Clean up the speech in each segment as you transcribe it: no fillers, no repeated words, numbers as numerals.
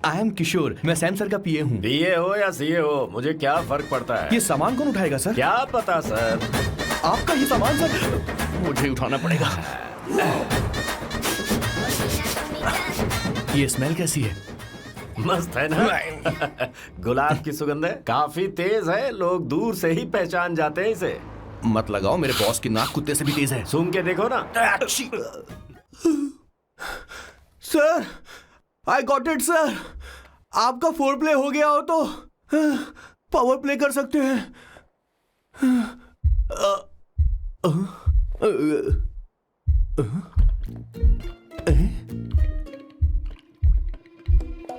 I am किशोर, मैं Sam sir का पीए हूँ। बीए हो या सीए हो, मुझे क्या फर्क पड़ता है? ये सामान कौन उठाएगा सर? क्या पता सर। आपका ये सामान सर मुझे उठाना पड़ेगा। ये स्मेल कैसी है? मस्त है ना? गुलाब की सुगंध है, काफी तेज है, लोग दूर से ही पहचान जाते हैं इसे। मत लगाओ, मेरे बॉस की नाक कुत्ते से भी तेज है। सूंघ के देखो ना। Sir I got it sir, आपका फोर प्ले हो गया हो तो पावर प्ले कर सकते हैं।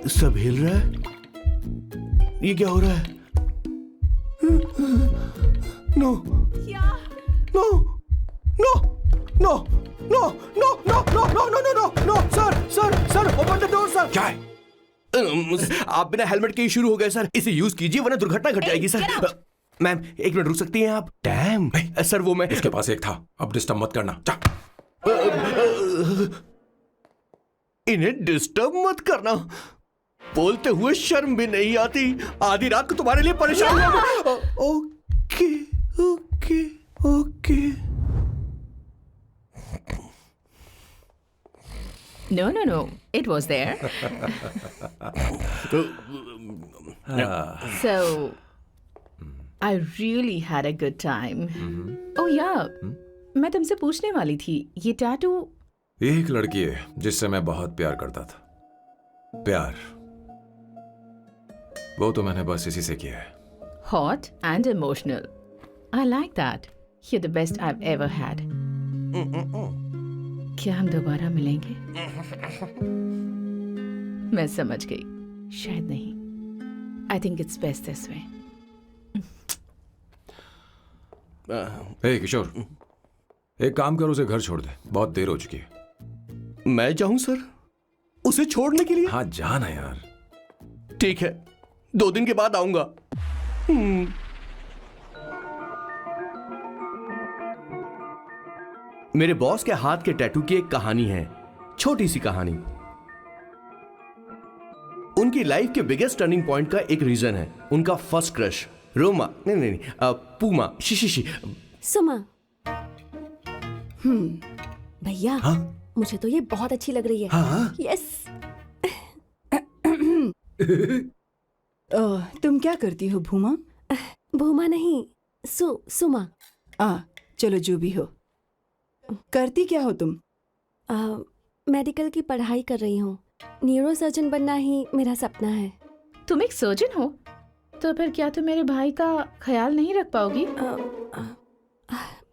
सब हिल रहा है, ये क्या हो रहा है? No no no no no no no no no no no no no sir sir sir open the door sir. क्या है? आप बिना हेलमेट के ही शुरू हो गए सर, इसे यूज कीजिए वरना दुर्घटना घट जाएगी सर। मैम एक मिनट रुक सकती हैं आप? डैम सर वो मैं इसके पास एक था, अब डिस्टर्ब मत करना। जा। इन्हें डिस्टर्ब मत करना, बोलते हुए शर्म भी नहीं आती। आधी रात को तुम्हारे लिए परेशान हुआ। Okay okay okay. No. It was there. So, I really had a good time. Oh yeah, मैं तुमसे पूछने वाली थी, ये टैटू। एक लड़की है जिससे मैं बहुत प्यार करता था। प्यार वो तो मैंने बस इसी से किया है। Hot and emotional. I like that. You're the best I've ever had. क्या हम दोबारा मिलेंगे? मैं समझ गई, शायद नहीं। I think it's best this way. हे किशोर, एक काम कर, उसे घर छोड़ दे, बहुत देर हो चुकी है। मैं जाऊं सर उसे छोड़ने के लिए? हाँ जाना यार। ठीक है, 2 दिन के बाद आऊंगा। मेरे बॉस के हाथ के टैटू की एक कहानी है, छोटी सी कहानी। उनकी लाइफ के बिगेस्ट टर्निंग पॉइंट का एक रीजन है उनका फर्स्ट क्रश रोमा, नहीं पूमा, शी। सुमा। भैया, मुझे तो ये बहुत अच्छी लग रही है। हाँ? यस। तुम क्या करती हो भूमा? भूमा नहीं, सुमा। चलो जो भी हो। करती क्या हो तुम? मेडिकल की पढ़ाई कर रही हूँ। न्यूरो सर्जन बनना ही मेरा सपना है। तुम एक सर्जन हो, तो फिर क्या तुम मेरे भाई का ख्याल नहीं रख पाओगी?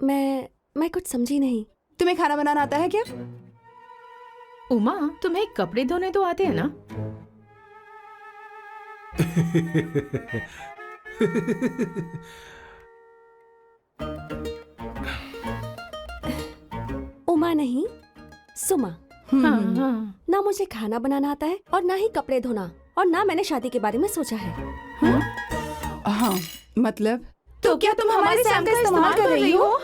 मैं कुछ समझी नहीं। तुम्हें खाना बनाना आता है क्या? उमा, तुम्हें कपड़े धोने तो आते हैं ना? उमा नहीं, सुमा। हाँ। ना मुझे खाना बनाना आता है और ना ही कपड़े धोना, और ना मैंने शादी के बारे में सोचा है। हाँ मतलब? तो क्या तुम हमारे सैम का इस्तेमाल कर रही हो?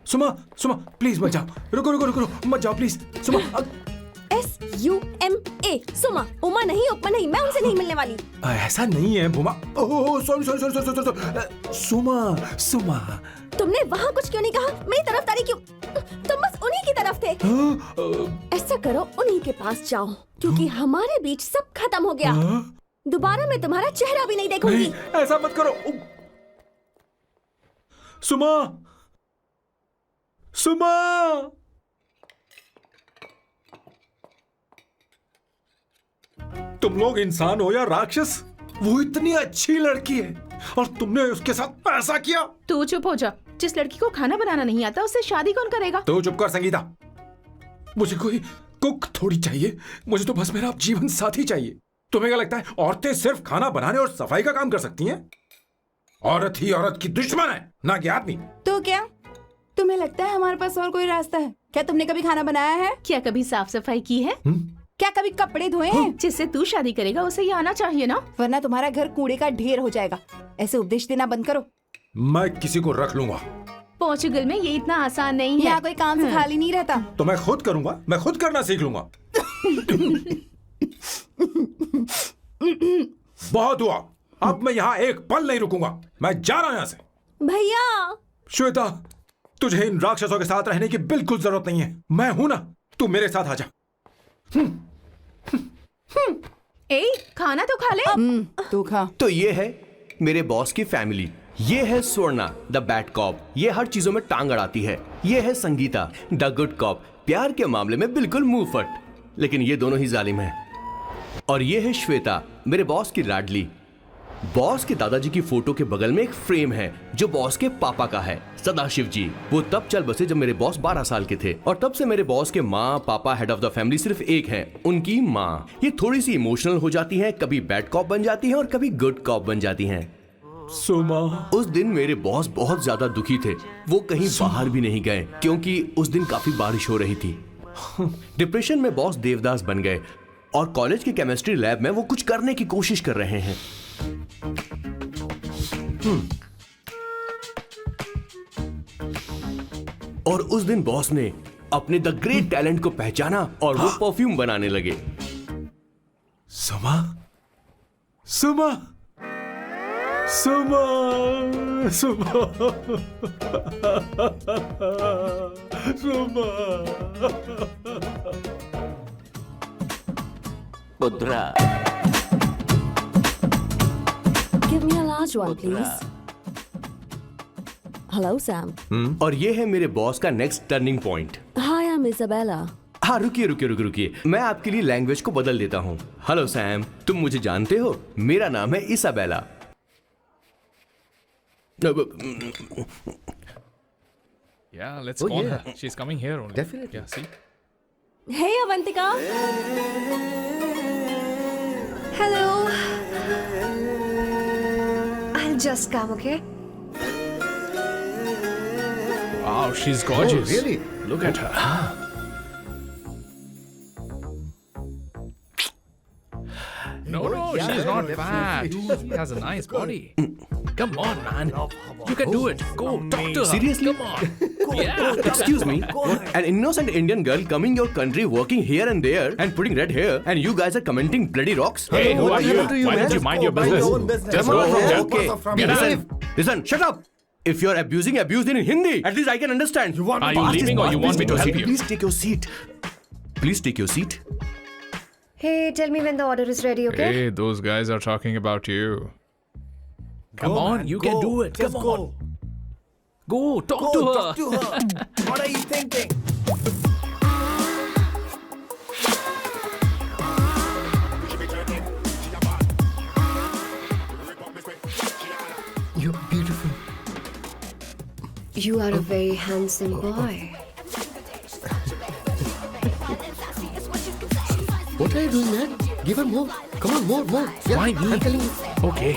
सुमा प्लीज मत जाओ, रुको मत जाओ प्लीज। सुमा SUMA, सुमा। उमा नहीं, उपमा नहीं, मैं उनसे नहीं मिलने वाली। ऐसा नहीं है भूमा। सॉरी। सुमा। तुमने वहाँ कुछ क्यों नहीं कहा? मेरी तरफदारी क्यों? तुम बस उन्हीं की तरफ थे। ऐसा करो, उन्हीं के पास जाओ, क्योंकि हमारे बीच सब खत्म हो गया। दोबारा मैं तुम्हारा चेहरा भी नहीं देखूंगी। नहीं, ऐसा मत करो। सुमा। तुम लोग इंसान हो या राक्षस? वो इतनी अच्छी लड़की है और तुमने उसके साथ ऐसा किया। तू चुप हो जा। जिस लड़की को खाना बनाना नहीं आता उससे शादी कौन करेगा? तो चुप कर संगीता। मुझे कोई कुक थोड़ी चाहिए, मुझे तो बस मेरा जीवन साथी चाहिए। तुम्हें क्या लगता है औरतें सिर्फ खाना बनाने और सफाई का काम कर सकती हैं? औरत ही औरत की दुश्मन है, ना कि आदमी। तो क्या तुम्हें लगता है हमारे पास और कोई रास्ता है? क्या तुमने कभी खाना बनाया है? क्या कभी साफ सफाई की है? क्या कभी कपड़े धोए हैं? जिससे तू शादी करेगा उसे ये आना चाहिए ना, वरना तुम्हारा घर कूड़े का ढेर हो जाएगा। ऐसे उपदेश देना बंद करो। मैं किसी को रख लूंगा। पोर्चुगल में ये इतना आसान नहीं है। यहाँ कोई काम से खाली नहीं रहता। तो मैं खुद करूंगा, मैं खुद करना सीख लूंगा। बहुत हुआ, अब मैं यहाँ एक पल नहीं रुकूंगा, मैं जा रहा हूं यहाँ से। भैया श्वेता, तुझे इन राक्षसों के साथ रहने की बिल्कुल जरूरत नहीं है। मैं हूं ना, तू मेरे साथ आ जा। ए, खाना तो खा ले। तू खा। तो ये है मेरे बॉस की फैमिली। ये है स्वर्णा द बैड कॉप, ये हर चीजों में टांग अड़ाती है। ये है संगीता द गुड कॉप, प्यार के मामले में बिल्कुल मुंह फट, लेकिन ये दोनों ही जालिम हैं। और ये है श्वेता, मेरे बॉस की लाडली। बॉस के दादाजी की फोटो के बगल में एक फ्रेम है जो बॉस के पापा का है, सदाशिव जी। वो तब चल बसे जब मेरे बॉस 12 साल के थे, और तब से मेरे बॉस के माँ पापा हेड ऑफ द फैमिली सिर्फ एक है, उनकी माँ। ये थोड़ी सी इमोशनल हो जाती हैं, कभी बैड कॉप बन जाती हैं और कभी गुड कॉप बन जाती हैं। सुमा, उस दिन मेरे बॉस बहुत ज्यादा दुखी थे। वो कहीं बाहर भी नहीं गए क्योंकि उस दिन काफी बारिश हो रही थी। डिप्रेशन में बॉस देवदास बन गए और कॉलेज के केमिस्ट्री लैब में वो कुछ करने की कोशिश कर रहे हैं। और उस दिन बॉस ने अपने द ग्रेट टैलेंट को पहचाना और वो परफ्यूम बनाने लगे। सुमा, सुमा, सुमा, सुमा, सुमा। पुत्रा, give me a large one please. Hello Sam. और ये है मेरे बॉस का next turning point. Hi, I'm Isabella. हाँ, रुकिए, मैं आपके लिए लैंग्वेज को बदल देता हूँ। हेलो सैम, तुम मुझे जानते हो, मेरा नाम है Isabella. Yeah, let's call her. She's coming here only. Definitely. Yeah, see? Hey Avantika. Hello. I'll just come, okay? Wow, she's gorgeous. Oh, really? Look at her. No, she's not fat. She has a nice body. Come on, man. You can do it. Go, talk to her. Seriously? Come on. Yeah. Excuse me, an innocent Indian girl coming your country, working here and there, and putting red hair, and you guys are commenting bloody rocks? Hey, who are you? happened to you, Why man? don't you mind your Mind business? your own business. Just Come go on, from man. there. Okay, listen, shut up. If you're abusing in Hindi, at least I can understand. Are you leaving or you want me to help you? Please take your seat. Please take your seat. Hey, tell me when the order is ready, okay? Hey, those guys are talking about you. Come on, man, you go. can do it. Just Come go. on. Go, talk to her. Talk to her. What are you thinking? You're beautiful. You are a very handsome boy. What are you doing, man? Give her more. Come on, more. Yeah, Why me? I'm telling you. Okay.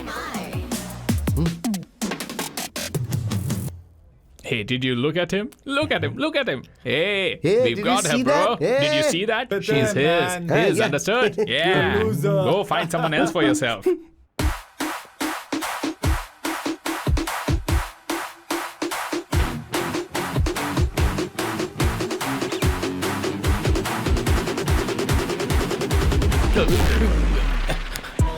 Hey, did you look at him? Look at him. Look at him. Hey, Hey, we've did got you her, see bro. that? Did you Hey. see that? But She's then, his. man. His, Yeah. understood? Yeah. Go find someone else for yourself.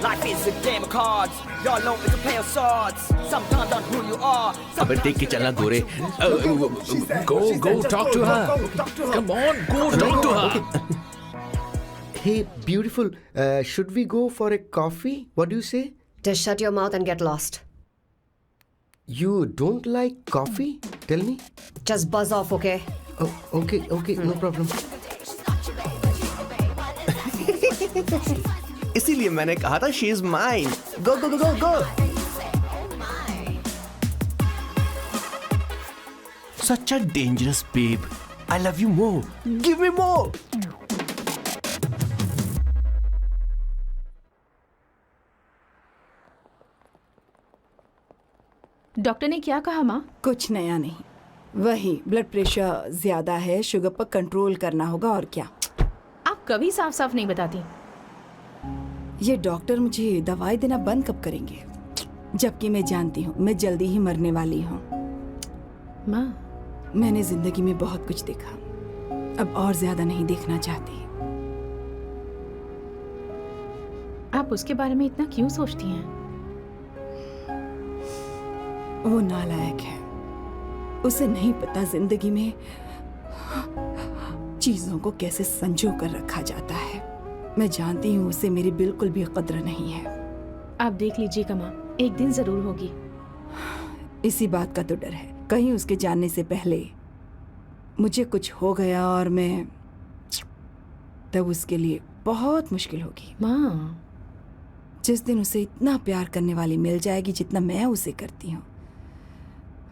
Life is a game of cards. Y'all know it's a play of swords. Sometimes on who you are. अबे देख के चलना गोरे। Go, talk to her. Come on, go talk to her. Hey, beautiful. Should we go for a coffee? What do you say? Just shut your mouth and get lost. You don't like coffee? Tell me. Just buzz off, okay? Oh, okay, no problem. इसीलिए मैंने कहा था she is mine. Go go go go go. Such a dangerous babe. I love you more. Give me more. Doctor ने क्या कहा माँ? कुछ नया नहीं, वही ब्लड प्रेशर ज्यादा है, शुगर पर कंट्रोल करना होगा और क्या। आप कभी साफ साफ नहीं बताती। ये डॉक्टर मुझे दवाई देना बंद कब करेंगे, जबकि मैं जानती हूँ मैं जल्दी ही मरने वाली हूँ। माँ, मैंने जिंदगी में बहुत कुछ देखा, अब और ज्यादा नहीं देखना चाहती। आप उसके बारे में इतना क्यों सोचती हैं? वो नालायक है, उसे नहीं पता जिंदगी में चीजों को कैसे संजो कर रखा जाता है। मैं जानती हूँ उसे मेरी बिल्कुल भी कद्र नहीं है। आप देख लीजिएगा माँ, एक दिन जरूर होगी। इसी बात का तो डर है, कहीं उसके जानने से पहले मुझे कुछ हो गया और मैं, तब उसके लिए बहुत मुश्किल होगी। माँ, जिस दिन उसे इतना प्यार करने वाली मिल जाएगी जितना मैं उसे करती हूँ,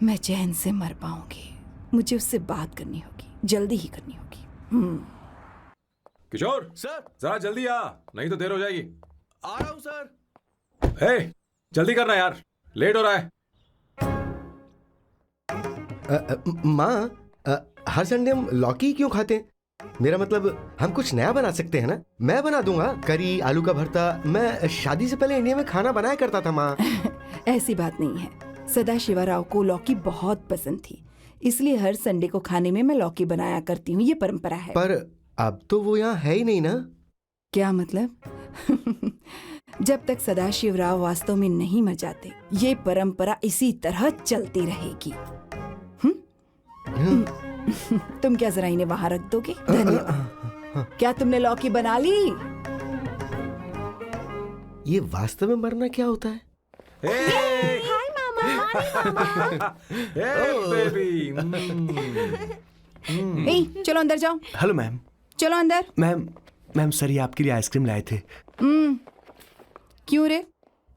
मैं चैन से मर पाऊंगी। मुझे उससे बात करनी होगी, जल्दी ही करनी होगी। किशोर सर, जरा जल्दी आ, नहीं तो देर हो जाएगी। आ रहा हूँ सर। हे, जल्दी करना यार, लेट हो रहा है। माँ, हर संडे हम लौकी क्यों खाते हैं? मेरा मतलब हम कुछ नया बना सकते हैं ना? मैं बना दूंगा करी, आलू का भरता। मैं शादी से पहले इंडिया में खाना बनाया करता था माँ। ऐसी बात नहीं है, सदाशिवराव को लौकी बहुत पसंद थी, इसलिए हर संडे को खाने में मैं लौकी बनाया करती हूँ। ये परंपरा है। पर अब तो वो यहाँ है ही नहीं ना। क्या मतलब? जब तक सदाशिवराव वास्तव में नहीं मर जाते, ये परंपरा इसी तरह चलती रहेगी। तुम क्या जरा इन्हें वहां रख दोगे? धन्यवाद। क्या तुमने लौकी बना ली? ये वास्तव में मरना क्या होता है? हाय मामा। बेबी। चलो अंदर जाओ। Hello ma'am. चलो अंदर। मैम सर, ये आपके लिए आइसक्रीम लाए थे। क्यों रे?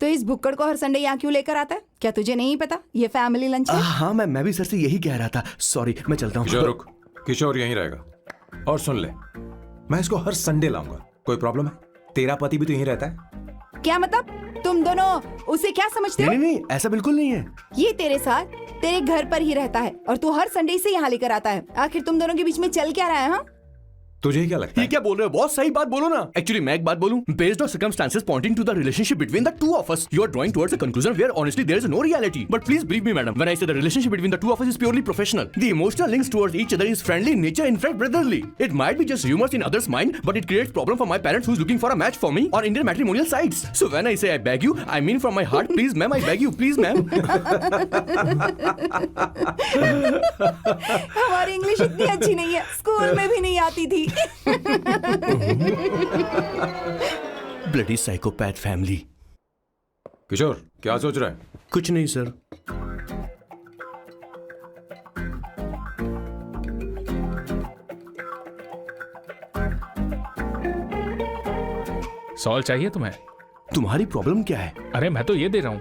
तो इस भुक्कड़ को हर संडे यहाँ क्यों लेकर आता है? क्या तुझे नहीं पता ये फैमिली लंच है? हाँ मैम, मैं भी सर से यही कह रहा था। सॉरी, मैं चलता हूँ। किशोर रुक, किशोर यहीं रहेगा। और सुन ले, मैं इसको हर संडे लाऊंगा। कोई प्रॉब्लम है? तेरा पति भी तो यहीं रहता है। क्या मतलब? तुम दोनों उसे क्या समझते हो? नहीं, ऐसा बिल्कुल नहीं है। ये तेरे साथ तेरे घर पर ही रहता है और तू हर संडे से यहाँ लेकर आता है। आखिर तुम दोनों के बीच में चल क्या रहा है? हाँ, तुझे क्या लगता ये है? क्या बोल रहे हो बॉस? सही बात बोलो ना। एक्चुअली मैं एक बात बोलूं, based on circumstances pointing to the relationship between the two of us, you are drawing towards a conclusion where honestly there is no reality. But please believe me madam, when I say the relationship between the two of us is purely professional. The emotional links towards each other is friendly in nature, in fact brotherly. It might be just rumours in others mind, but it creates problem for my parents who is looking for a match for me on Indian matrimonial sites. So when I say I beg you, I mean from my heart, please ma'am, I beg you, please ma'am. हमारी English इतनी अच्छी नहीं है, school में भी नहीं आती थी। Bloody psychopath family. किशोर क्या सोच रहा है? कुछ नहीं सर। सॉल्ट चाहिए तुम्हें? तुम्हारी प्रॉब्लम क्या है? अरे मैं तो ये दे रहा हूँ।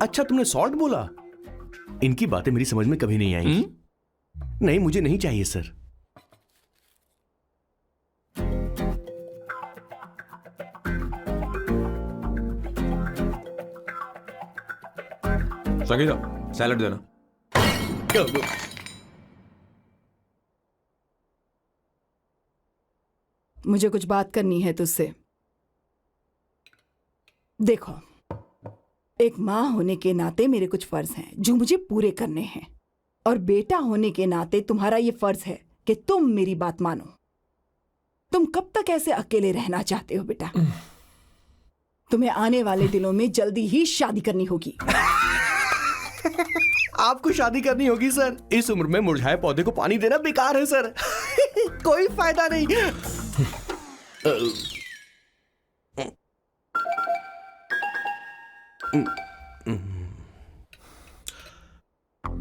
अच्छा, तुमने सॉल्ट बोला। इनकी बातें मेरी समझ में कभी नहीं आएंगी। नहीं, मुझे नहीं चाहिए सर। संगीता, सैलड देना। मुझे कुछ बात करनी है तुझसे। देखो, एक माँ होने के नाते मेरे कुछ फर्ज हैं जो मुझे पूरे करने हैं, और बेटा होने के नाते तुम्हारा ये फर्ज है कि तुम मेरी बात मानो। तुम कब तक ऐसे अकेले रहना चाहते हो बेटा? तुम्हें आने वाले दिनों में जल्दी ही शादी करनी होगी। आपको शादी करनी होगी सर? इस उम्र में मुरझाए पौधे को पानी देना बेकार है सर। कोई फायदा नहीं।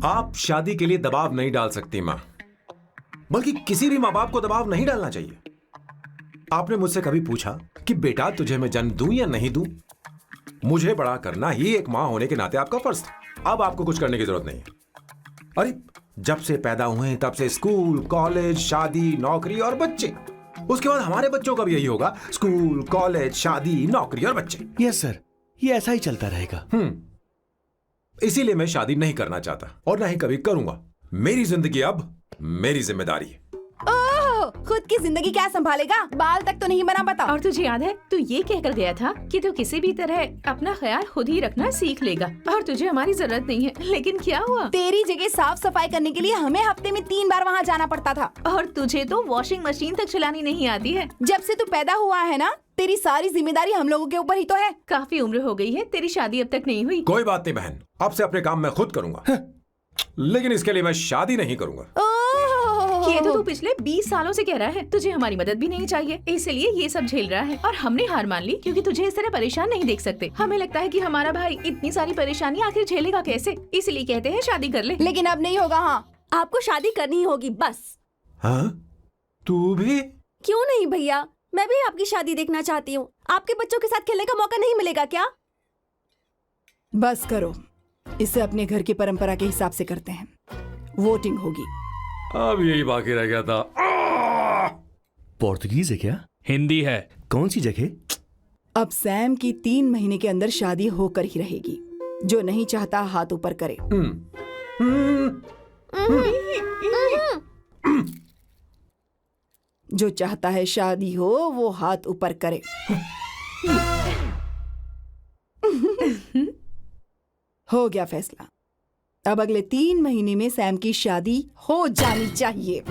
आप शादी के लिए दबाव नहीं डाल सकती मां, बल्कि किसी भी मां बाप को दबाव नहीं डालना चाहिए। आपने मुझसे कभी पूछा कि बेटा तुझे मैं जन्म दूं या नहीं दूं? मुझे बड़ा करना ही एक मां होने के नाते आपका फर्ज था। अब आपको कुछ करने की जरूरत नहीं है। अरे जब से पैदा हुए तब से स्कूल, कॉलेज, शादी, नौकरी और बच्चे। उसके बाद हमारे बच्चों का भी यही होगा, स्कूल, कॉलेज, शादी, नौकरी और बच्चे। यस सर, ये ऐसा ही चलता रहेगा। इसीलिए मैं शादी नहीं करना चाहता और ना ही कभी करूंगा। मेरी जिंदगी अब मेरी जिम्मेदारी है। खुद की जिंदगी क्या संभालेगा? बाल तक तो नहीं बना पता। और तुझे याद है तू ये कहकर गया था कि तू किसी भी तरह अपना ख्याल खुद ही रखना सीख लेगा और तुझे हमारी जरूरत नहीं है, लेकिन क्या हुआ? तेरी जगह साफ सफाई करने के लिए हमें हफ्ते में 3 बार वहाँ जाना पड़ता था। और तुझे तो वॉशिंग मशीन तक चलानी नहीं आती है। जब से तू पैदा हुआ है ना, तेरी सारी जिम्मेदारी हम लोगों के ऊपर ही तो है। काफी उम्र हो गई है, तेरी शादी अब तक नहीं हुई। कोई बात नहीं बहन, अब से अपने काम मैं खुद करूंगा, लेकिन इसके लिए मैं शादी नहीं करूंगा। ये तो तू पिछले 20 सालों से कह रहा है। तुझे हमारी मदद भी नहीं चाहिए, इसलिए ये सब झेल रहा है। और हमने हार मान ली क्योंकि तुझे इस तरह परेशान नहीं देख सकते। हमें लगता है कि हमारा भाई इतनी सारी परेशानी आखिर झेलेगा कैसे, इसलिए कहते हैं शादी कर ले। लेकिन अब नहीं होगा। हाँ, आपको शादी करनी होगी बस। हाँ? तू भी? क्यों नहीं भैया, मैं भी आपकी शादी देखना चाहती हूँ। आपके बच्चों के साथ खेलने का मौका नहीं मिलेगा क्या? बस करो, इसे अपने घर की परंपरा के हिसाब से करते हैं। वोटिंग होगी। अब यही बाकी रह गया था। पोर्तुगीज है क्या? हिंदी है। कौन सी जगह? अब सैम की 3 महीने के अंदर शादी होकर ही रहेगी। जो नहीं चाहता हाथ ऊपर करे। जो चाहता है शादी हो वो हाथ ऊपर करे। हो गया फैसला। अब अगले 3 महीने में सैम की शादी हो जानी चाहिए।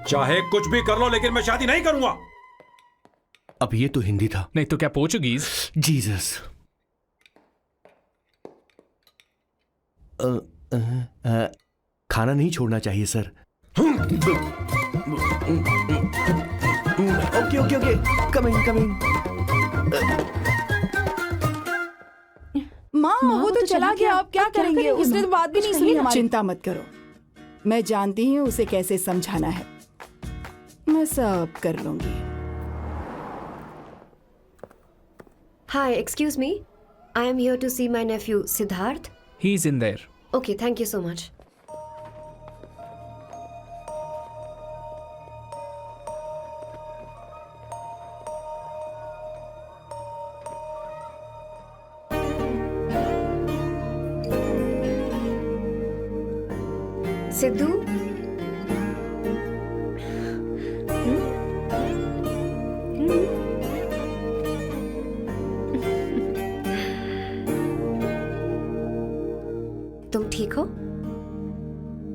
चाहे कुछ भी कर लो, लेकिन मैं शादी नहीं करूंगा। अब ये तो हिंदी था। नहीं तो क्या पोर्चुगीज? जीसस। खाना नहीं छोड़ना चाहिए sir. Okay okay okay, coming coming. माँ वो तो चला गया, अब क्या करेंगे? उसने तो बात भी नहीं सुनी हमारी। चिंता मत करो, मैं जानती हूँ उसे कैसे समझाना है। मैं सब कर लूंगी। Hi, excuse me. I am here to see my nephew Siddharth. He's in there. Okay, thank you so much. Sidhu, तुम ठीक हो?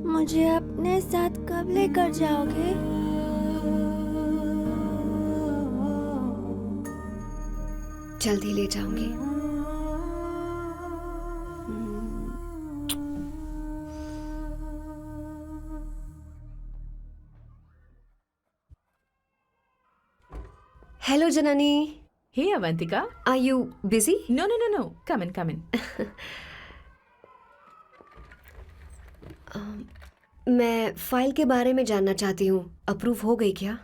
मुझे अपने साथ कब लेकर जाओगे? जल्दी ले जाऊंगी। Hello Janani. Hey Avantika, are you busy? No no no no, come in come in. मैं फाइल के बारे में जानना चाहती हूँ, अप्रूव हो गई क्या?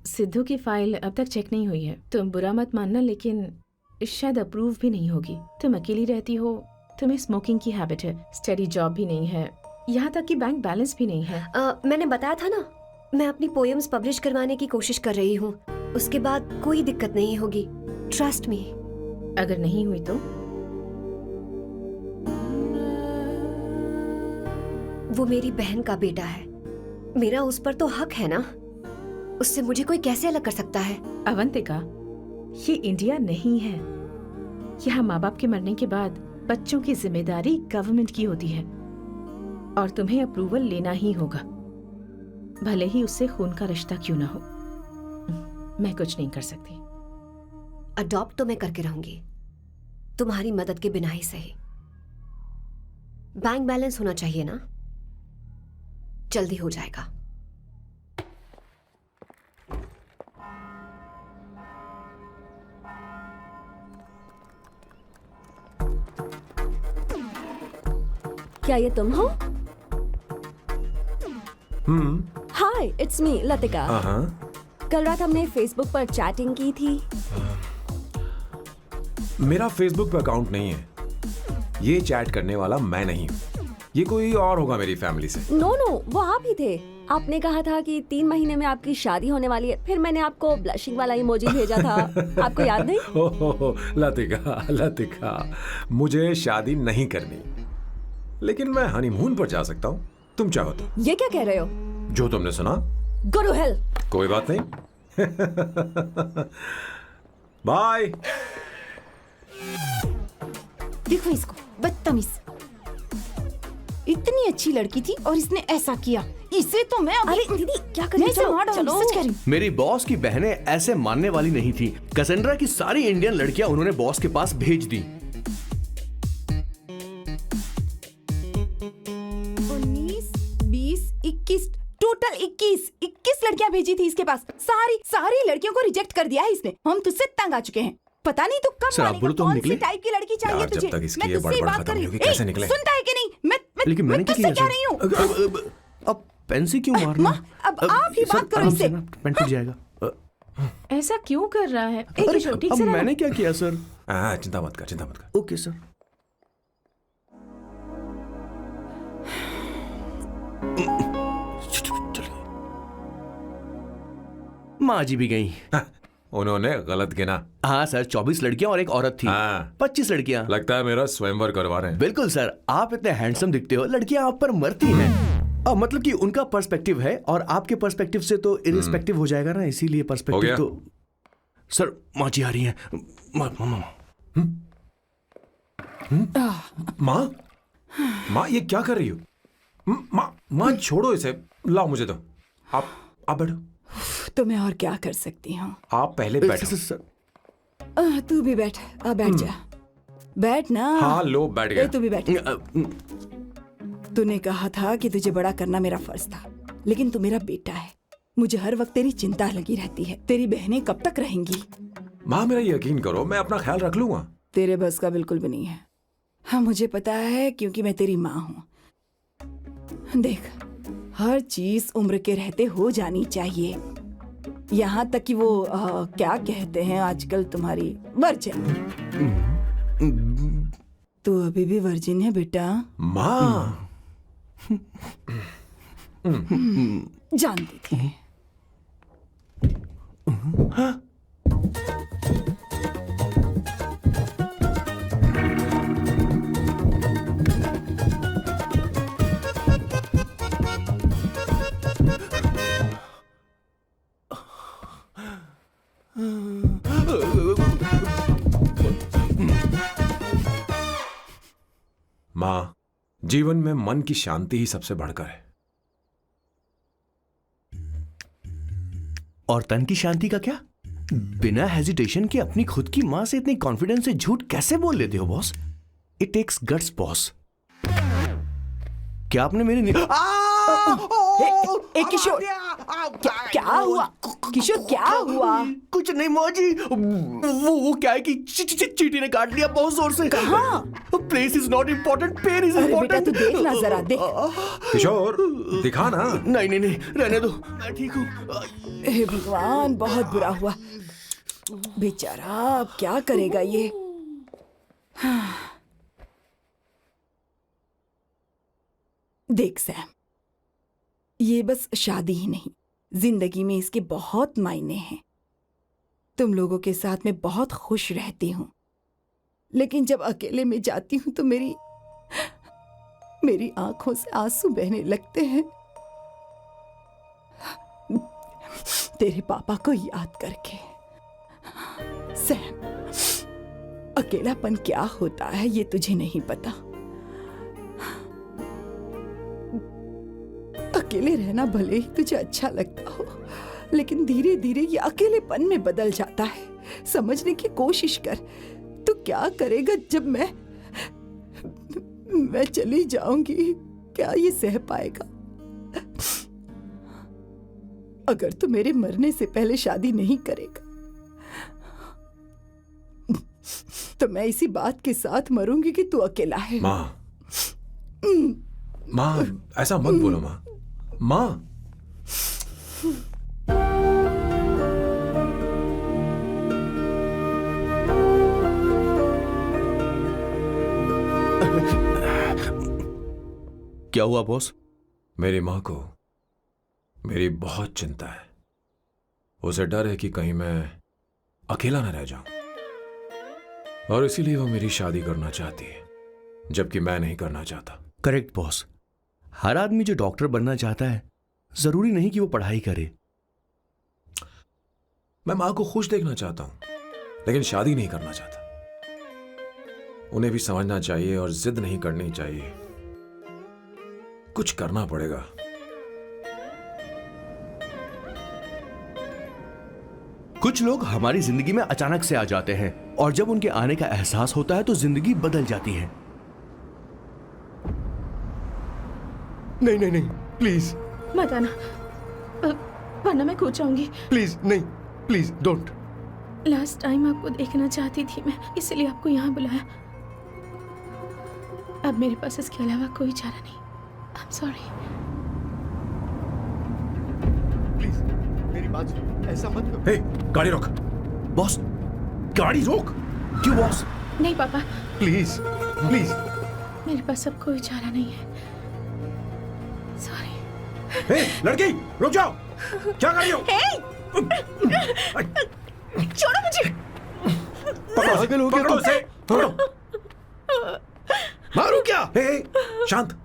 सिद्धू की फाइल अब तक चेक नहीं हुई है। तुम बुरा मत मानना, लेकिन शायद अप्रूव भी नहीं होगी। तुम अकेली रहती हो, तुम्हें स्मोकिंग की हैबिट है, स्टडी जॉब भी नहीं है, यहाँ तक कि बैंक बैलेंस भी नहीं है। मैंने बताया था ना, मैं अपनी पोएम्स पब्लिश करवाने की कोशिश कर रही हूँ। उसके बाद कोई दिक्कत नहीं होगी, ट्रस्ट मी। अगर नहीं हुई तो? वो मेरी बहन का बेटा है, मेरा उस पर तो हक है ना। उससे मुझे कोई कैसे अलग कर सकता है? अवंतिका, ये इंडिया नहीं है। यहाँ माँ बाप के मरने के बाद बच्चों की जिम्मेदारी गवर्नमेंट की होती है और तुम्हें अप्रूवल लेना ही होगा, भले ही उससे खून का रिश्ता क्यों ना हो। मैं कुछ नहीं कर सकती। अडॉप्ट तो मैं करके रहूंगी, तुम्हारी मदद के बिना ही सही। बैंक बैलेंस होना चाहिए ना, जल्दी हो जाएगा। क्या ये तुम हो? हाय, इट्स मी लतिका। कल रात हमने फेसबुक पर चैटिंग की थी। मेरा फेसबुक पे अकाउंट नहीं है। ये चैट करने वाला मैं नहीं हूँ, ये कोई और होगा मेरी फैमिली से। नो नो, वो आप ही थे। आपने कहा था कि 3 महीने में आपकी शादी होने वाली है, फिर मैंने आपको ब्लशिंग वाला इमोजी भेजा था। आपको याद नहीं? हो, लतिका, मुझे शादी नहीं करनी, लेकिन मैं हनीमून पर जा सकता हूँ, तुम चाहो तो। ये क्या कह रहे हो? जो तुमने सुना। Go to hell. कोई बात नहीं। बाय। देखो इसको, बदतमीज। इतनी अच्छी लड़की थी और इसने ऐसा किया। इसे तो मैं अभी... अरे दीदी क्या कर रही मैं हो? इसे मार डालूंगी, चलो सच कह रही हूँ। मेरी बॉस की बहनें ऐसे मानने वाली नहीं थी। कैसेंड्रा की सारी इंडियन लड़कियां उन्होंने बॉस के पास भेज दी। 19, 20, 21, टोटल 21 लड़कियां भेजी थी इसके पास। सारी लड़कियों को रिजेक्ट कर दिया है इसने। हम तुझसे तंग आ चुके हैं। पता नहीं तू कब सर, आप मानेगा, बोलो तो हम कौन निकले? सी टाइप की लड़की चाहिए यार, जब तुझे। तक इसकी मैं ये तुझसे ही बड़बड़ बात खत्म कर रही नहीं हूँ। होगी, कैसे ए, निकले? सुनता है कि नहीं? लेकिन मैं मैंने क्या तुझसे किया कह रही हूँ। अब पेंसी क्यों मारना? अब आप ही सर, बात करो आराम इससे। से ना, पेन टूट जाएगा। ऐसा क्यों कर रहा है? अरे, किशोर, ठीक अब से रहना। मैंने क्या किया सर? चिंता मत कर। Okay sir. चलिए। माँ जी भी गई। उन्होंने गलत गिना। हाँ सर, 24 लड़कियां और एक औरत थी। हाँ। 25 लड़कियां। लगता है मेरा स्वयंवर करवा रहे हैं। बिल्कुल सर, आप इतने हैंडसम दिखते हो, लड़कियां आप पर मरती हैं। मतलब कि उनका पर्सपेक्टिव है और आपके पर्सपेक्टिव से तो इरिस्पेक्टिव हो जाएगा ना, इसीलिए हो पर्सपेक्टिव गया? तो। सर माँ जी आ रही हैं। माँ ये क्या कर रही हो? माँ छोड़ो इसे, लाओ मुझे दो। आप बैठो। तो मैं और क्या कर सकती हूँ? आप पहले बैठो। सर तू भी बैठ। आ बैठ जा। बैठ ना। हाँ लो, बैठ गया। तू भी बैठ। तूने कहा था कि तुझे बड़ा करना मेरा फर्ज था, लेकिन तू मेरा बेटा है। मुझे हर वक्त तेरी चिंता लगी रहती है। तेरी बहनें कब तक रहेंगी? माँ मेरा यकीन करो, मैं अपना ख्याल रख लूंगा। तेरे बस का बिल्कुल भी नहीं है। हाँ मुझे पता है, क्योंकि मैं तेरी माँ हूँ। देख, हर चीज उम्र के रहते हो जानी चाहिए, यहाँ तक कि वो क्या कहते हैं आजकल तुम्हारी वर्जिन। तू अभी भी वर्जिन है बेटा। माँ जानती थी। माँ, जीवन में मन की शांति ही सबसे बढ़कर है। और तन की शांति का क्या? बिना हेजिटेशन के अपनी खुद की मां से इतनी कॉन्फिडेंस से झूठ कैसे बोल लेते हो boss? It takes guts boss. क्या आपने मेरी किशोर, क्या हुआ? किशोर क्या हुआ? कुछ नहीं मौजी, वो क्या है कि चींटी ने काट लिया बहुत जोर से। कहाँ? Place is not important, pen is अरे बेटा इम्पोर्टेंट। तू देख ना जरा, देख। किशोर दिखा ना। नहीं, रहने दो, मैं ठीक हूँ। हे भगवान, बहुत बुरा हुआ बेचारा। अब क्या करेगा ये? देख सैम, ये बस शादी ही नहीं, जिंदगी में इसके बहुत मायने हैं। तुम लोगों के साथ मैं बहुत खुश रहती हूँ, लेकिन जब अकेले में जाती हूँ तो मेरी आंखों से आंसू बहने लगते हैं, तेरे पापा को याद करके। सैम, अकेलापन क्या होता है ये तुझे नहीं पता। अकेले रहना भले ही तुझे अच्छा लगता हो, लेकिन धीरे धीरे ये अकेलेपन में बदल जाता है। समझने की कोशिश कर। तू क्या करेगा जब मैं चली जाऊंगी? क्या ये सह पाएगा? अगर तू मेरे मरने से पहले शादी नहीं करेगा तो मैं इसी बात के साथ मरूंगी कि तू अकेला है। माँ ऐसा मत बोलो माँ। माँ क्या हुआ बॉस? मेरी माँ को मेरी बहुत चिंता है। उसे डर है कि कहीं मैं अकेला न रह जाऊं, और इसीलिए वो मेरी शादी करना चाहती है, जबकि मैं नहीं करना चाहता। Correct boss. हर आदमी जो डॉक्टर बनना चाहता है जरूरी नहीं कि वो पढ़ाई करे। मैं माँ को खुश देखना चाहता हूं, लेकिन शादी नहीं करना चाहता। उन्हें भी समझना चाहिए और जिद नहीं करनी चाहिए। कुछ करना पड़ेगा। कुछ लोग हमारी जिंदगी में अचानक से आ जाते हैं और जब उनके आने का एहसास होता है तो जिंदगी बदल जाती है। नहीं नहीं नहीं, प्लीज मत आना, वरना मैं खो जाऊंगी। प्लीज नहीं, प्लीज डोंट। लास्ट टाइम आपको देखना चाहती थी मैं, इसलिए आपको यहाँ बुलाया। अब मेरे पास इसके अलावा कोई चारा नहीं। आई एम सॉरी। प्लीज मेरी बात सुनो, ऐसा मत करो। हे, गाड़ी रोक। बॉस, गाड़ी रोक। क्यों बॉस? नहीं पापा, प्लीज प्लीज। मेरे पास अब कोई चारा नहीं है। सॉरी। हे, लड़की रुक जाओ। क्या कर रही हो? छोड़ो मुझे। पकड़ो उसे, पकड़ो। मारू क्या? हे, शांत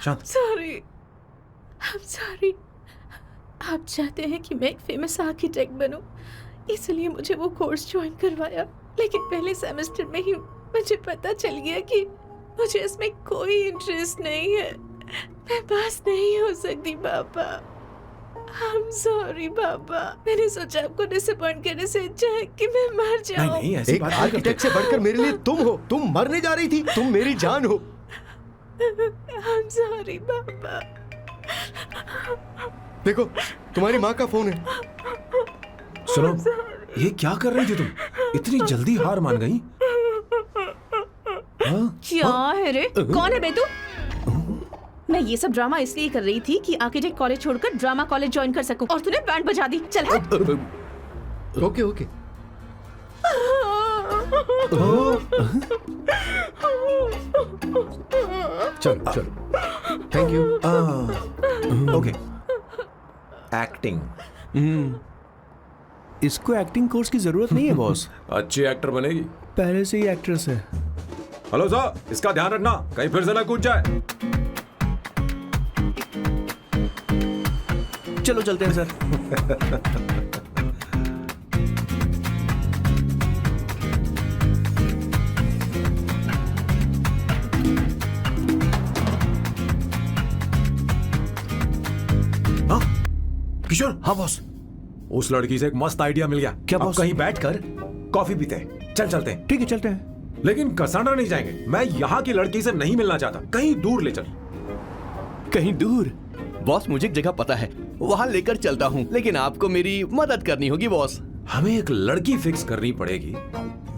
शांत। Sorry, I am sorry. आप चाहते हैं कि मैं एक फेमस आर्किटेक्ट बनूं, इसलिए मुझे वो कोर्स ज्वाइन करवाया। लेकिन पहले सेमेस्टर में ही मुझे पता चल गया कि मुझे इसमें कोई इंटरेस्ट नहीं है। मैं पास नहीं हो सकती पापा। आई एम सॉरी पापा। मैंने सोचा आपको डिसअपॉइंट करने से अच्छा है कि मैं मर जाऊं। नहीं, ऐसी एक बात नहीं आर्किटेक्ट से बढ़कर मेरे लिए तुम हो। तुम मरने जा रही थी, तुम मेरी जान हो। आई एम सॉरी पापा। देखो, तुम्हारी माँ का फोन है। सुनो, ये क्या कर रही थी तुम? इतनी जल्दी हार मान गई? क्या है रे? कौन है बे तू? मैं ये सब ड्रामा इसलिए कर रही थी कि आर्किटेक्ट कॉलेज छोड़कर ड्रामा कॉलेज ज्वाइन कर सकूं, और तूने बैंड बजा दी। चल हट। Okay okay. चलो चलो, थैंक यू। ओके। एक्टिंग। इसको एक्टिंग कोर्स की जरूरत नहीं है बॉस। अच्छी एक्टर बनेगी। पहले से ही एक्ट्रेस है। हेलो सर, इसका ध्यान रखना कहीं फिर से ना कूद जाए। चलो चलते हैं सर। हाँ किशोर। हाँ बॉस। उस लड़की से एक मस्त आइडिया मिल गया। क्या अब बॉस? कहीं बैठकर कॉफी पीते हैं। चल चलते हैं। ठीक है, चलते हैं। लेकिन कसांड्रा नहीं जाएंगे। मैं यहाँ की लड़की से नहीं मिलना चाहता। कहीं दूर ले चल। कहीं दूर? बॉस, मुझे एक जगह पता है, वहां लेकर चलता हूँ, लेकिन आपको मेरी मदद करनी होगी बॉस। हमें एक लड़की फिक्स करनी पड़ेगी।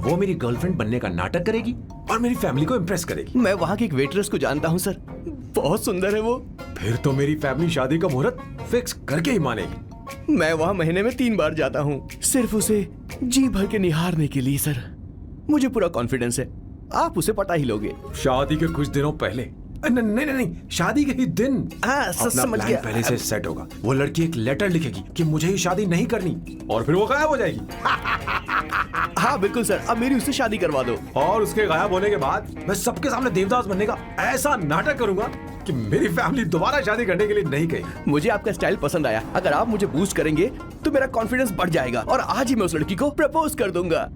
वो मेरी गर्लफ्रेंड बनने का नाटक करेगी और मेरी फैमिली को इम्प्रेस करेगी। मैं वहाँ की एक वेट्रेस को जानता हूँ सर, बहुत सुंदर है वो। फिर तो मेरी फैमिली शादी का मुहूर्त फिक्स करके ही मानेगी। मैं वहाँ महीने में 3 बार जाता हूँ, सिर्फ उसे जी भर के निहारने के लिए सर। मुझे पूरा कॉन्फिडेंस है आप उसे पटा ही लोगे। शादी के कुछ दिनों पहले। नहीं, शादी के ही दिन। हाँ, अपना समझ प्लान गया। पहले से सेट होगा। वो लड़की एक लेटर लिखेगी कि मुझे ही शादी नहीं करनी, और फिर वो गायब हो जाएगी। हाँ बिल्कुल सर, अब मेरी उससे शादी करवा दो। और उसके गायब होने के बाद मैं सबके सामने देवदास बनने का ऐसा नाटक करूंगा कि मेरी फैमिली दोबारा शादी करने के लिए नहीं कहेगी। मुझे आपका स्टाइल पसंद आया। अगर आप मुझे बूस्ट करेंगे तो मेरा कॉन्फिडेंस बढ़ जाएगा और आज ही मैं उस लड़की को प्रपोज कर दूंगा।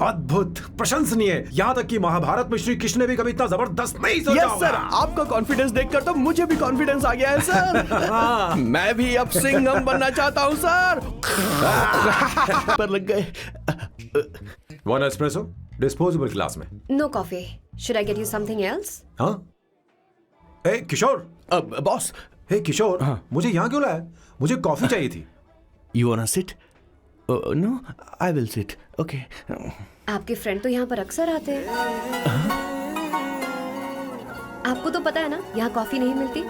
अद्भुत, प्रशंसनीय। यहाँ तक कि महाभारत में श्री कृष्ण ने भी कभी इतना जबरदस्त नहीं सोचा यस सर, आपका कॉन्फिडेंस देखकर तो मुझे भी कॉन्फिडेंस आ गया है सर। मैं भी अब सिंघम बनना चाहता हूँ सर। पर लग गए। 1 एस्प्रेसो डिस्पोजेबल ग्लास में। No coffee. Should I get you something else? हाँ। ए किशोर। बॉस। हे किशोर, मुझे यहाँ क्यों लाया? मुझे कॉफी चाहिए थी। You wanna sit? No, I will sit. Okay. आपके फ्रेंड तो यहाँ पर अक्सर आते हैं। आपको तो पता है ना यहाँ कॉफी नहीं मिलती।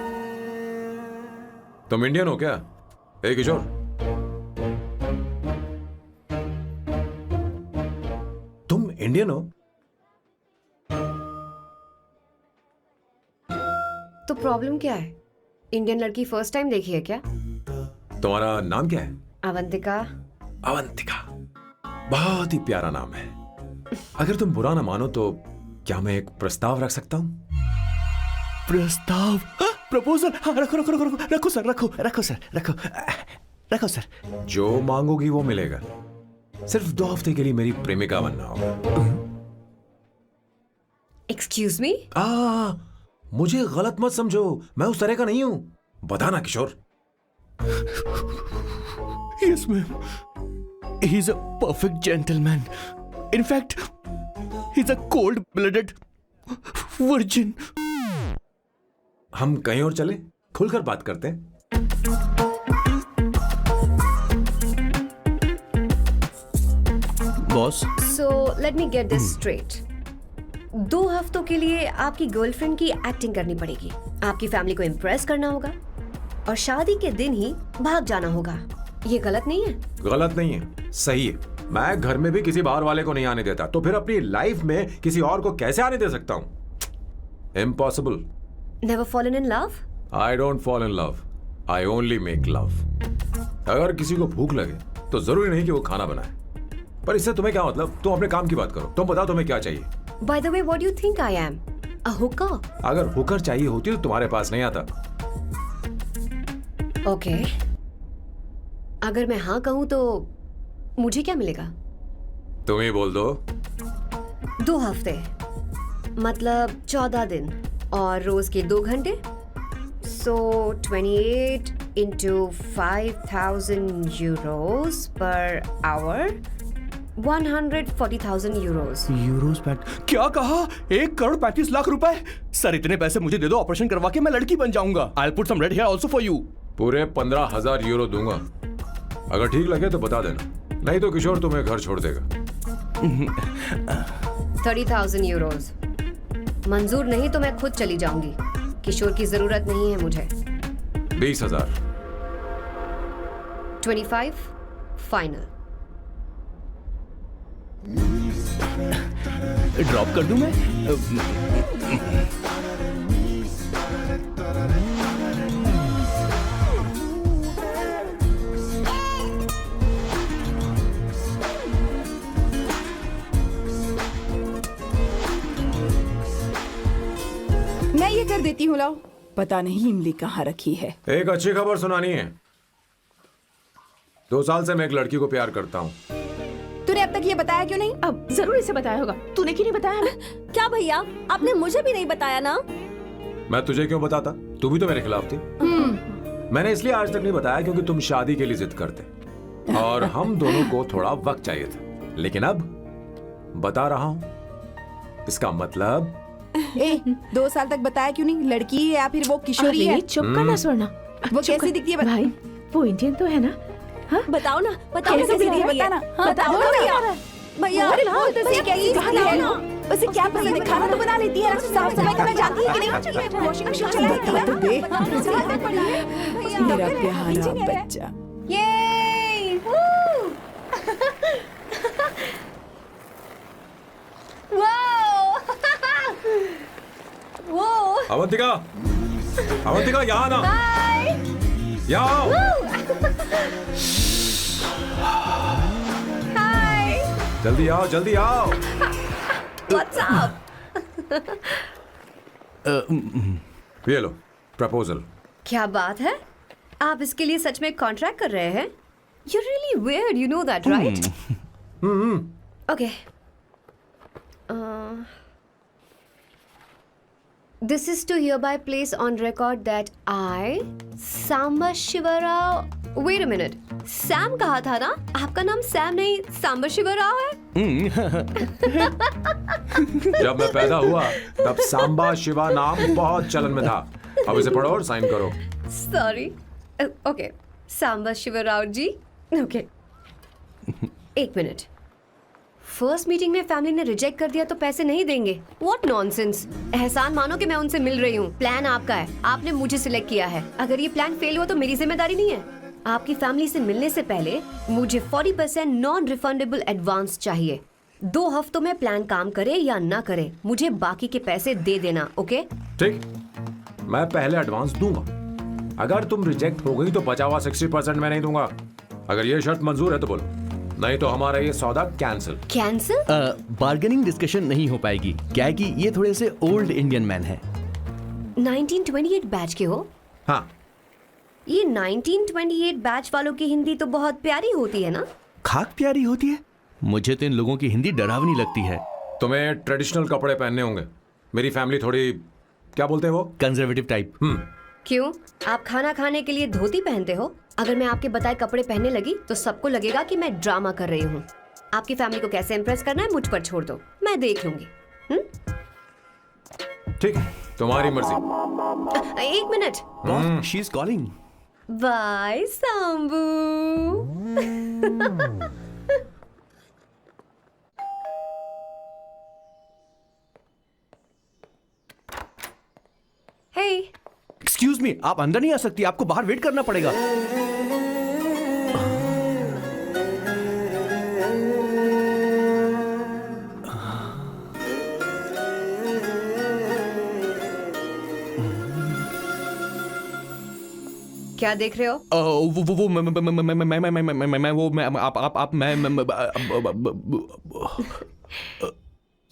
तुम इंडियन हो क्या? ए किशोर, तुम इंडियन हो? तो प्रॉब्लम क्या है? इंडियन लड़की फर्स्ट टाइम देखी है क्या? तुम्हारा नाम क्या है? अवंतिका। अवंतिका, बहुत ही प्यारा नाम है। अगर तुम बुरा ना मानो तो क्या मैं एक प्रस्ताव रख सकता हूं? प्रस्ताव? प्रपोजल। हाँ, रखो रखो रखो रखो रखो सर, रखो रखो सर, रखो रखो सर। जो मांगोगी वो मिलेगा। सिर्फ 2 हफ्ते के लिए मेरी प्रेमिका बनना होगा। Excuse me? मुझे गलत मत समझो, मैं उस तरह का नहीं हूं। बताना किशोर। Yes, ma'am. He's a perfect gentleman. In fact, he's a cold-blooded virgin. हम कहीं और चले, खुलकर बात करते हैं। Boss, so let me get this straight. 2 हफ्तों के लिए आपकी गर्लफ्रेंड की एक्टिंग करनी पड़ेगी, आपकी फैमिली को इम्प्रेस करना होगा और शादी के दिन ही भाग जाना होगा। ये गलत नहीं है? गलत नहीं है, सही है। मैं घर में भी किसी बाहर वाले को नहीं आने देता, तो फिर अपनी लाइफ में किसी और को कैसे आने दे सकता हूं? Impossible. Never fallen in love? I don't fall in love, I only make love. अगर किसी को भूख लगे तो जरूरी नहीं कि वो खाना बनाए, पर इससे तुम्हें क्या मतलब? तुम अपने काम की बात करो। तुम बताओ तुम्हें क्या चाहिए? Bye the way, what do you think I am? A Hooker? अगर हुकर चाहिए होती तो तुम्हारे पास नहीं आता। ओके, अगर मैं हाँ कहूं तो मुझे क्या मिलेगा? तुम ही बोल दो। 2 हफ्ते मतलब 14 दिन और रोज के 2 घंटे। सो 28 into 5,000 euros per hour, 140,000 euros. Euros PAT? क्या कहा? 1,35,00,000 रुपए? सर, इतने पैसे मुझे दे दो, ऑपरेशन करवा के मैं लड़की बन जाऊंगा। I'll put some red hair also for you. पूरे 15,000 यूरो दूंगा। अगर ठीक लगे तो बता देना, नहीं तो किशोर तुम्हें घर छोड़ देगा। 30,000 euros मंजूर नहीं तो मैं खुद चली जाऊंगी। किशोर की जरूरत नहीं है मुझे। 20,000। 25 फाइनल। ड्रॉप कर दूं मैं? मैं ये कर देती हूँ, लाओ। पता नहीं इमली कहाँ रखी है। एक अच्छी खबर सुनानी है। 2 साल से मैं एक लड़की को प्यार करता हूँ। तूने अब तक ये बताया क्यों नहीं? अब जरूर इसे बताया होगा। तूने क्यों नहीं बताया हमें? क्या भैया, आपने मुझे भी नहीं बताया ना? मैं तुझे क्यों बताता? तू भी तो मेरे खिलाफ थी। मैंने इसलिए आज तक नहीं बताया क्योंकि तुम शादी के लिए जिद करते और हम दोनों को थोड़ा वक्त चाहिए था। लेकिन अब बता रहा हूँ। इसका मतलब 2 साल तक बताया क्यों नहीं? लड़की है या फिर वो किशोरी है? चुप करना स्वर्णा। वो कैसी दिखती है? भाई, वो इंडियन तो है ना? हाँ? बताओ ना, बताओ कैसे कैसी दिखती है? दिखती है? बताना। हाँ, बताओ बताओ भैया। भैया, उसे क्या पसंद है ना? उसे क्या पसंद है? खाना तो बना लेती है, साफ सफाई करना जानती है कि नहीं? वॉशिंग मशीन चलाती है तो देख। मेरा प्यारा बच्चा। ये वो अवंतिका, अवंतिका यहाँ ना, यहाँ आओ। जल्दी आओ, जल्दी आओ। What's up? ये लो प्रपोजल। क्या बात है? आप इसके लिए सच में कॉन्ट्रैक्ट कर रहे हैं? You're really weird, you know that, right? Okay. This is to hereby place on record that I, Samba Shivarao. Wait a minute. Sam कहा था ना? आपका नाम सैम नहीं सांबा शिवराव है? जब मैं पैदा हुआ तब सांबा शिवा नाम बहुत चलन में था। अब इसे पढ़ो और साइन करो। Sorry. Okay. सांबा शिवराव जी. Okay. 1 मिनट। फर्स्ट मीटिंग में फैमिली ने रिजेक्ट कर दिया तो पैसे नहीं देंगे? What nonsense. एहसान मानो कि मैं उनसे मिल रही हूँ। प्लान आपका है, आपने मुझे सिलेक्ट किया है। अगर ये प्लान फेल हुआ तो मेरी जिम्मेदारी नहीं है। आपकी फैमिली से मिलने से पहले मुझे 40% नॉन रिफंडेबल एडवांस चाहिए। 2 हफ्तों में प्लान काम करे या ना करे, मुझे बाकी के पैसे दे देना। ओके? ठीक, मैं पहले एडवांस दूंगा। अगर तुम रिजेक्ट हो गई तो बचा हुआ 60% मैं नहीं दूंगा। अगर ये शर्त मंजूर है तो बोलो, नहीं तो हमारा ये सौदा कैंसिल। कैंसिल? बार्गेनिंग डिस्कशन नहीं हो पाएगी। क्या है कि ये थोड़े से ओल्ड इंडियन मैन है। 1928 बैच के हो? हाँ। ये 1928 बैच वालों की हिंदी तो बहुत प्यारी होती है ना? खाक प्यारी होती है? मुझे तो इन लोगों की हिंदी डरावनी लगती है। तुम्हें ट्रेडिशनल कपड़े पहनने होंगे। मेरी फैमिली थोड़ी, क्या बोलते हैं वो, कंजर्वेटिव टाइप। क्यों? आप खाना खाने के लिए धोती पहनते हो? अगर मैं आपके बताए कपड़े पहनने लगी तो सबको लगेगा कि मैं ड्रामा कर रही हूँ। आपकी फैमिली को कैसे इम्प्रेस करना है मुझ पर छोड़ दो, मैं देख लूंगी। ठीक है, तुम्हारी मर्जी। एक minute. She is calling. Bye Sambu. Hey, excuse me, आप अंदर नहीं आ सकती, आपको बाहर वेट करना पड़ेगा। क्या देख रहे हो? वो मैं वो मैं आप मैं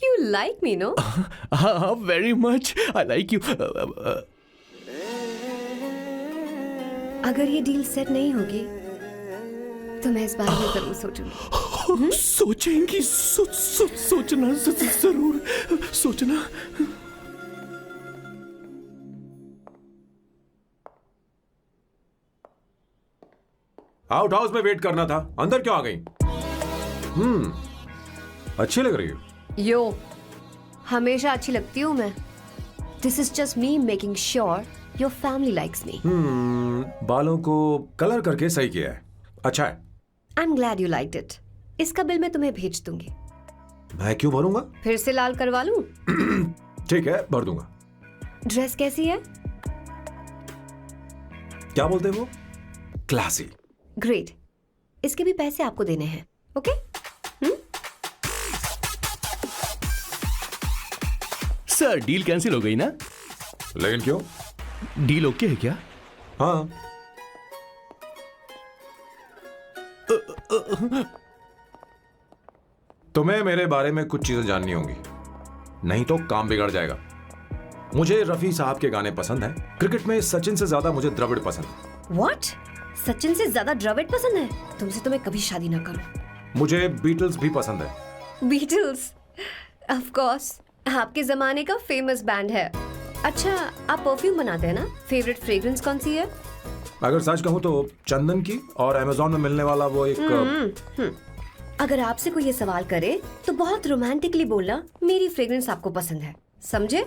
You like me, no? हाँ, very much. I like you. अगर ये डील सेट नहीं होगी तो मैं इस बारे में जरूर सोचूंगी। सोचेंगी, सोचना जरूर सोचना। आउट हाउस में वेट करना था, अंदर क्यों आ गई? अच्छी लग रही हो। यो, हमेशा अच्छी लगती हूँ मैं। This is just me making sure your family likes me. बालों को कलर करके सही किया है, अच्छा है। I am glad you liked it. इसका बिल मैं तुम्हें भेज दूंगी। मैं क्यों भरूंगा? फिर से लाल करवा लूं? ठीक है, भर दूंगा। ड्रेस कैसी है? क्या बोलते हो? क्लासी। ग्रेट। इसके भी पैसे आपको देने हैं, ओके? सर, डील कैंसिल हो गई ना? लेकिन क्यों? डील ओके है क्या? हाँ। तुम्हें मेरे बारे में कुछ चीजें जाननी होंगी, नहीं तो काम बिगड़ जाएगा। मुझे रफी साहब के गाने पसंद हैं। क्रिकेट में सचिन से ज्यादा मुझे द्रविड़ पसंद है। What? सचिन से ज्यादा द्रविड़ पसंद है? तुमसे तो मैं कभी शादी ना करूं। मुझे बीटल्स भी पसंद है। बीटल्स? ऑफ कोर्स, आपके जमाने का फेमस बैंड है। अच्छा, आप परफ्यूम बनाते हैं ना? फेवरेट फ्रेग्रेंस कौन सी है? अगर सच कहूं तो चंदन की, और अमेज़न में मिलने वाला वो एक अगर आपसे कोई ये सवाल करे तो बहुत रोमांटिकली बोलना मेरी फ्रेग्रेंस आपको पसंद है, समझे?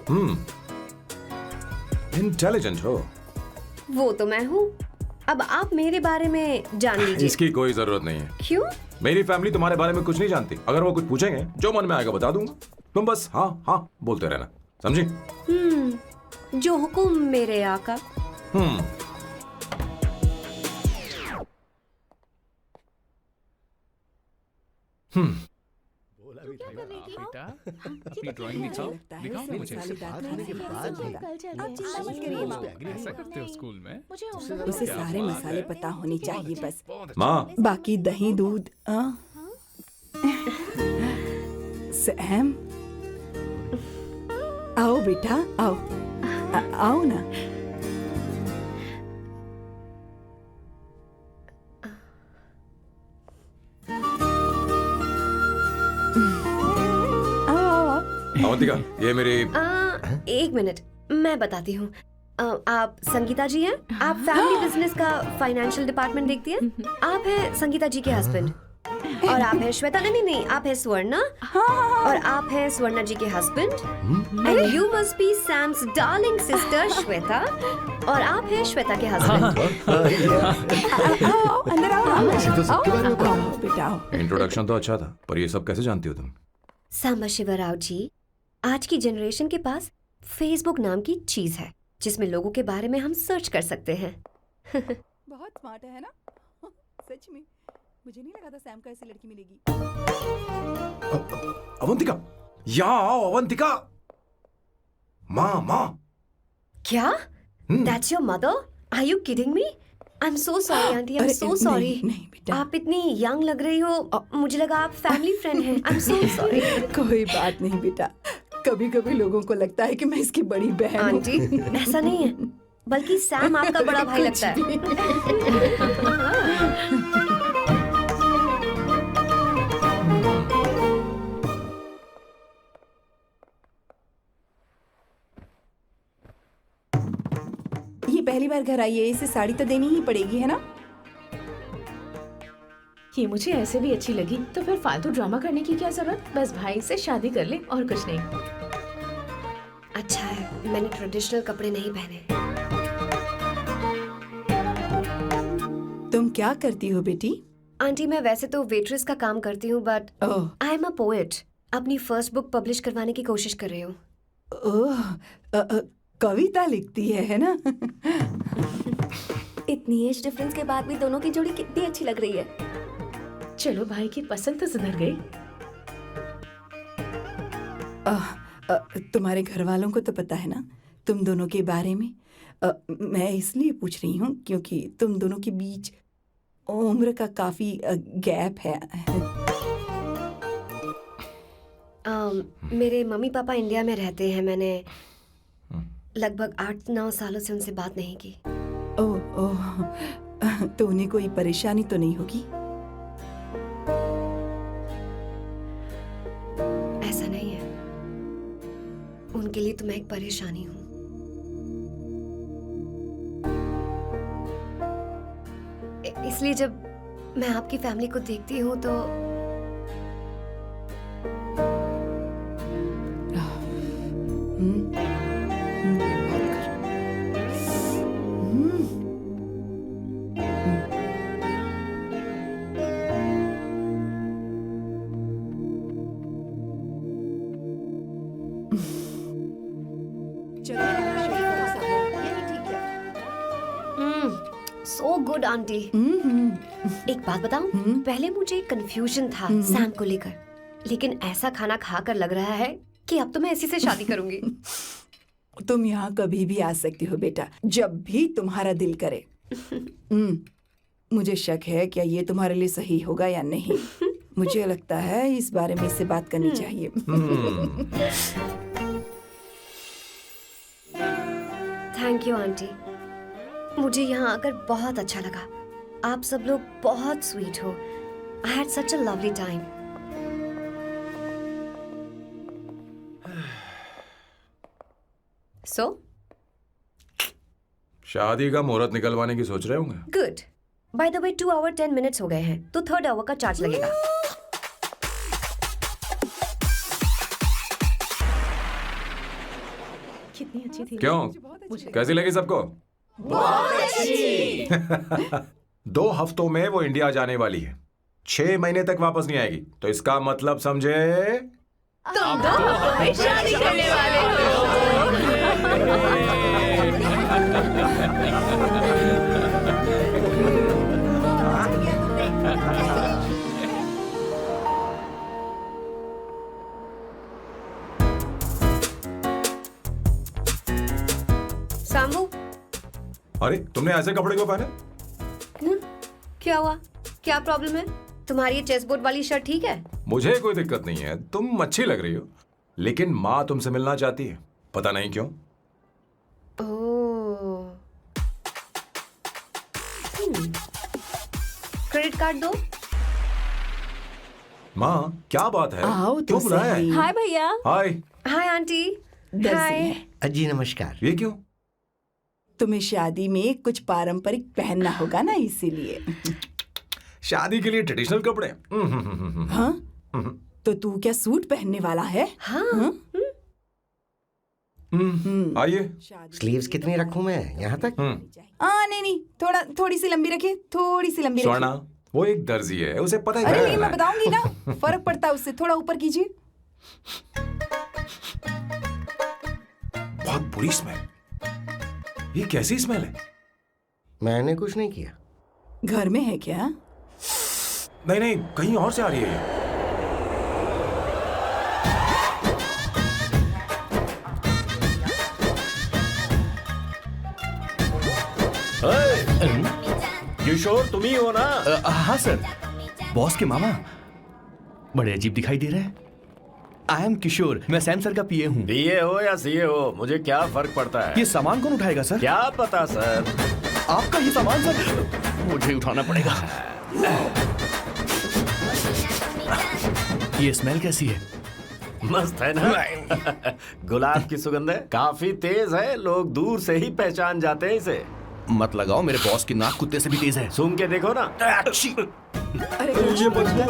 इंटेलिजेंट हो। वो तो मैं हूँ। अब आप मेरे बारे में जान लीजिए। इसकी कोई जरूरत नहीं है। क्यों? मेरी फैमिली तुम्हारे बारे में कुछ नहीं जानती। अगर वो कुछ पूछेंगे, जो मन में आएगा बता दूंगा। तुम बस हाँ हाँ बोलते रहना, समझी? जो हुकुम मेरे आका। बेटा, अपनी ड्राइंग दिखाओ, दिखाओ ना मुझे। ऐसा करते हो स्कूल में? उसे सारे मसाले पता होने चाहिए बस। माँ, बाकी दही दूध। सैम, आओ बेटा, आओ। आओ ना। अवंतिका, ये मेरी। एक मिनट, मैं बताती हूँ। आप संगीता जी हैं? आप फैमिली बिजनेस का फाइनेंशियल डिपार्टमेंट देखती हैं? आप हैं संगीता जी के हस्बैंड। और आप हैं श्वेता। नहीं, आप हैं स्वर्णा। और आप हैं स्वर्णा जी के husband. And you must be Sam's darling sister Shweta. और आप हैं श्वेता के हस्बैंड। आओ, अंदर आओ। ऐसे तो सबके बारे में पता है। आओ बेटा, आओ। इंट्रोडक्शन तो अच्छा था, पर ये सब कैसे जानती हो तुम? सांबा शिवराव जी, आज की जनरेशन के पास फेसबुक नाम की चीज है जिसमें लोगों के बारे में हम सर्च कर सकते हैं। बहुत स्मार्ट है ना? सच में मुझे नहीं लगा था सैम को ऐसी लड़की मिलेगी। अवंतिका, यहाँ आओ अवंतिका। माँ। क्या? That's your mother? Are you kidding me? I'm so sorry, auntie. I'm so sorry. नहीं बेटा, आप इतनी यंग लग रही हो। मुझे लगा आप फैमिली फ्रेंड हैं। I'm so sorry. कोई बात नहीं बेटा, कभी कभी लोगों को लगता है कि मैं इसकी बड़ी बहन हूँ। आंटी ऐसा नहीं है, बल्कि सैम आपका बड़ा भाई लगता है। ये पहली बार घर आई है, इसे साड़ी तो देनी ही पड़ेगी, है ना? ये मुझे ऐसे भी अच्छी लगी, तो फिर फालतू ड्रामा करने की क्या जरूरत? बस भाई से शादी कर ले और कुछ नहीं। अच्छा है मैंने ट्रेडिशनल कपड़े नहीं पहने। तुम क्या करती हो बेटी? आंटी मैं वैसे तो वेट्रेस का काम करती हूँ, but oh I am a poet. अपनी फर्स्ट बुक पब्लिश करवाने की कोशिश कर रही हूँ। ओह, कविता लिखती है ना? इतनी एज डिफरेंस के बाद भी दोनों की जोड़ी कितनी अच्छी लग रही है। चलो भाई की पसंद तो सुधर गई। तुम्हारे घर वालों को तो पता है ना तुम दोनों के बारे में? मैं इसलिए पूछ रही हूँ क्योंकि तुम दोनों के बीच उम्र का काफी गैप है। मेरे मम्मी पापा इंडिया में रहते हैं। मैंने लगभग 8-9 सालों से उनसे बात नहीं की। ओह ओह, तो उन्हें कोई परेशानी तो नहीं होगी? ऐसा नहीं है, उनके लिए तो मैं एक परेशानी हूँ। इसलिए जब मैं आपकी फैमिली को देखती हूँ तो सो गुड आंटी। एक बात बताऊं, पहले मुझे कंफ्यूजन था सैम को लेकर, लेकिन ऐसा खाना खाकर लग रहा है कि अब तो मैं इसी से शादी करूंगी। तुम यहाँ कभी भी आ सकती हो बेटा, जब भी तुम्हारा दिल करे। मुझे शक है क्या ये तुम्हारे लिए सही होगा या नहीं। मुझे लगता है इस बारे में इससे बात करनी चाहिए। थैंक यू आंटी, मुझे यहाँ आकर बहुत अच्छा लगा। आप सब लोग बहुत स्वीट हो। I had such a lovely time. So शादी का मुहूर्त निकलवाने की सोच रहे होंगे। Good. By the way 2 hour 10 minutes हो गए हैं, तो 3rd आवर का चार्ज लगेगा। कितनी अच्छी थी। क्यों, कैसी लगी सबको? बहुत अच्छी। 2 हफ्तों में वो इंडिया जाने वाली है, 6 महीने तक वापस नहीं आएगी। तो इसका मतलब समझे तुम 2 हफ्तों में शादी करने वाले सांबू, अरे तुमने ऐसे कपड़े क्यों पहने? क्या हुआ? क्या प्रॉब्लम है? तुम्हारी ये चेसबोर्ड वाली शर्ट ठीक है? मुझे कोई दिक्कत नहीं है, तुम अच्छी लग रही हो, लेकिन माँ तुमसे मिलना चाहती है, पता नहीं क्यों। ओह, क्रेडिट कार्ड दो। माँ क्या बात है, आओ तो क्यों बुलाया है? सही। हाय भैया। हाय। Hi aunty. दर्जी हाय। है। जी नमस्कार। ये क्यों? तुम्हें शादी में कुछ पारंपरिक पहनना होगा ना, इसीलिए। शादी के लिए ट्रेडिशनल कपड़े? हाँ, तो तू क्या सूट पहनने वाला है? हाँ। आइए। स्लीव्स कितनी रखूं मैं, यहाँ तक? नहीं, थोड़ी सी लंबी रखिए, थोड़ी सी लंबी रखिए। स्वर्णा, वो एक दर्जी है, उसे पता ही अरे क्या नहीं, करना मैं है। बताऊंगी ना, फर्क पड़ता है उससे। थोड़ा ऊपर कीजिए। बहुत बुरी स्मेल। ये कैसी स्मेल है? मैंने कुछ नहीं किया। घर में है क्या? नहीं नहीं, कहीं और से आ रही है ये। किशोर तुम ही हो ना? हाँ सर, बॉस के मामा बड़े अजीब दिखाई दे रहे हैं। आई एम किशोर, मैं सैम सर का पीए हूँ। बीए हो या सीए हो, मुझे क्या फर्क पड़ता है? ये सामान कौन उठाएगा सर? क्या पता सर। आपका ही सामान सर, मुझे उठाना पड़ेगा। ये स्मेल कैसी है? मस्त है ना? गुलाब की सुगंध है, काफी तेज है, लोग दूर से ही पहचान जाते हैं इसे। मत लगाओ, मेरे बॉस की नाक कुत्ते से भी तेज है। सूंघ के देखो ना। अरे ये बदबू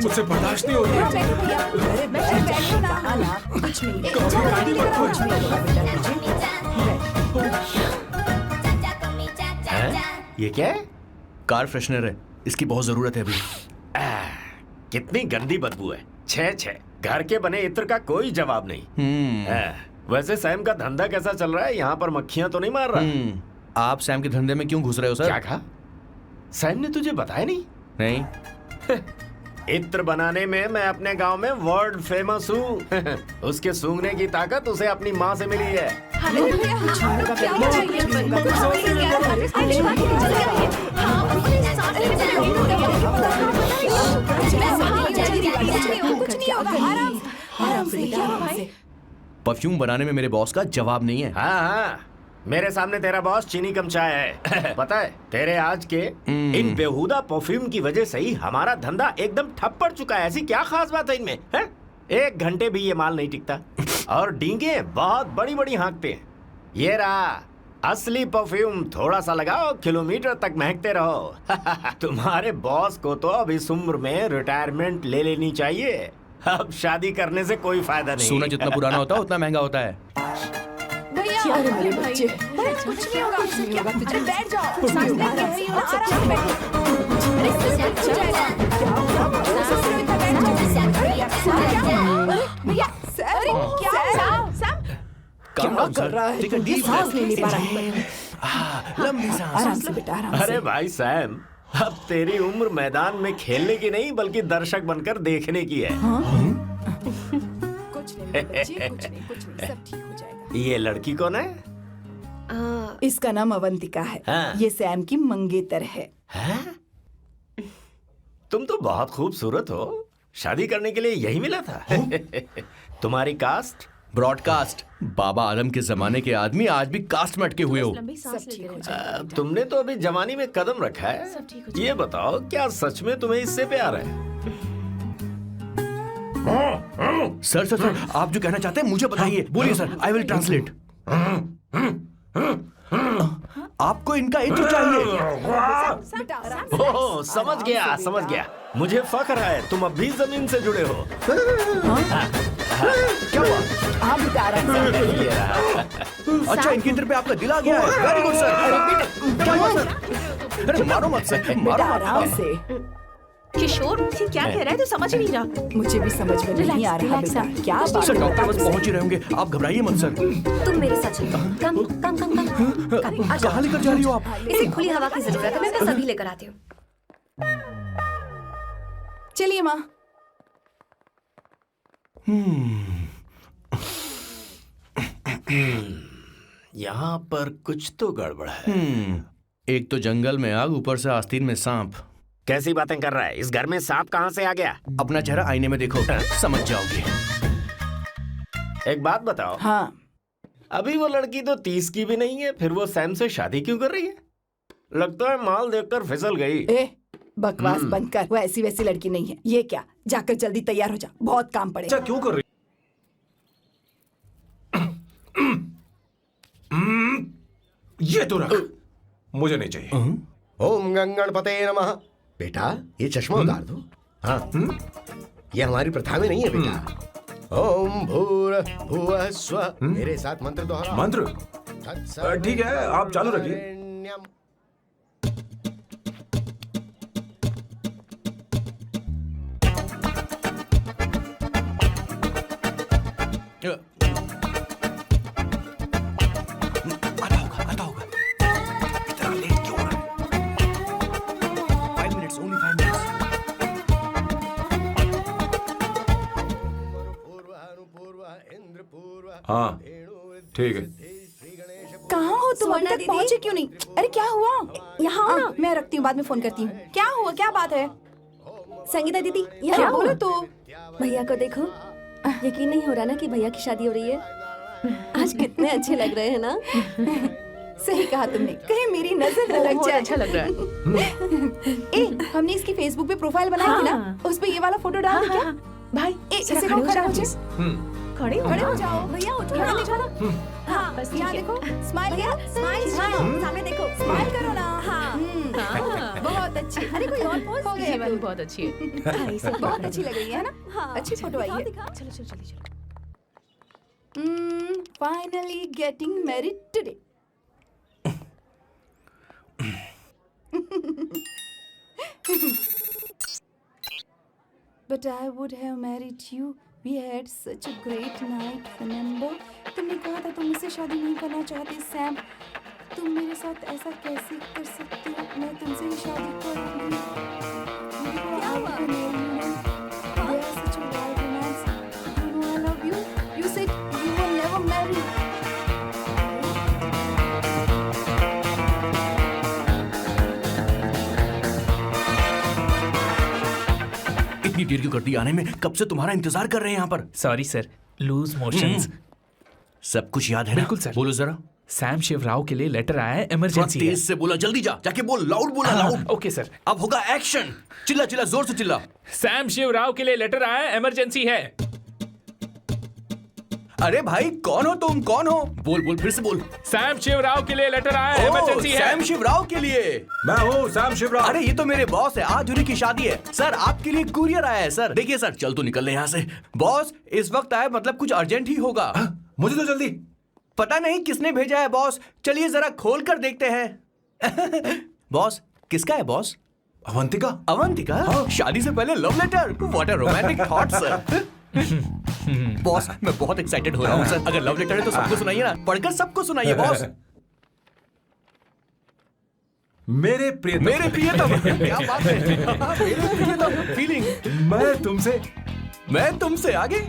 मुझसे बर्दाश्त नहीं हो रही है। बैठो भैया, अरे बैठो कहा ना, कुछ नहीं, कुछ नहीं होगा बेटा। है? ये क्या है? कार फ्रेशनर है, इसकी बहुत जरूरत है अभी। कितनी गंदी बदबू है। छे छे, घर के बने इत्र का कोई जवाब नहीं। वैसे सैम का धंधा कैसा चल रहा है? यहाँ पर मक्खियां तो नहीं मार रहा? आप सैम के धंधे में क्यों घुस रहे हो सर? क्या कहा? सैम ने तुझे बताया नहीं? नहीं। इत्र बनाने में मैं अपने गांव में वर्ल्ड फेमस हूँ। उसके सूंघने की ताकत उसे अपनी माँ से मिली है। परफ्यूम बनाने में मेरे बॉस का जवाब नहीं है। हाँ हाँ, मेरे सामने तेरा बॉस चीनी कम चाय है। पता है, तेरे आज के इन बेहुदा परफ्यूम की वजह से ही हमारा धंधा एकदम ठप पड़ चुका है। ऐसी क्या खास बात है इनमें? है? 1 घंटे भी ये माल नहीं टिकता और डींगे बहुत बड़ी बड़ी हाँकते हैं। ये रहा असली परफ्यूम, थोड़ा सा लगाओ, किलोमीटर तक महकते रहो। तुम्हारे बॉस को तो अब इस उम्र में रिटायरमेंट ले लेनी चाहिए। अब शादी करने से कोई फायदा नहीं। सोना जितना पुराना होता है उतना महंगा होता है। क्या रे मेरे बच्चे, कुछ नहीं होगा, कुछ नहीं होगा, तुझे बैठ जाओ, सांस ले रही हो, आराम से बैठो। अरे सब हो जाएगा। भैया, अरे क्या क्या कर रहा है? ये सांस नहीं ले पा रहा है। लंबी सांस। आराम से बेटा, आराम से। अरे भाई सैम, अब तेरी उम्र मैदान में खेलने की नहीं बल्कि दर्शक बनकर देखने की है। कुछ नहीं बच्चे, कुछ नहीं, सब ठीक हो जाएगा। ये लड़की कौन है? इसका नाम अवंतिका है। हाँ। ये सैम की मंगेतर है। तुम तो बहुत खूबसूरत हो, शादी करने के लिए यही मिला था। तुम्हारी कास्ट? ब्रॉडकास्ट। बाबा आदम के जमाने के आदमी आज भी कास्ट में अटके हुए हो। सब ठीक हो जाएगा। तुमने तो अभी जवानी में कदम रखा है। ये बताओ, क्या सच में तुम्हें इससे प्यार है? सर सर सर, आप जो कहना चाहते हैं मुझे बताइए, बोलिए सर, आई विल ट्रांसलेट। आपको इनका इत्र चाहिए। ओह, समझ गया समझ गया। मुझे फख्र है तुम अब भी जमीन से जुड़े हो। क्या हुआ? हाँ बेटा, आराम से। अच्छा, इनके इत्र पे आपका दिल आ गया है। Very good sir. क्या हुआ सर? अरे मारो मत सर, मारो बेटा, मत। आराम से। किशोर ये क्या कह रहा है, तो समझ नहीं रहा। मुझे भी समझ में नहीं आ रहा बेटा, क्या बात सर है? डॉक्टर बस पहुंच ही रहे होंगे, आप घबराइए मत सर। तुम मेरे साथ चलो। कम कम कम कम। कहाँ लेकर जा रही हो आप? इसे खुली हवा की जरूरत है, मैं बस अभी लेकर आती हूँ। चलिए माँ। यहाँ पर कुछ तो गड़बड़ है। एक तो जंगल में आग, ऊपर से आस्तीन में सांप। कैसी बातें कर रहा है? इस घर में सांप कहाँ से आ गया? अपना चेहरा आईने में देखो, समझ जाओगे। एक बात बताओ। हाँ, अभी वो लड़की तो 30 की भी नहीं है, फिर वो सैम से शादी क्यों कर रही है? लगता है माल देखकर फिसल गई। ए बकवास बंद कर, वो ऐसी वैसी लड़की नहीं है। ये क्या, जाकर जल्दी तैयार हो जा, बहुत काम पड़ेगा। क्या क्यों कर रही? ये तो रख, मुझे नहीं चाहिए। ओम गंगणपते नमः। बेटा, ये चश्मा उतार दो। हाँ, ये हमारी प्रथा में नहीं है बेटा। ओम भूर भुवः स्वः। मेरे साथ मंत्र दोहराओ। मंत्र? ठीक है, आप चालू रखिए। आता होगा। इतना लेट क्यों हो रहा है? 5 minutes, only 5 minutes। हाँ, ठीक है। कहाँ हो तुम? अभी तक पहुँचे क्यों नहीं? अरे क्या हुआ? यहाँ आओ ना, मैं रखती हूँ, बाद में फोन करती हूँ। क्या हुआ, क्या बात है? संगीता दीदी, क्या यहाँ बोलो तो? भैया को देखो। यकीन नहीं हो रहा ना कि भैया की शादी हो रही है। आज कितने अच्छे लग रहे हैं ना। सही कहा तुमने, कहीं मेरी नजर न लग बहुत जाए। अच्छा लग रहा है। हमने इसकी फेसबुक पे प्रोफाइल बनाई थी ना, हाँ। उस पे ये वाला फोटो डाल दे क्या? भाई इसे खड़े खड़ा हो हो जाओ जाओ। please। खड़े हो खड़े हो जाओ। जाओ भैया, उठो ना। हाँ, बस ठीक यहाँ है। देखो, स्माइल भैया स्माइल सामने देखो। स्माइल करो ना। हाँ बहुत अच्छी। अरे कोई और पोज हो ये गया वाली cute। बहुत अच्छी है। बहुत अच्छी लग रही है ना। हाँ अच्छी फोटो आई है। दिखाओ। चलो चलो चलो चलो। Finally getting married today. But I would have married you. We had such a great night, remember? तुमने कहा था तुम मुझसे शादी नहीं करना चाहते, सैम। तुम मेरे साथ ऐसा कैसे कर सकती हो? मैं तुमसे ही शादी करूंगी। क्या हुआ? We are such a wild romance. You know I love you. You said you will never marry. इतनी देर क्यों कर दी आने में? कब से तुम्हारा इंतजार कर रहे हैं यहाँ पर। Sorry, sir. Loose motions. सब कुछ याद है ना? बिल्कुल, सर। बोलो जरा। सैम शिवराव के लिए लेटर आया है, थोड़ा इमरजेंसी है। तेज से बोला, जल्दी जा, जाके बोल, लाउड बोला, लाउड। Okay sir. अब होगा एक्शन। चिल्ला चिल्ला, जोर से चिल्ला। सैम शिवराव के लिए लेटर आया है, इमरजेंसी है। अरे भाई, कौन हो तुम? कौन हो? बोल बोल, फिर से बोल। सैम शिवराव के लिए लेटर आया है, ओह, इमरजेंसी है। सैम शिवराव के लिए। मैं हूँ सैम शिवराव। अरे ये तो मेरे बॉस है, आज उन्हीं की शादी है। सर आपके लिए कुरियर आया है सर। देखिए सर, चल तो निकल ले यहाँ से। बॉस इस वक्त आए, मतलब कुछ अर्जेंट ही होगा। मुझे तो जल्दी। पता नहीं किसने भेजा है बॉस, चलिए जरा खोल कर देखते हैं। बॉस किसका है बॉस? अवंतिका। अवंतिका? शादी से पहले love letter? What a romantic thought sir. Boss मैं बहुत एक्साइटेड हो रहा हूँ सर। अगर लव लेटर है तो सबको सुनाइए ना, पढ़कर सबको सुनाइए बॉस। मेरे प्रियतम। मेरे प्रियतम, क्या बात है। मेरे प्रियतम, फीलिंग। मैं तुमसे आगे।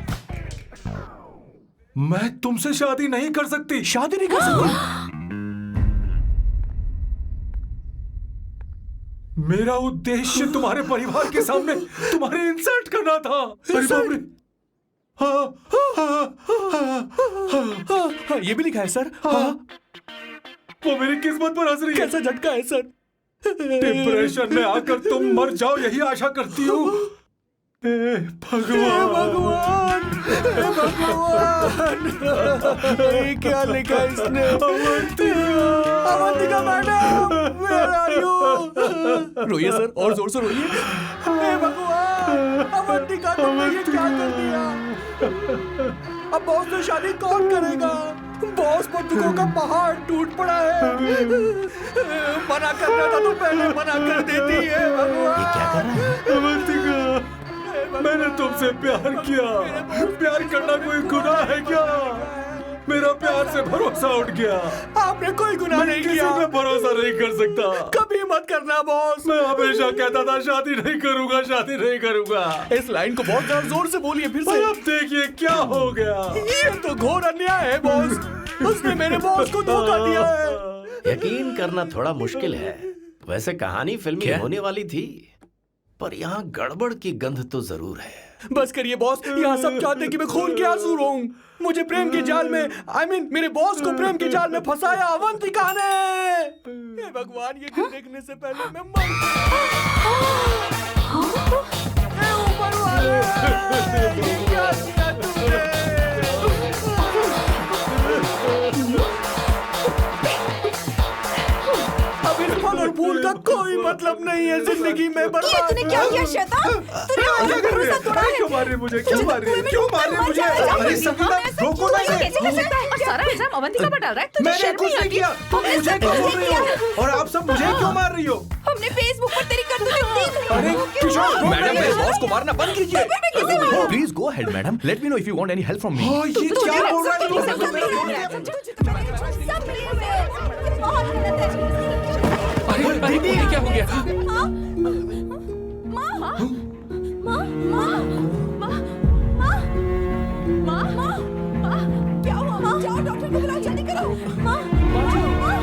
मैं तुमसे शादी नहीं कर सकती। शादी नहीं कर सकती? मेरा उद्देश्य तुम्हारे परिवार के सामने तुम्हारे इंसल्ट करना था। अरे बाप रे। हाँ, ये भी लिखा है सर। हाँ। वो मेरी किस्मत पर हंस रही है। कैसा झटका है सर। डिप्रेशन में आकर तुम मर जाओ, यही आशा करती हूँ। भगवान भगवान, भगवान, ये क्या लिखा है इसने? Avantika madam, where are you? रोइए सर, और जोर से रोइए। हे भगवान, अवंतिका तुमने ये क्या कर दिया? अब बॉस से शादी कौन करेगा? बॉस बंदूकों का पहाड़ टूट पड़ा है। मना करना था तो पहले मना कर देती है। भगवान ये क्या कर रहा है? अवंतिका, मैंने तुमसे प्यार किया। प्यार करना कोई गुनाह है क्या? मेरा प्यार से भरोसा उठ गया। आपने कोई गुनाह नहीं किया। किसी पे भरोसा नहीं कर सकता। कभी मत करना बॉस। मैं हमेशा कहता था शादी नहीं करूंगा, शादी नहीं करूंगा। इस लाइन को बहुत ज्यादा जोर से बोलिए फिर से। अब देखिए क्या हो गया। ये तो घोर अन्याय है बॉस। उसने मेरे बॉस को धोखा दिया है। यकीन करना थोड़ा मुश्किल है। वैसे कहानी फिल्मी होने वाली थी, पर यहाँ गड़बड़ की गंध तो जरूर है। बस करिए बॉस, यहाँ सब चाहते कि मैं खून के आंसू रोऊं। मुझे प्रेम के जाल में, मेरे बॉस को प्रेम के जाल में फंसाया अवंतिका ने। हे भगवान, ये दिन देखने से पहले मैं मर। हे ऊपर वाले, ये क्या किया तुमने? अब इस फल और फूल का कोई मतलब नहीं है जिंदगी में। ये तूने क्या किया शैतान? तूने हमारा भरोसा तोड़ा है। क्यों मार रही मुझे? क्यों मार रही? क्यों मार रही मुझे? अरे सकीना, रोको ना इसे। कैसे कर सकता है? और सारा इल्जाम अवंतिका पर डाल रहा है। तुझे मैंने शर्म कुछ नहीं नहीं आती? किया। तुम मुझे क्यों बोल रही हो? और आप सब मुझे क्यों मार रही हो? हमने फेसबुक पर तेरी करतूतें देख ली। अरे किशोर, मैडम मेरे बॉस को मारना बंद कीजिए। Please go ahead madam, let me know if you want any help from me. ये क्या बोल रहा है तू? सब मिले हुए हैं। ये बहुत गलत है। अरे दीदी, क्या हो गया? माँ, माँ, माँ, माँ, माँ, माँ, माँ, माँ, क्या हुआ? माँ, जाओ डॉक्टर को बुलाओ, जल्दी करो। माँ, माँ, माँ, माँ।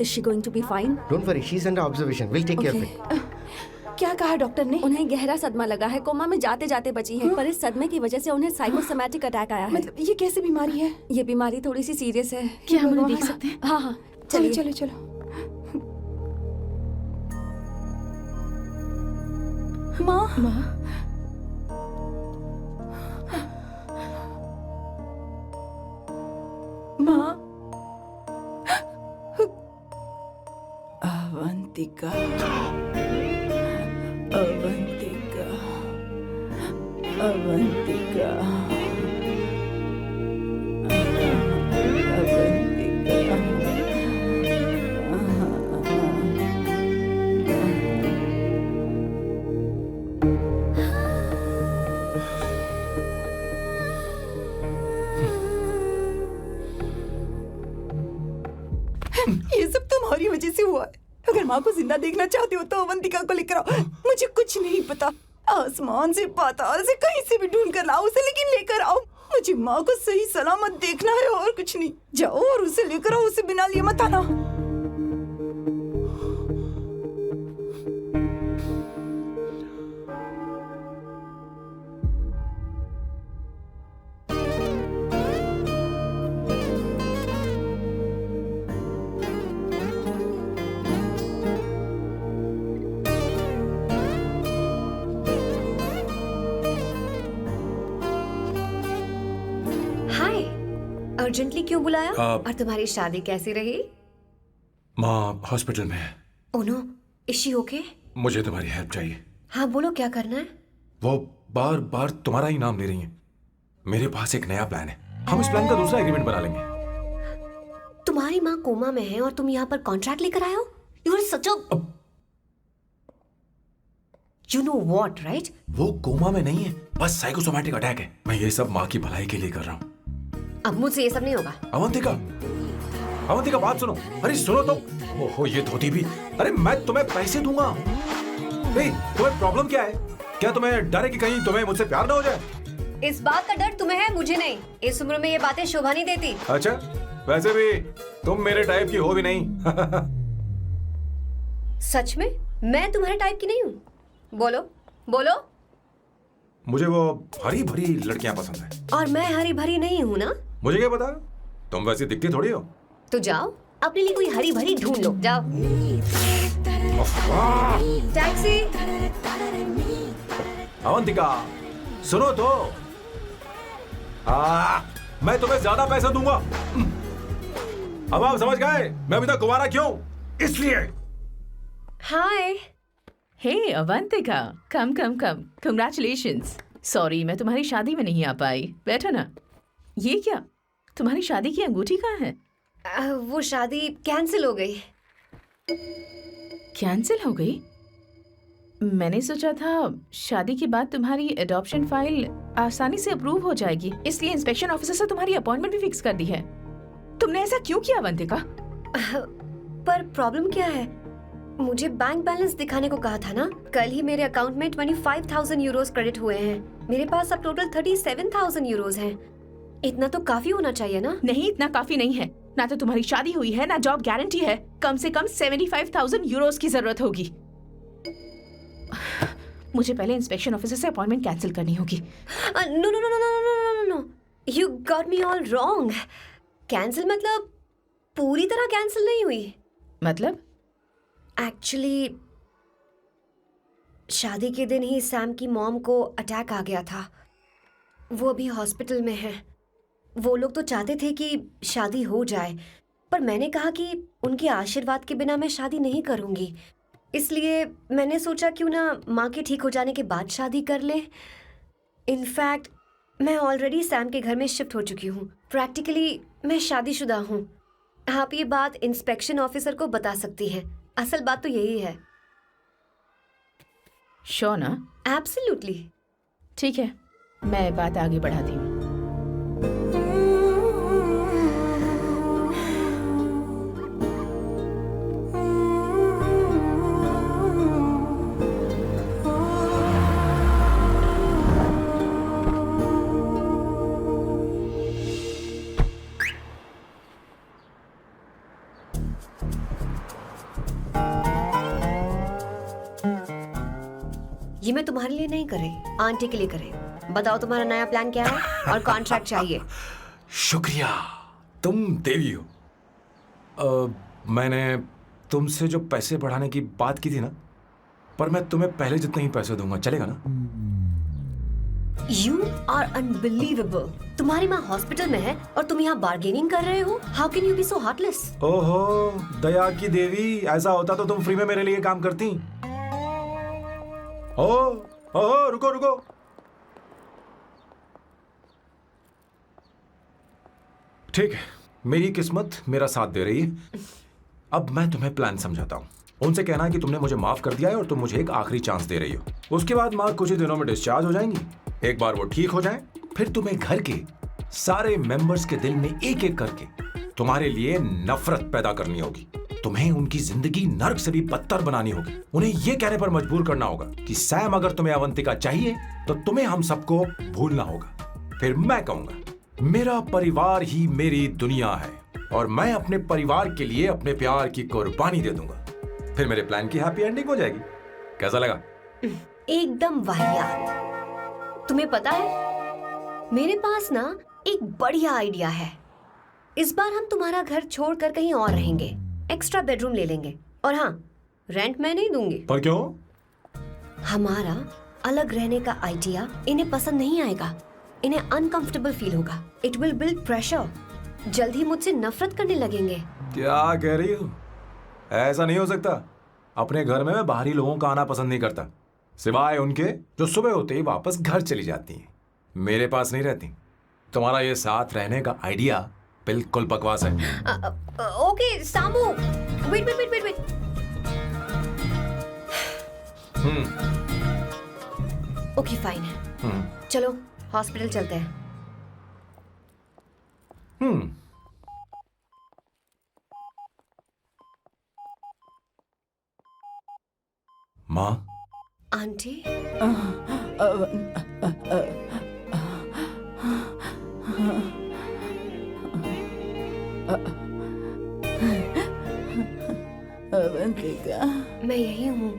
Is she going to be fine? Don't worry, she is under observation, will take care of it. क्या कहा डॉक्टर ने? उन्हें गहरा सदमा लगा है, कोमा में जाते जाते बची है, पर इस सदमे की वजह से उन्हें साइकोसोमैटिक अटैक आया है। मतलब ये कैसी बीमारी है? ये बीमारी थोड़ी सी सीरियस है। क्या हम उन्हें देख सकते हैं? हाँ हाँ, चलो चलिए। चलो चलो। माँ माँ, माँ, अवंतिका, अवंतिका, अवंतिका, ये सब तुम्हारी वजह से हुआ है। अगर माँ को जिंदा देखना चाहते हो तो अवंतिका को लेकर आओ। मुझे कुछ नहीं पता, आसमान से पाताल से कहीं से भी ढूंढ कर लाओ उसे, लेकिन लेकर आओ। मुझे माँ को सही सलामत देखना है और कुछ नहीं। जाओ और उसे लेकर आओ, उसे बिना लिए मत आना। हाय, अर्जेंटली क्यों बुलाया? आप- और तुम्हारी शादी कैसी रही? माँ हॉस्पिटल में है, oh no, is she okay? मुझे तुम्हारी हेल्प चाहिए। हाँ बोलो, क्या करना है? वो बार बार तुम्हारा ही नाम ले रही हैं। मेरे पास एक नया प्लान है, हम इस प्लान का दूसरा एग्रीमेंट बना लेंगे। तुम्हारी माँ कोमा में है और तुम यहाँ पर कॉन्ट्रैक्ट लेकर आए हो? You are such a you know what, right? वो कोमा में नहीं है, बस साइकोसोमैटिक अटैक है। मैं ये सब माँ की भलाई के लिए कर रहा हूँ। अब मुझसे ये सब नहीं होगा। अवंतिका, अवंतिका बात सुनो। अरे सुनो तो। ओहो ये धोती भी। अरे मैं तुम्हें पैसे दूंगा। तुम्हें प्रॉब्लम क्या है? क्या तुम्हें डर है कि कहीं तुम्हें मुझसे प्यार ना हो जाए? इस बात का डर तुम्हें है, मुझे नहीं। इस उम्र में ये बातें शोभा नहीं देती। अच्छा, वैसे भी तुम मेरे टाइप की हो भी नहीं। सच में मैं तुम्हारे टाइप की नहीं हूँ? बोलो बोलो। मुझे वो हरी भरी लड़कियां पसंद है। और मैं हरी भरी नहीं हूँ ना? मुझे क्या पता, तुम वैसे दिखती थोड़ी हो। तो जाओ अपने लिए कोई हरी भरी ढूंढ लो, जाओ। टैक्सी। अवंतिका सुनो तो। मैं तुम्हें ज्यादा पैसा दूंगा। अब आप समझ गए मैं अभी तक कुंवारा क्यों? इसलिए। हाय। हे अवंतिका, कम कम कम, कंग्रेचुलेशंस। सॉरी मैं तुम्हारी शादी में नहीं आ पाई। बैठो ना। ये क्या, तुम्हारी शादी की अंगूठी कहाँ है? वो शादी कैंसिल हो गई। कैंसिल हो गई? मैंने सोचा था शादी के बाद तुम्हारी एडॉप्शन फाइल आसानी से अप्रूव हो जाएगी, इसलिए इंस्पेक्शन ऑफिसर से तुम्हारी अपॉइंटमेंट भी फिक्स कर दी है। तुमने ऐसा क्यों किया अवंतिका? पर प्रॉब्लम क्या है? मुझे बैंक बैलेंस दिखाने को कहा था ना। कल ही मेरे अकाउंट में 25,000 यूरोस क्रेडिट हुए हैं। मेरे पास अब टोटल 37,000 यूरोस हैं। इतना तो काफी होना चाहिए ना? नहीं, इतना काफी नहीं है। ना तो तुम्हारी शादी हुई है, ना जॉब गारंटी है। कम से कम 75,000 यूरोस की जरूरत होगी। मुझे पहले इंस्पेक्शन ऑफिसर से अपॉइंटमेंट कैंसिल करनी होगी। No no no no no no no no, you got me all wrong. Cancel मतलब पूरी तरह कैंसिल नहीं हुई। मतलब? एक्चुअली शादी के दिन ही सैम की मॉम को अटैक आ गया था। वो अभी हॉस्पिटल में है। वो लोग तो चाहते थे कि शादी हो जाए, पर मैंने कहा कि उनके आशीर्वाद के बिना मैं शादी नहीं करूंगी। इसलिए मैंने सोचा क्यों ना माँ के ठीक हो जाने के बाद शादी कर ले। इनफैक्ट मैं ऑलरेडी सैम के घर में शिफ्ट हो चुकी हूँ। प्रैक्टिकली मैं शादीशुदा हूँ। आप ये बात इंस्पेक्शन ऑफिसर को बता सकती हैं। असल बात तो यही है। श्योर ना? एब्सोल्युटली। ठीक है, मैं बात आगे बढ़ाती हूँ। ये मैं तुम्हारे लिए नहीं करे, आंटी के लिए करे। बताओ तुम्हारा नया प्लान क्या है और कॉन्ट्रैक्ट चाहिए। शुक्रिया, तुम देवी हो। मैंने तुमसे जो पैसे बढ़ाने की बात की थी ना, पर मैं तुम्हें पहले जितने ही पैसे दूंगा, चलेगा ना? You are unbelievable. तुम्हारी माँ हॉस्पिटल में है और तुम यहाँ बार्गेनिंग कर रहे हो? How can you be so heartless? ओहो, दया की देवी, ऐसा होता तो तुम फ्री में मेरे लिए काम करती। ओहो, रुको रुको। ठीक है, मेरी किस्मत मेरा साथ दे रही है। अब मैं तुम्हें प्लान समझाता हूँ। उनसे कहना है कि तुमने मुझे माफ कर दिया है और तुम मुझे एक आखिरी चांस दे रही हो। उसके बाद माँ कुछ ही दिनों में डिस्चार्ज हो जाएंगी। एक बार वो ठीक हो जाए, फिर तुम्हें घर के सारे मेंबर्स के दिल में एक एक करके तुम्हारे लिए नफरत पैदा करनी होगी। तुम्हें उनकी जिंदगी नर्क से भी बदतर बनानी होगी। उन्हें यह कहने पर मजबूर करना होगा कि सैम, अगर तुम्हें अवंतिका चाहिए तो तुम्हें हम सबको भूलना होगा। फिर मैं कहूंगा, मेरा परिवार ही मेरी दुनिया है और मैं अपने परिवार के लिए अपने प्यार की कुर्बानी दे दूंगा। फिर मेरे प्लान की हैप्पी एंडिंग हो जाएगी। कैसा लगा? एकदम वाहियात। तुम्हें पता है, मेरे पास ना एक बढ़िया आइडिया है। इस बार हम तुम्हारा घर छोड़कर कहीं और रहेंगे, एक्स्ट्रा बेडरूम ले लेंगे। और हाँ, रेंट मैं नहीं दूंगी। पर क्यों? हमारा अलग रहने का आइडिया इन्हें पसंद नहीं आएगा। इन्हें अनकंफर्टेबल फील होगा। It will build pressure. जल्द ही मुझसे नफरत करने लगेंगे। क्या कह रही हो? ऐसा नहीं हो सकता। अपने घर में मैं बाहरी लोगों का आना पसंद नहीं करता, सिवाय उनके जो सुबह होते ही वापस घर चली जाती हैं, मेरे पास नहीं रहती। तुम्हारा ये साथ रहने का आइडिया बिल्कुल बकवास है। Okay Samu, wait wait wait wait wait. Okay fine है। चलो हॉस्पिटल चलते हैं। माँ, आंटी, अवंतिका, मैं यही हूँ।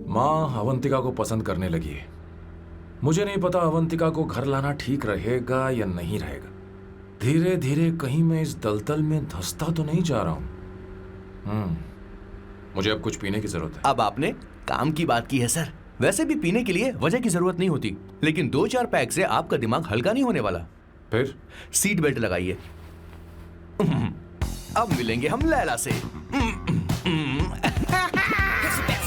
माँ अवंतिका को पसंद करने लगी है। मुझे नहीं पता अवंतिका को घर लाना ठीक रहेगा या नहीं रहेगा। धीरे धीरे कहीं मैं इस दलदल में धंसता तो नहीं जा रहा हूं। मुझे अब कुछ पीने की जरूरत है। अब आपने काम की बात की है सर। वैसे भी पीने के लिए वजह की जरूरत नहीं होती, लेकिन 2-4 पैक से आपका दिमाग हल्का नहीं होने वाला। फिर सीट बेल्ट लगाइए। अब मिलेंगे हम लैला से।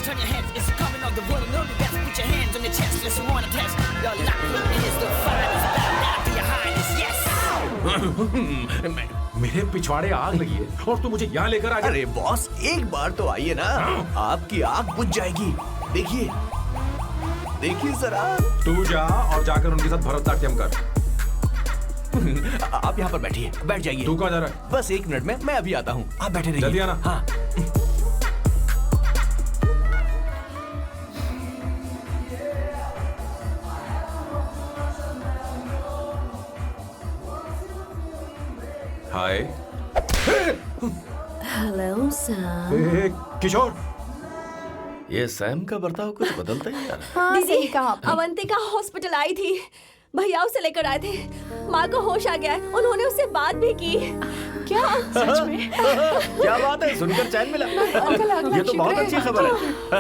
Turn your heads, it's coming on the rolling on the best. Put your hands on your chest, let's run a test. Your life is the finest, bow down to your highness, yes. मेरे पिछवाड़े आग लगी है और तू मुझे यहाँ लेकर आ गया। अरे बॉस, एक बार तो आइए ना, आपकी आग बुझ जाएगी। देखिए देखिए जरा। तू जा और जाकर उनके साथ भरतनाट्यम कर। आप यहाँ पर बैठिए, बैठ जाइए। तू कहाँ जा रहा है? बस 1 मिनट में मैं अभी आता हूँ, आप बैठे रहिए। जल्दी आना। हाँ। हाय। Hello sir. किशोर, ये सैम का बर्ताव कुछ बदलता ही जा रहा है। हाँ, सही कहा। अवंतिका हॉस्पिटल आई थी, भैया उसे लेकर आए थे। माँ को होश आ गया है, उन्होंने उससे बात भी की। क्या सच में? क्या बात है, सुनकर चैन मिला। ये तो बहुत अच्छी खबर है।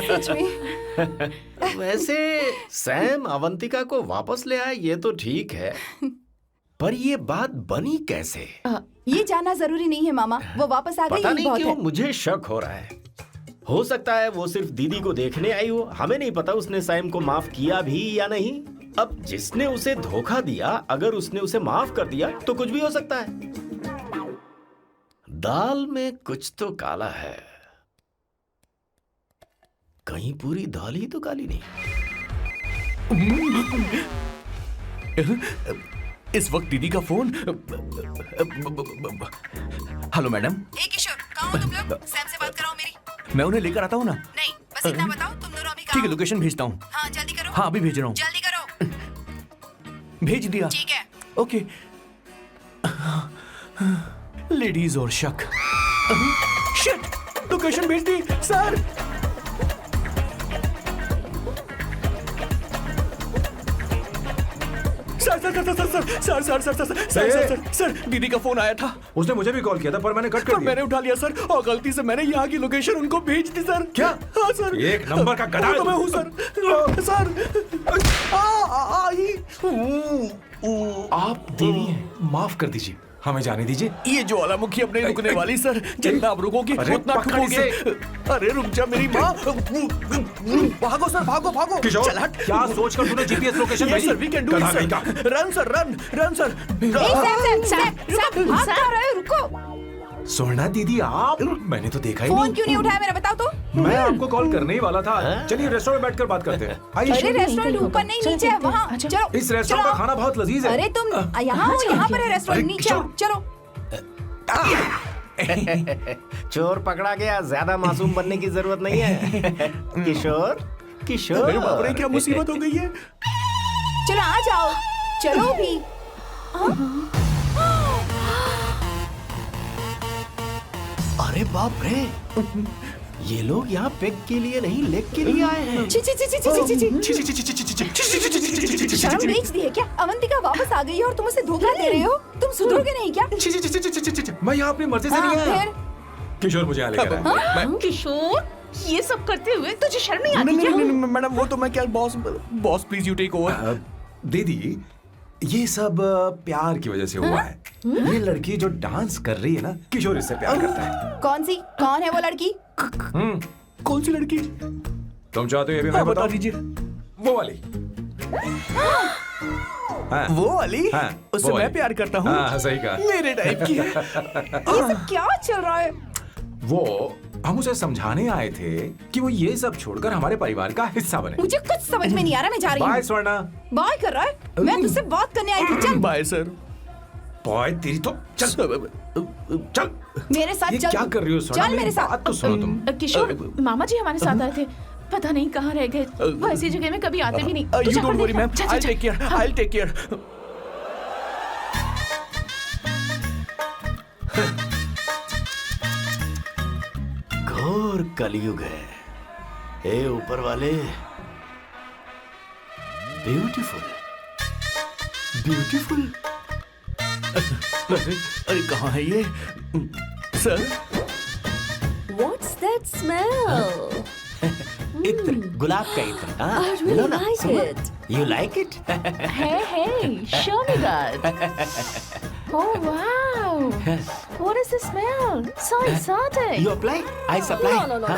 सच में। वैसे सैम अवंतिका को वापस ले आए ये तो ठीक है, पर ये बात बनी कैसे? ये जानना जरूरी नहीं है मामा, वो वापस आ गई, पता यही नहीं बहुत क्यों है। मुझे शक हो रहा है। हो सकता है वो सिर्फ दीदी को देखने आई हो। हमें नहीं पता उसने सैम को माफ किया भी या नहीं। अब जिसने उसे धोखा दिया, अगर उसने उसे माफ कर दिया तो कुछ भी हो सकता है। दाल में कुछ तो काला है। कहीं पूरी दाल ही तो काली नहीं। इस वक्त दीदी का फोन। Hello madam. किशोर, कहाँ हो तुम लोग? सैम से बात कराओ मेरी। मैं उन्हें लेकर आता हूँ ना। नहीं, बस इतना बताओ तुम दोनों अभी ठीक है, लोकेशन भेजता हूँ। हाँ, जल्दी करो। हाँ, अभी भेज रहा हूँ। जल्दी करो। भेज दिया। ठीक है। ओके। लेडीज और शक। शिट, लोकेशन भेज दी सर। सर, दीदी का फोन आया था। उसने मुझे भी कॉल किया था पर मैंने कट कर दिया। मैंने उठा लिया सर, और गलती से मैंने यहाँ की लोकेशन उनको भेज दी सर। क्या? हाँ सर। एक नंबर का गधा है तो मैं तू। हूँ सर। आप देवी हैं, माफ कर दीजिए, हमें जाने दीजिए। ये ज्वालामुखी अपने रुकने वाली सर, जितना आप रुकोगे अरे उतना पकड़ ठुकोगे। इसे। अरे रुक जा मेरी माँ। भागो सर, भागो। किशोर, चल हट। क्या सोचकर तूने जीपीएस लोकेशन भेजी? Sir, we can do it गधा सर। कहीं का। Run sir, run sir. Sam, भाग कहाँ रहे हो? रुको। स्वर्णा दीदी आप, मैंने तो देखा ही फोन नहीं। क्यों नहीं उठाया मेरा, बताओ तो। मैं आपको कॉल करने ही वाला था। चलिए रेस्टोरेंट में बैठकर बात करते हैं। आइए। अरे रेस्टोरेंट ऊपर नहीं, नीचे है, वहाँ। चलो। इस रेस्टोरेंट का खाना बहुत लजीज है। अरे तुम यहाँ हो, यहाँ पर है रेस्टोरेंट, नीचे आओ, चलो। चोर पकड़ा गया, ज्यादा मासूम बनने की जरूरत नहीं है। किशोर मेरे बाप रे, क्या मुसीबत हो गई है। चलो आ जाओ, चलो भी। अरे बाप रे, ये लोग यहाँ पेग के लिए नहीं लेग के लिए आए हैं। शर्म बेच दी है क्या? अवंतिका वापस आ गई है और तुम उसे धोखा दे रहे हो। तुम सुधरोगे नहीं क्या? मैं यहाँ अपनी मर्जी से नहीं आया। फिर किशोर मुझे यहाँ लेकर आया। किशोर, ये सब करते हुए तुझे शर्म नहीं आती नहीं, क्या? मैडम, वो तो मैं क्या, boss please you take over. दीदी, ये सब प्यार की वजह से हुआ है। ये लड़की जो डांस कर रही है ना, किशोर इससे प्यार करता है। कौन है वो लड़की? कौन सी लड़की? तुम चाहते हो ये भी मैं बता बताऊं? दीजिए। वो वाली। हाँ, वो वाली? हाँ, उससे वो मैं वाली। प्यार करता हूँ। हाँ, सही कहा। मेरे टाइप की है। ये सब क्या चल रहा है? वो हम उसे समझाने आए थे कि वो ये सब छोड़कर हमारे परिवार का हिस्सा बने। मुझे कुछ समझ में नहीं आ रहा, मैं जा रही बाय हूँ। स्वर्णा। बाय कर रहा है? मैं तुझसे बात करने आई थी, चल। Bye sir. बॉय तेरी तो चल चल। मेरे साथ ये चल। क्या कर रही हो स्वर्णा? चल मेरे साथ। बात तो सुनो तुम। किशोर, मामा जी हमारे साथ आए थे, पता नहीं कहाँ रह गए। वो ऐसी जगह में कभी आते भी नहीं। तू यू जा डोंट कर वरी देखना। मैम, जा, जा, आई जा। Take care, I take care. घोर कलयुग है। हे ऊपर वाले, ब्यूटीफुल। अरे कहाँ है ये सर? What's that smell? इत्र, गुलाब का इत्र। हाँ, I really लो ना, like सुनो। it. You like it? Hey, show me that. Oh wow! What is the smell? So exotic. You apply, I supply।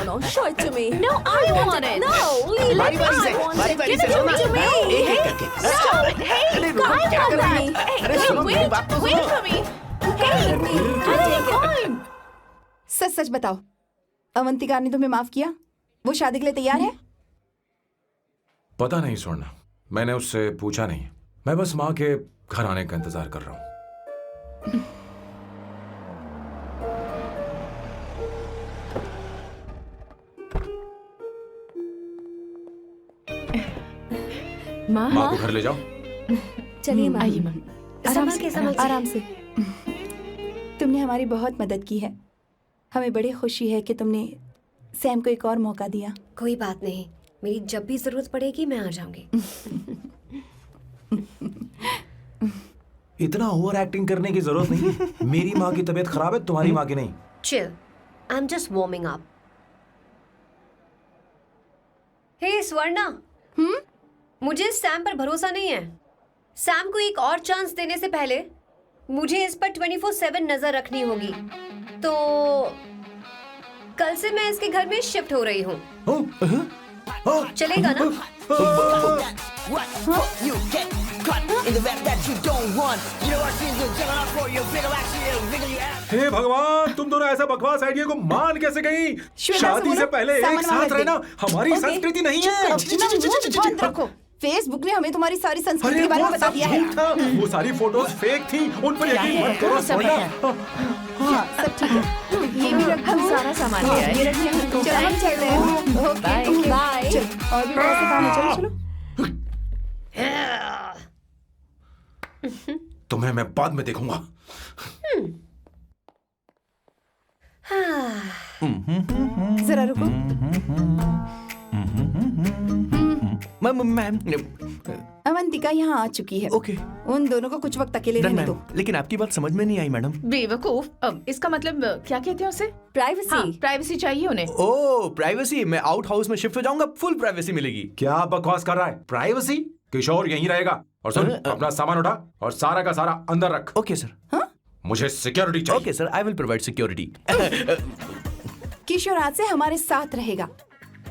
No. Show it to me. No, I want it. No, leave बारी it. बारी I से, want बारी it. बारी Give से it लो ना। to me. हाँ, एक एक करके। Stop it. Hey, अरे रुको, I क्या want कर रही that. है? Hey, अरे hey, सुनो, मेरी बात तो wait सुनो। for me. Hey, I don't mind. सच सच बताओ, अवंतिका ने तुम्हें माफ किया? वो शादी के लिए तैयार है? पता नहीं स्वर्णा, मैंने उससे पूछा नहीं। मैं बस माँ के घर आने का इंतजार कर रहा हूँ। माँ, माँ को घर ले जाओ। चलिए माँ। आइए माँ। संभल के, संभल के। आराम से। तुमने हमारी बहुत मदद की है। हमें बड़ी खुशी है कि तुमने सैम को एक और मौका दिया। कोई बात नहीं, मेरी जब भी जरूरत पड़ेगी मैं आ जाऊंगी। इतना ओवर एक्टिंग करने की जरूरत नहीं है। मेरी माँ की तबीयत खराब है, तुम्हारी माँ की नहीं। Chill, I am just warming up. Hey Swarna, मुझे सैम पर भरोसा नहीं है। सैम को एक और चांस देने से पहले मुझे इस पर 24/7 नजर रखनी होगी। तो कल से मैं इसके घर में शिफ्ट हो रही हूँ। चलेगा ना? What you get caught in the web that you don't want. You know what she's doing? Tell her for you. Bigger actually, bigger you have. हे भगवान, तुम दोनों ऐसा बकवास आइडिया को मान कैसे गई? श्वेता से शादी बोलो, से पहले एक सामान वहाँ साथ रख दे। रहना हमारी ओके, संस्कृति नहीं चुप है। करो, अपना मुंह बंद रखो। फेसबुक ने हमें तुम्हारी सारी संस्कृति के बारे में बता दिया है। सब झूठ था। वो सारी फोटोज फेक थी, उन पर यकीन मत करो स्वर्णा। हाँ, सब ठीक है। ये भी रख, हम सारा सामान ले आए। ये रख लिया। चलो हम चल रहे हैं। Okay, bye. चलो, और भी बहुत से काम है, चलो चलो। तुम्हें मैं बाद में देखूंगा। जरा रुको। मैम अवंतिका यहाँ आ चुकी है। ओके उन दोनों को कुछ वक्त अकेले रहने दो। लेकिन आपकी बात समझ में नहीं आई मैडम। बेवकूफ, इसका मतलब क्या कहते हैं उसे? प्राइवेसी। हाँ, प्राइवेसी चाहिए उन्हें। ओह प्राइवेसी, मैं आउट हाउस में शिफ्ट हो जाऊंगा, फुल प्राइवेसी मिलेगी। क्या बकवास कर रहा है? प्राइवेसी? किशोर यहीं रहेगा। और सुन, अपना सामान उठा और सारा का सारा अंदर रख। Okay sir. मुझे सिक्योरिटी चाहिए। Okay sir, I will provide security. Kishore आज से हमारे साथ रहेगा,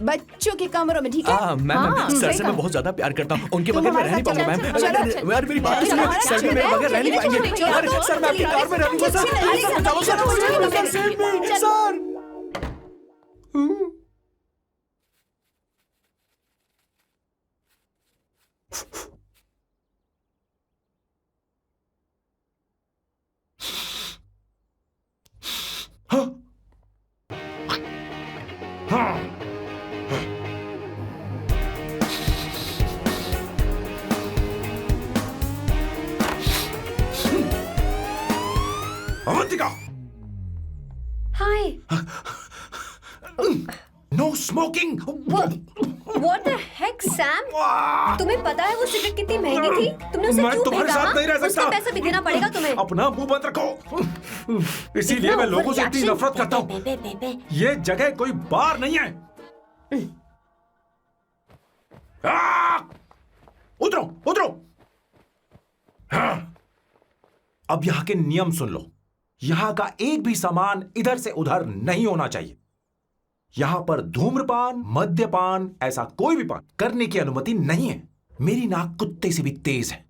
बच्चों के कमरों में, ठीक है? मैम सर से सही मैं कहा। बहुत ज्यादा प्यार करता हूँ, उनके तुम बगैर मैं हमारे रह नहीं साथ पाऊंगा चलो, मैम। चलो, अरे, अरे मेरी बात चलो, सुनिए, हमारे सर साथ भी मेरे चलो, बगैर रह नहीं चलो, पाएंगे। चलो, अरे चलो, सर मैं आपकी चलो, कार में चलो, रहूंगा सर। चलो, प्लीज सर चलो सर, चलो, सर चलो, सेव मी चलो। Sir. Avantika, hi. No smoking. What the heck Sam? तुम्हें पता है वो सिगरेट कितनी महंगी थी? तुमने उसे मैं क्यों तुम्हारे फेंका? साथ नहीं रह सकता। उसका पैसा भी देना पड़ेगा तुम्हें। अपना मुंह बंद रखो। इसीलिए मैं लोगों से इतनी नफरत करता हूँ। ये जगह कोई बार नहीं है। उतरो उतरो। अब यहाँ के नियम सुन लो। यहाँ का एक भी सामान इधर से उधर नहीं होना चाहिए। यहाँ पर धूम्रपान, मद्यपान, ऐसा कोई भी पान करने की अनुमति नहीं है। मेरी नाक कुत्ते से भी तेज है,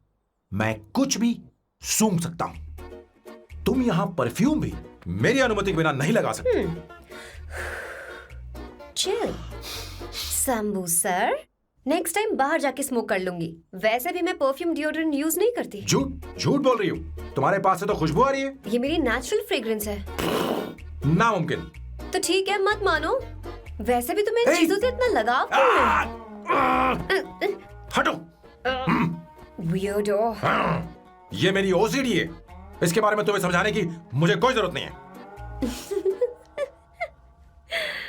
मैं कुछ भी सूंघ सकता हूं। तुम यहाँ परफ्यूम भी मेरी अनुमति के बिना नहीं लगा सकते। Chill Shambhu sir, next time बाहर जाके स्मोक कर लूंगी। वैसे भी मैं परफ्यूम डिओड्रेंट यूज नहीं करती। झूठ झूठ बोल रही हो। तुम्हारे पास से तो खुशबू आ रही है। ये मेरी नेचुरल फ्रेग्रेंस है। नामुमकिन। तो ठीक है, मत मानो। वैसे भी तुम्हें इन चीजों से इतना लगाव क्यों है? हटो। वियर्डो। ये मेरी ओसीडी है। इसके बारे में तुम्हें समझाने की मुझे कोई जरूरत नहीं है।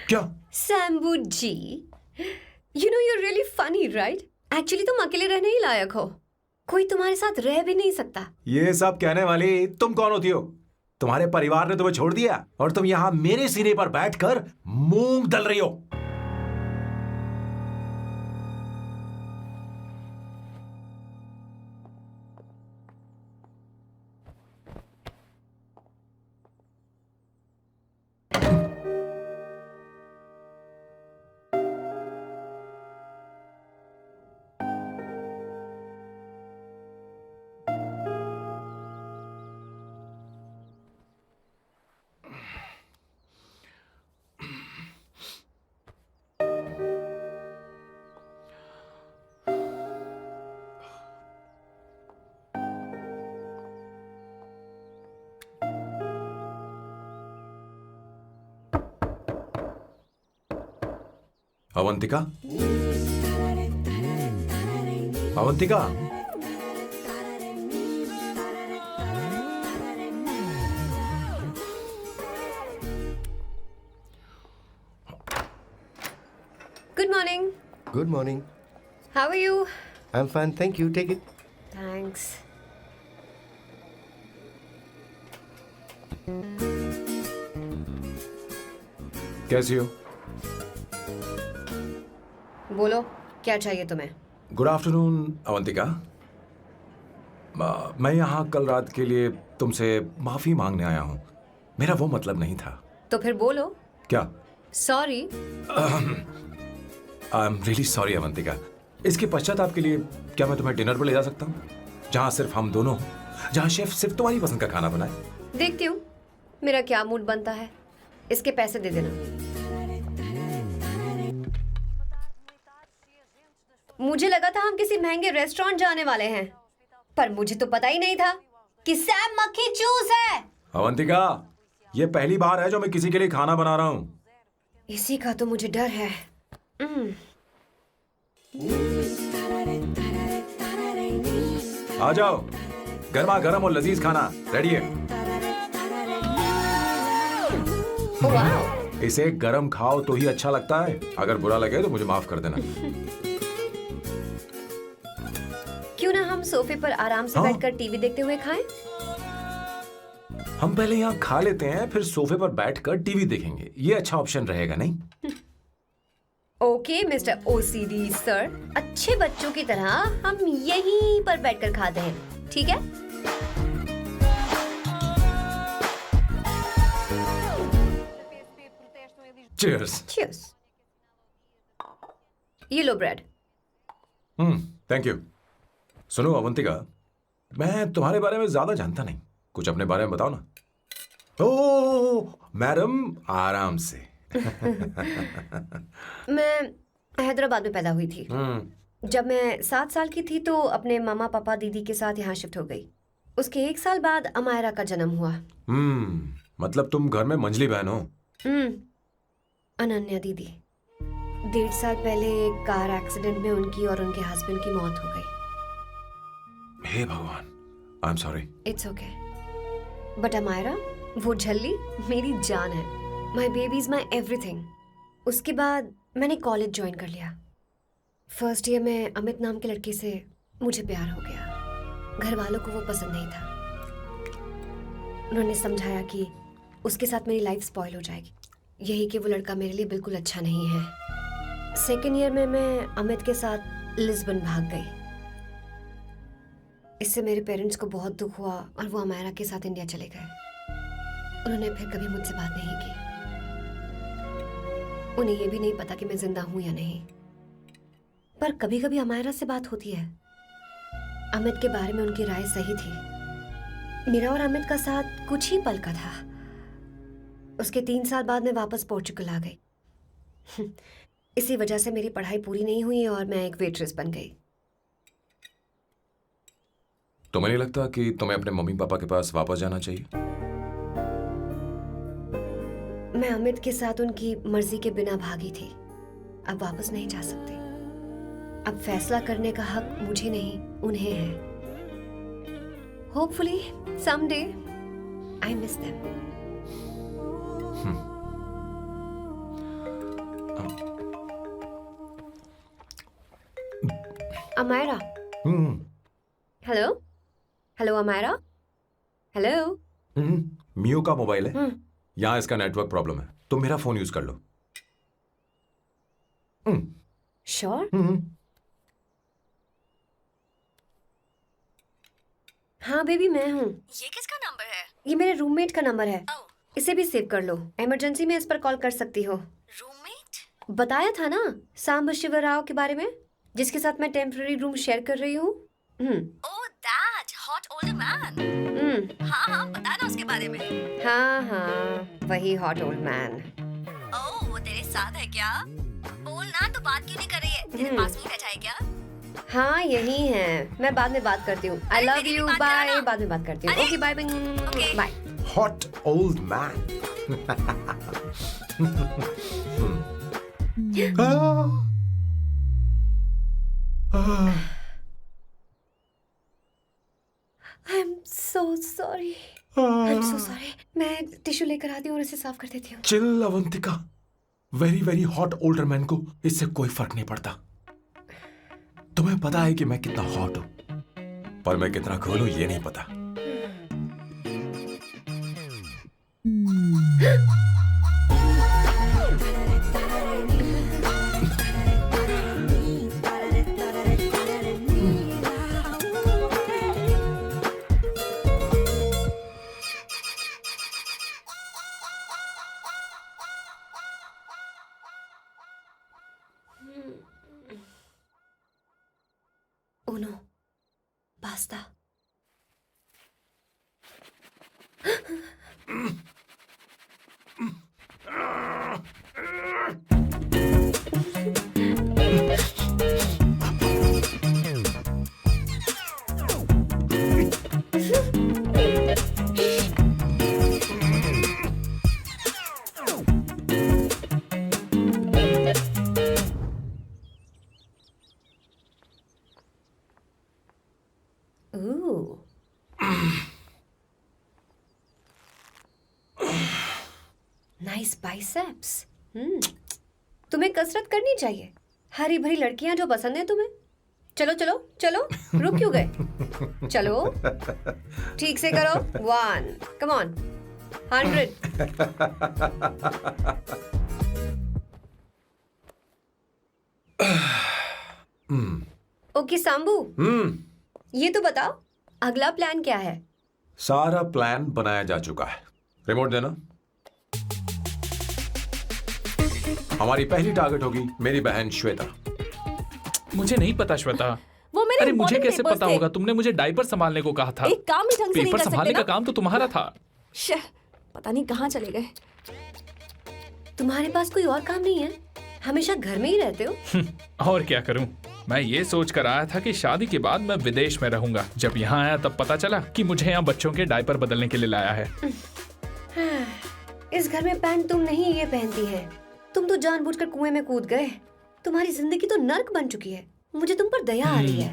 क्या? शंभू जी, you know you're really funny, right? Actually तुम अकेले रहने ही लायक हो। कोई तुम्हारे साथ रह भी नहीं सकता। ये सब कहने वाली तुम कौन होती हो? तुम्हारे परिवार ने तुम्हें छोड़ दिया और तुम यहाँ मेरे सीने पर बैठकर मूंग दल रही हो। Avantika, Avantika, Good morning. Good morning. How are you? I am fine, thank you, take it. Thanks. कैसी हो? बोलो, क्या चाहिए तुम्हें? Good afternoon Avantika. मैं यहाँ कल रात के लिए तुमसे माफी मांगने आया हूँ। मेरा वो मतलब नहीं था। तो फिर बोलो। क्या? Sorry. I am really sorry Avantika. इसके पश्चाताप के लिए क्या मैं तुम्हें डिनर पर ले जा सकता हूँ, जहाँ सिर्फ हम दोनों हों, जहाँ शेफ सिर्फ तुम्हारी पसंद का खाना बनाए? देखती हूँ मेरा क्या मूड बनता है। इसके पैसे दे देना। मुझे लगा था हम किसी महंगे रेस्टोरेंट जाने वाले हैं, पर मुझे तो पता ही नहीं था कि सैम मक्खी चूस है। अवंतिका, ये पहली बार है जो मैं किसी के लिए खाना बना रहा हूँ। इसी का तो मुझे डर है। आ जाओ, गर्मा गर्म और लजीज खाना रेडी है। इसे गरम खाओ तो ही अच्छा लगता है, अगर बुरा लगे तो मुझे माफ कर देना। क्यों ना हम सोफे पर आराम से बैठकर टीवी देखते हुए खाएं? हम पहले यहाँ खा लेते हैं, फिर सोफे पर बैठकर टीवी देखेंगे। ये अच्छा ऑप्शन रहेगा नहीं? ओके मिस्टर ओसीडी सर, अच्छे बच्चों की तरह हम यहीं पर बैठकर खाते हैं, ठीक है? Cheers. Cheers. ये लो ब्रेड। Thank you. सुनो अवंतिका, मैं तुम्हारे बारे में ज्यादा जानता नहीं, कुछ अपने बारे में बताओ ना। ओह मैडम, आराम से। मैं हैदराबाद में पैदा हुई थी। जब मैं 7 साल की थी तो अपने मामा पापा दीदी के साथ यहाँ शिफ्ट हो गई। उसके 1 साल बाद अमायरा का जन्म हुआ। मतलब तुम घर में मंझली बहन हो? अनन्या दीदी। 1.5 साल पहले एक कार एक्सीडेंट में उनकी और उनके हस्बैंड की मौत हो गई। हे भगवान, I am sorry. It's okay. But Amayra, वो झल्ली मेरी जान है। My baby is my everything. उसके बाद मैंने कॉलेज ज्वाइन कर लिया। फर्स्ट ईयर में अमित नाम के लड़के से मुझे प्यार हो गया। घर वालों को वो पसंद नहीं था। उन्होंने समझाया कि उसके साथ मेरी लाइफ स्पॉइल हो जाएगी, यही कि वो लड़का मेरे लिए बिल्कुल अच्छा नहीं है। सेकेंड ईयर में मैं अमित के साथ लिस्बन भाग गई। इससे मेरे पेरेंट्स को बहुत दुख हुआ और वो अमायरा के साथ इंडिया चले गए। उन्होंने फिर कभी मुझसे बात नहीं की। उन्हें ये भी नहीं पता कि मैं जिंदा हूं या नहीं। पर कभी कभी अमायरा से बात होती है। अमित के बारे में उनकी राय सही थी। मेरा और अमित का साथ कुछ ही पल का था। उसके 3 साल बाद मैं वापस पोर्चुगल आ गई। इसी वजह से मेरी पढ़ाई पूरी नहीं हुई और मैं एक वेट्रेस बन गई। तुम्हें नहीं लगता कि तुम्हें अपने मम्मी पापा के पास वापस जाना चाहिए? मैं अमित के साथ उनकी मर्जी के बिना भागी थी। अब वापस नहीं जा सकती। अब फैसला करने का हक मुझे नहीं, उन्हें है। Hopefully someday I miss them. Amayra. Hello hello Amayra. Hello. Miyo का मोबाइल है। यहाँ इसका नेटवर्क प्रॉब्लम है, तुम मेरा फोन यूज कर लो। श्योर? हाँ बेबी, मैं हूँ। ये किसका नंबर है? ये मेरे रूममेट का नंबर है। इसे भी सेव कर लो। इमरजेंसी में इस पर कॉल कर सकती हो। रूममेट? बताया था ना सांब शिवराव के बारे में, जिसके साथ मैं टेम्पररी रूम शेयर कर रही हूँ। Oh that hot old man. हाँ बता ना उसके बारे में। हाँ वही हॉट ओल्ड मैन। ओह वो तेरे साथ है क्या? बोल ना, तो बात क्यों नहीं कर रही है? तेरे पास ही बैठा है क्या? हाँ यही है। मैं बाद में बात करती हूँ। I love you, bye. बाद में बात करती हूँ। Okay bye bye. Hot old man. I am so sorry. मैं टिश्यू लेकर आती हूँ और इसे साफ कर देती हूँ। Chill Avantika, very very hot older man को इससे कोई फर्क नहीं पड़ता। तुम्हें पता है कि मैं कितना हॉट हूं, पर मैं कितना कूल हूं ये नहीं पता। Uno, basta. Ooh. Nice biceps. तुम्हें कसरत करनी चाहिए। हरी भरी लड़कियां जो पसंद है तुम्हें। चलो चलो चलो, रुक क्यों गए? चलो ठीक से करो। 1 कम ऑन 100। ओके सांबू, ये तो बताओ अगला प्लान क्या है? सारा प्लान बनाया जा चुका है। रिमोट देना। हमारी पहली टारगेट होगी मेरी बहन श्वेता। मुझे नहीं पता श्वेता। वो मेरे अरे मुझे important कैसे papers पता थे। होगा? तुमने मुझे डायपर संभालने को कहा था। एक काम ही ढंग से नहीं पेपर कर सकते संभालने ना? का काम तो तुम्हारा था। शह, पता नहीं कहाँ चले गए। तुम्हारे पास कोई और काम नहीं है? हमेशा घर में ही रहते हो। और क्या करूं? मैं ये सोच कर आया था कि शादी के बाद मैं विदेश में रहूंगा। जब यहाँ आया तब पता चला कि मुझे यहाँ बच्चों के डायपर बदलने के लिए लाया है। इस घर में पैंट तुम नहीं ये पहनती है। तुम तो जानबूझकर कुएं में कूद गए। तुम्हारी जिंदगी तो नर्क बन चुकी है। मुझे तुम पर दया आ रही है।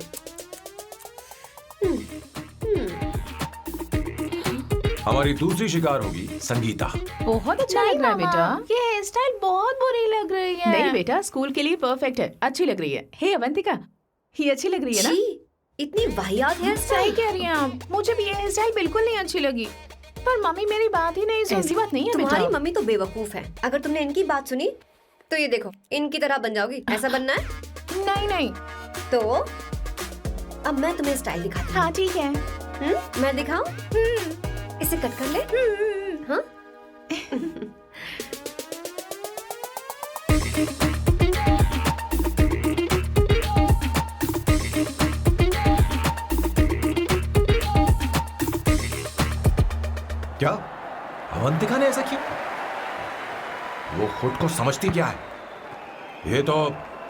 हमारी दूसरी शिकार होगी संगीता। बहुत अच्छा लग रहा है बेटा। ये हेयर स्टाइल बहुत बुरी लग रही है। नहीं बेटा, स्कूल के लिए परफेक्ट है, अच्छी लग रही है। हे अवंतिका, ये अच्छी लग रही है ना? छी, इतनी वाहियात हेयर सही स्टाइल। कह रही हैं आप। मुझे भी ये हेयर स्टाइल बिल्कुल नहीं अच्छी लगी। पर मम्मी मेरी बात ही नहीं ऐसी सुनती। बात नहीं है तुम्हारी बेटा। मम्मी तो बेवकूफ है। अगर तुमने इनकी बात सुनी तो ये देखो इनकी तरह बन जाओगी। ऐसा बनना है नहीं नहीं। तो अब मैं तुम्हें स्टाइल दिखाती हूँ। हाँ ठीक है। मैं दिखाऊं? इसे कट कर ले। हाँ? क्या अवंतिका ने ऐसा किया? वो खुद को समझती क्या है? ये तो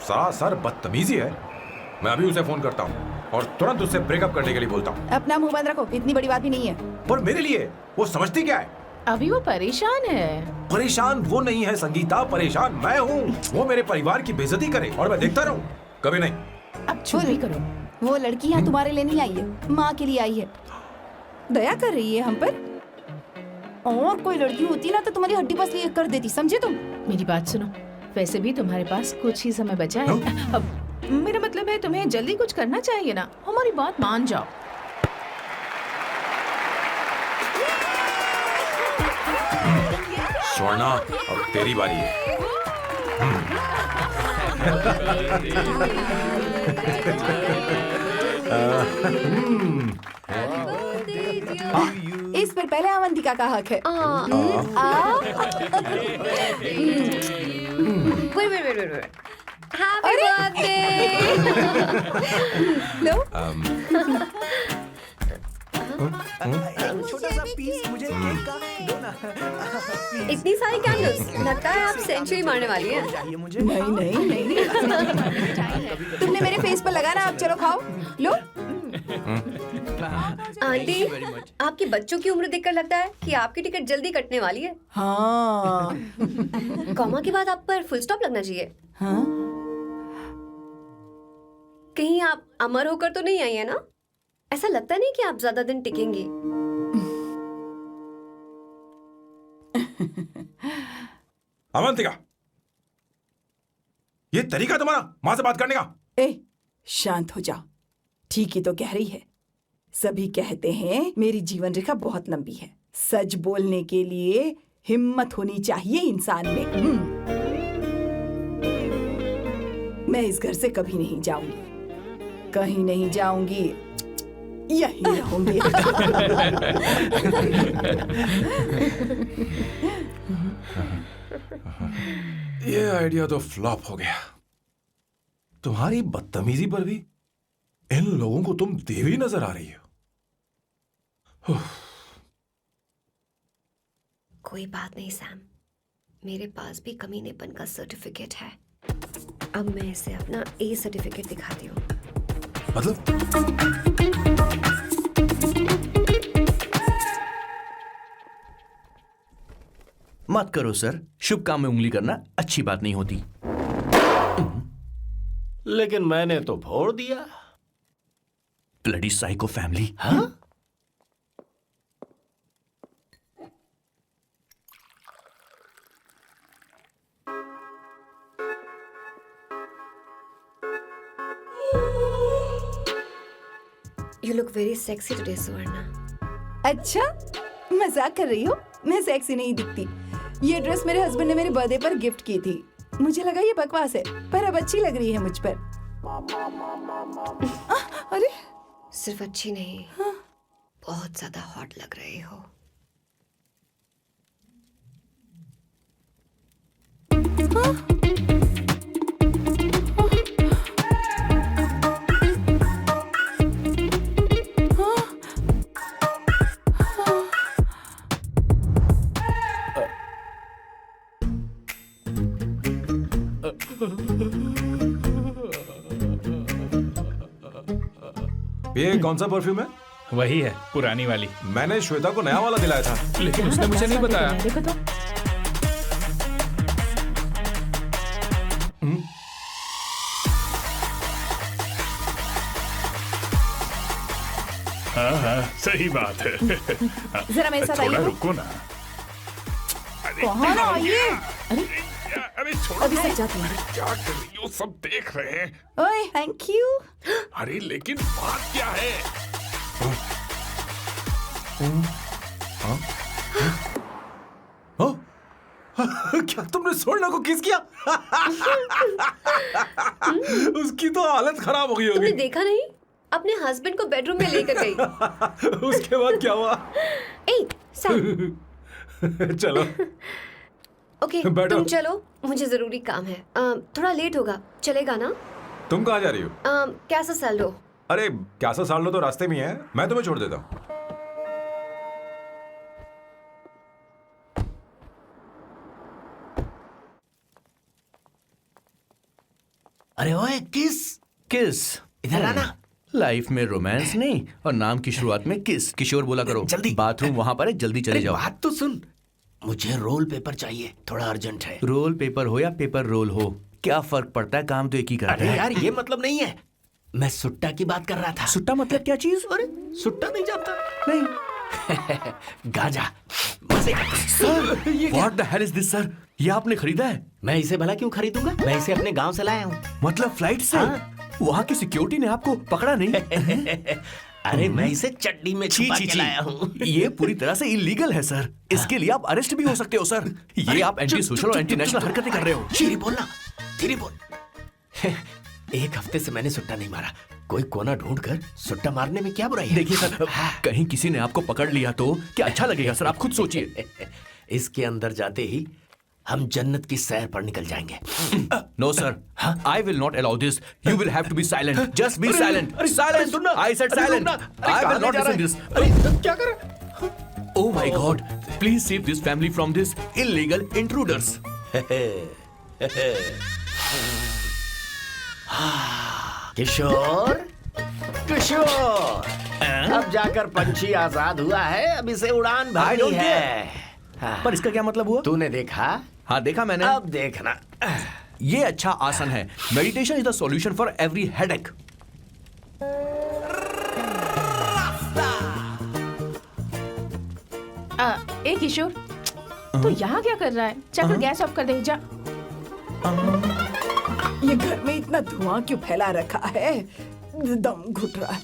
सरासर बदतमीजी है। मैं अभी उसे फोन करता हूँ और तुरंत उससे ब्रेकअप करने के लिए बोलता हूँ। अपना मुंह बंद रखो, इतनी बड़ी बात भी नहीं है। पर मेरे लिए वो समझती क्या है? अभी वो परेशान है। परेशान वो नहीं है संगीता, परेशान मैं हूँ। वो मेरे परिवार की बेइज्जती करे और मैं देखता रहूँ? कभी नहीं। अब चुप भी करो। वो लड़की यहाँ तुम्हारे लिए नहीं आई है, माँ के लिए आई है। दया कर रही है हम पर। और कोई लड़की होती ना तो तुम्हारी हड्डी बस ये कर देती, समझे तुम? मेरी बात सुनो, वैसे भी तुम्हारे पास कुछ ही समय बचा है। अब मेरा मतलब है तुम्हें जल्दी कुछ करना चाहिए ना। हमारी बात मान जाओ। स्वर्णा, अब तेरी बारी है। इस पर पहले अवंतिका का हक है। Wait. Happy birthday! लो, छोटा सा पीस मुझे केक का दो ना। इतनी सारी कैंडल्स, लगता है आप सेंचुरी मारने वाली हैं। चाहिए मुझे। नहीं। तुमने मेरे फेस पर लगाना, अब चलो खाओ। लो। आंटी, आपके बच्चों की उम्र देखकर लगता है कि आपकी टिकट जल्दी कटने वाली है। हाँ। कॉमा के बाद आप पर फुल स्टॉप लगना चाहिए। हाँ? कहीं आप अमर होकर तो नहीं आई है ना? ऐसा लगता नहीं कि आप ज्यादा दिन टिकेंगी। अवंतिका, ये तरीका तुम्हारा माँ से बात करने का? ए, शांत हो जा। ठीक ही तो कह रही है। सभी कहते हैं मेरी जीवन रेखा बहुत लंबी है। सच बोलने के लिए हिम्मत होनी चाहिए इंसान में। मैं इस घर से कभी नहीं जाऊंगी, कहीं नहीं जाऊंगी, यहीं रहूंगी। ये आइडिया तो फ्लॉप हो गया। तुम्हारी बदतमीजी पर भी इन लोगों को तुम देवी नजर आ रही हो। कोई बात नहीं सैम, मेरे पास भी कमीनेपन का सर्टिफिकेट है। अब मैं इसे अपना ए सर्टिफिकेट दिखाती हूँ। मतलब मत करो सर, शुभ काम में उंगली करना अच्छी बात नहीं होती। लेकिन मैंने तो फोड़ दिया। Bloody psycho family. हाँ? You look very sexy today, Suvarna. अच्छा, मजाक कर रही हो? मैं सेक्सी नहीं दिखती। ये ड्रेस मेरे हस्बैंड ने मेरे बर्थडे पर गिफ्ट की थी। मुझे लगा ये बकवास है, पर अब अच्छी लग रही है मुझ पर। अरे सिर्फ अच्छी नहीं, बहुत ज्यादा हॉट लग रही हो। ये कौन सा परफ्यूम है? वही है, पुरानी वाली। मैंने श्वेता को नया वाला दिलाया था। लेकिन उसने मुझे नहीं बताया। देखो तो। हाँ, सही बात है। जरा मेरे साथ थोड़ा आइए। रुको ना। कहाँ आइए? अरे छोड़ो। अभी सच जाती हूँ। क्या कर रही हो? सब देख रहे हैं। ओए, थैंक यू। अरे लेकिन बात क्या है? क्या तुमने सोना को किस किया? उसकी तो हालत खराब हो गई तुमने होगी। देखा नहीं? अपने हस्बैंड को बेडरूम में लेकर गई। उसके बाद क्या हुआ? ए, सैम। चलो ओके, बैठो। तुम चलो, मुझे जरूरी काम है। थोड़ा लेट होगा, चलेगा ना? तुम कहाँ जा रही हो? कैसा सैल्डो? अरे कैसा साल लो तो रास्ते में ही है, मैं तुम्हें छोड़ देता हूँ। अरे ओए किस किस? इधर आना। लाइफ में रोमांस नहीं और नाम की शुरुआत में किस। किशोर बोला करो। जल्दी। बाथरूम वहां पर है, जल्दी चले अरे जाओ। बात तो सुन, मुझे रोल पेपर चाहिए, थोड़ा अर्जेंट है। रोल पेपर हो या पेपर रोल हो, क्या फर्क पड़ता है? काम तो एक ही करता अरे है। यार ये मतलब नहीं है, मैं सुट्टा की बात कर रहा था। सुट्टा मतलब क्या चीज? अरे सुट्टा नहीं जानता? नहीं। गांजा मजे का। Sir, what the hell is this sir? ये आपने खरीदा है? मैं इसे भला क्यों खरीदूंगा? मैं इसे अपने गांव से लाया हूँ। मतलब फ्लाइट से? हाँ। वहाँ की सिक्योरिटी ने आपको पकड़ा नहीं? अरे मैं इसे चड्डी में छी छुपा छी के छी, लाया हूँ। ये पूरी तरह से इलीगल है सर। इसके लिए आप अरेस्ट भी हो सकते हो सर। ये आप एंटी सोशल और एंटी नेशनल हरकतें कर रहे हो। धीरे बोलना, धीरे बोल। एक हफ्ते से मैंने सुट्टा नहीं मारा। कोई कोना ढूंढ कर सुट्टा मारने में क्या बुराई है? देखिए सर, कहीं किसी ने आपको पकड़ लिया तो क्या अच्छा लगेगा सर? आप खुद सोचिए। इसके अंदर जाते ही हम जन्नत की सैर पर निकल जाएंगे। No sir, I will not allow this. You will have to be silent. Just be silent. Silent. I said silent. I will not listen this. अरे क्या कर रहे? Oh my God! Please save this family from this illegal intruders. किशोर, किशोर, अब जाकर पंछी आजाद हुआ है, अब इसे उड़ान I भरनी don't है। पर इसका क्या मतलब हुआ? तूने देखा? हाँ देखा मैंने। अब देखना। ये अच्छा आसन है। Meditation is the solution for every headache. ए किशोर, तू यहाँ क्या कर रहा है? जाकर गैस ऑफ कर दे जा। ये घर में इतना धुआं क्यों फैला रखा है? दम घुट रहा है।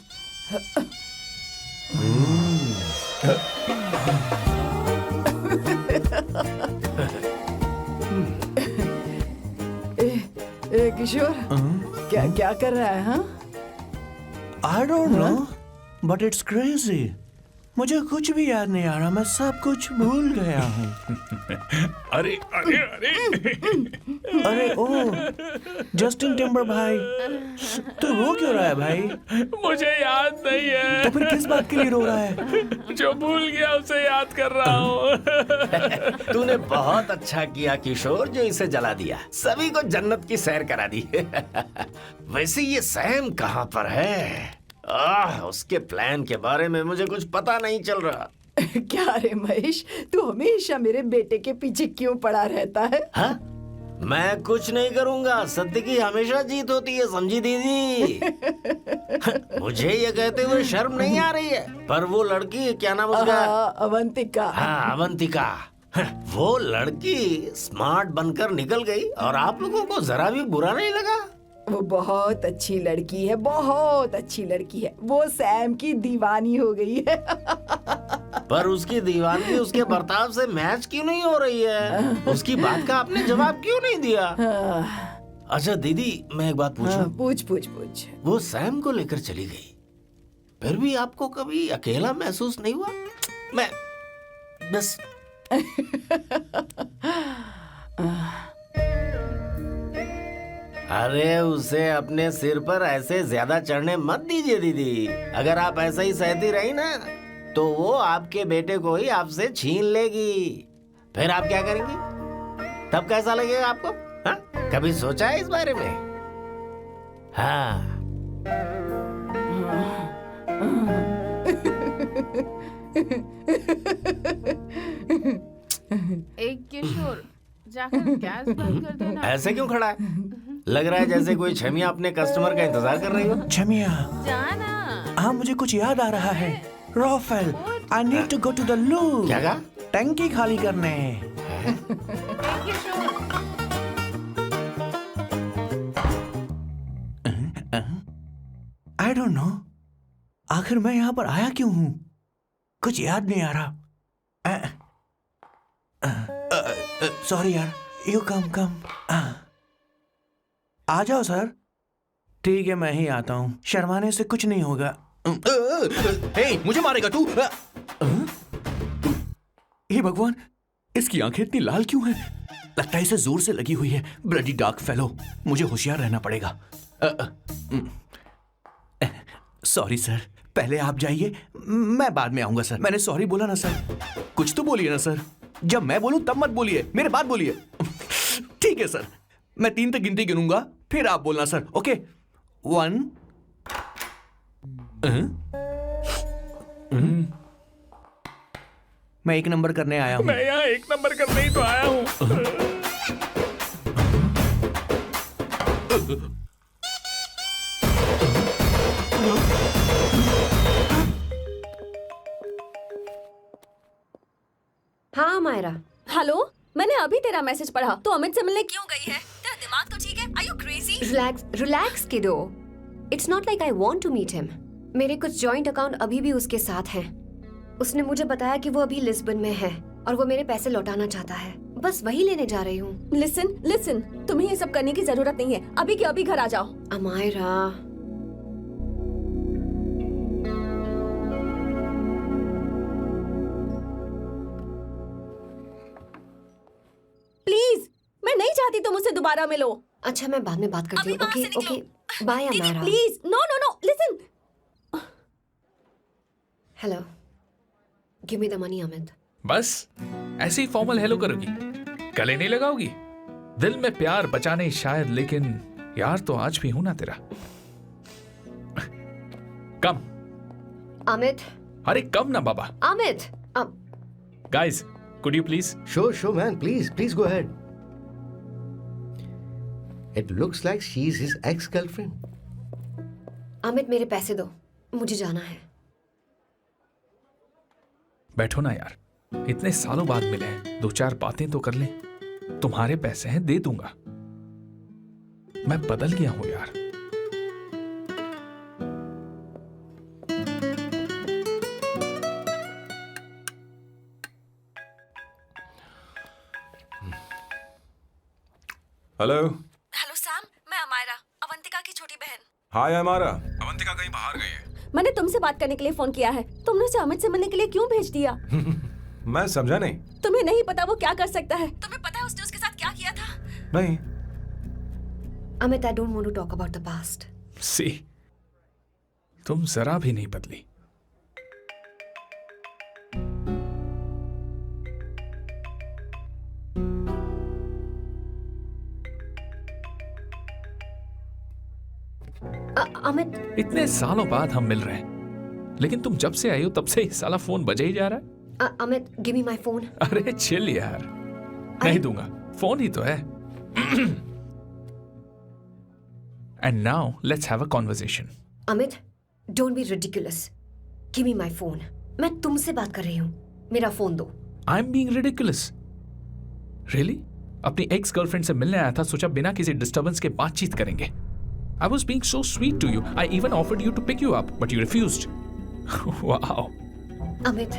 ए किशोर, क्या क्या कर रहा है? हाँ, I don't know, but it's crazy. मुझे कुछ भी याद नहीं आ रहा। मैं सब कुछ भूल गया हूँ। अरे अरे अरे अरे ओ, जस्टिन टिम्बर भाई, तो रो क्यों रहा है भाई? मुझे याद नहीं है। तो फिर किस बात के लिए रो रहा है? जो भूल गया उसे याद कर रहा हूँ। तूने बहुत अच्छा किया किशोर, जो इसे जला दिया। सभी को जन्नत की सैर करा दी। वैसे ये सैम कहाँ पर है? उसके प्लान के बारे में मुझे कुछ पता नहीं चल रहा। क्या रे महेश, तू हमेशा मेरे बेटे के पीछे क्यों पड़ा रहता है? हाँ? मैं कुछ नहीं करूंगा, सत्य की हमेशा जीत होती है, समझी दीदी? मुझे ये कहते हुए शर्म नहीं आ रही है, पर वो लड़की, क्या नाम उसका? अवंतिका। हाँ, अवंतिका। वो लड़की स्मार्ट बनकर निकल गई और आप लोगों को जरा भी बुरा नहीं लगा? वो बहुत अच्छी लड़की है, बहुत अच्छी लड़की है। वो सैम की दीवानी हो गई है। पर उसकी दीवानगी उसके बर्ताव से मैच क्यों नहीं हो रही है? उसकी बात का आपने जवाब क्यों नहीं दिया? अच्छा दीदी, मैं एक बात पूछूं? पूछ। वो सैम को लेकर चली गई, फिर भी आपको कभी अकेला महसूस नहीं हुआ? मैं बस अरे उसे अपने सिर पर ऐसे ज्यादा चढ़ने मत दीजिए दीदी। अगर आप ऐसा ही सहती रही ना तो वो आपके बेटे को ही आपसे छीन लेगी। फिर आप क्या करेंगी? तब कैसा लगेगा आपको? हाँ? कभी सोचा है इस बारे में? हाँ। एक किशोर जाकर गैस बंद कर देना। ऐसे क्यों खड़ा है? लग रहा है जैसे कोई छमिया अपने कस्टमर का इंतजार कर रही हो। छमिया, जाना। हाँ मुझे कुछ याद आ रहा है। Rafael, I need to go to the loo. क्या कहा? टंकी खाली करने। एक किशोर। आई डोंट नो, आखिर मैं यहाँ पर आया क्यों हूँ? कुछ याद नहीं आ रहा। सॉरी यार, यू कम। आ जाओ सर। ठीक है, मैं ही आता हूँ, शर्माने से कुछ नहीं होगा। हे, मुझे मारेगा तू? हे भगवान, इसकी आंखें इतनी लाल क्यों हैं? लगता है इसे जोर से लगी हुई है। ब्लडी डार्क फेलो, मुझे होशियार रहना पड़ेगा। सॉरी सर, पहले आप जाइए, मैं बाद में आऊंगा सर। मैंने सॉरी बोला ना सर। कुछ तो बोलिए ना सर। जब मैं बोलूं तब मत बोलिए, मेरे बाद बोलिए। ठीक है सर, मैं 3 तक गिनती गिनूंगा, फिर आप बोलना सर। ओके, 1। मैं 1 नंबर करने आया हूं। मैं यहाँ 1 नंबर करने ही तो आया हूँ। हाँ मायरा। हेलो, मैंने अभी तेरा मैसेज पढ़ा। तो अमित से मिलने क्यों गई है? तेरा दिमाग तो ठीक है? Are you crazy? Relax kiddo. It's not like I want to meet him. मेरे कुछ जॉइंट अकाउंट अभी भी उसके साथ हैं। उसने मुझे बताया कि वो अभी लिस्बन में है और वो मेरे पैसे लौटाना चाहता है। बस वही लेने जा रही हूँ। लिसन, तुम्हें ये सब करने की जरूरत नहीं है। अभी के अभी घर आ जाओ। अमायरा, प्लीज, मैं नहीं चाहती तुम मुझसे दोबारा मिलो। अच्छा मैं बाद में बात करती हूँ। Okay, bye Amayra. Please, no, listen. Hello, give me the money Amit. बस ऐसे ही फॉर्मल हेलो करोगी, गले नहीं लगाओगी? दिल में प्यार बचा नहीं शायद, लेकिन यार तो आज भी हूं ना तेरा। कम अमित। अरे कम ना बाबा। Amit, guys, could you please? Sure, man. Please go ahead. It looks like she's his ex-girlfriend. Amit मेरे पैसे दो, मुझे जाना है। बैठो ना यार, इतने सालों बाद मिले हैं, 2-4 बातें तो कर लें। तुम्हारे पैसे हैं, दे दूंगा। मैं बदल गया हूं यार। हेलो सैम, मैं अमायरा, अवंतिका की छोटी बहन। हाय अमारा। अवंतिका कहीं बाहर गई है। मैंने तुमसे बात करने के लिए फोन किया है। तुमने उसे अमित से मिलने के लिए क्यों भेज दिया? मैं समझा नहीं। तुम्हें नहीं पता वो क्या कर सकता है? तुम्हें पता है उसने उसके साथ क्या किया था? नहीं। Amit, I don't want to talk about the past. See, तुम जरा भी नहीं बदली। अमित, इतने सालों बाद हम मिल रहे हैं, लेकिन तुम जब से आई हो तब से ही साला फोन बजे ही जा रहा है। Amit, give me my phone. अरे चिल यार, नहीं दूंगा, फोन ही तो है। And now let's have a conversation. Amit, don't be ridiculous. Give me my phone. मैं तुमसे बात कर रही हूँ, मेरा फोन दो। I am being ridiculous? Really? अपनी एक्स गर्लफ्रेंड से मिलने आया था, सोचा बिना किसी डिस्टर्बेंस के बातचीत करेंगे। I was being so sweet to you. I even offered you to pick you up, but you refused. Wow. Amit,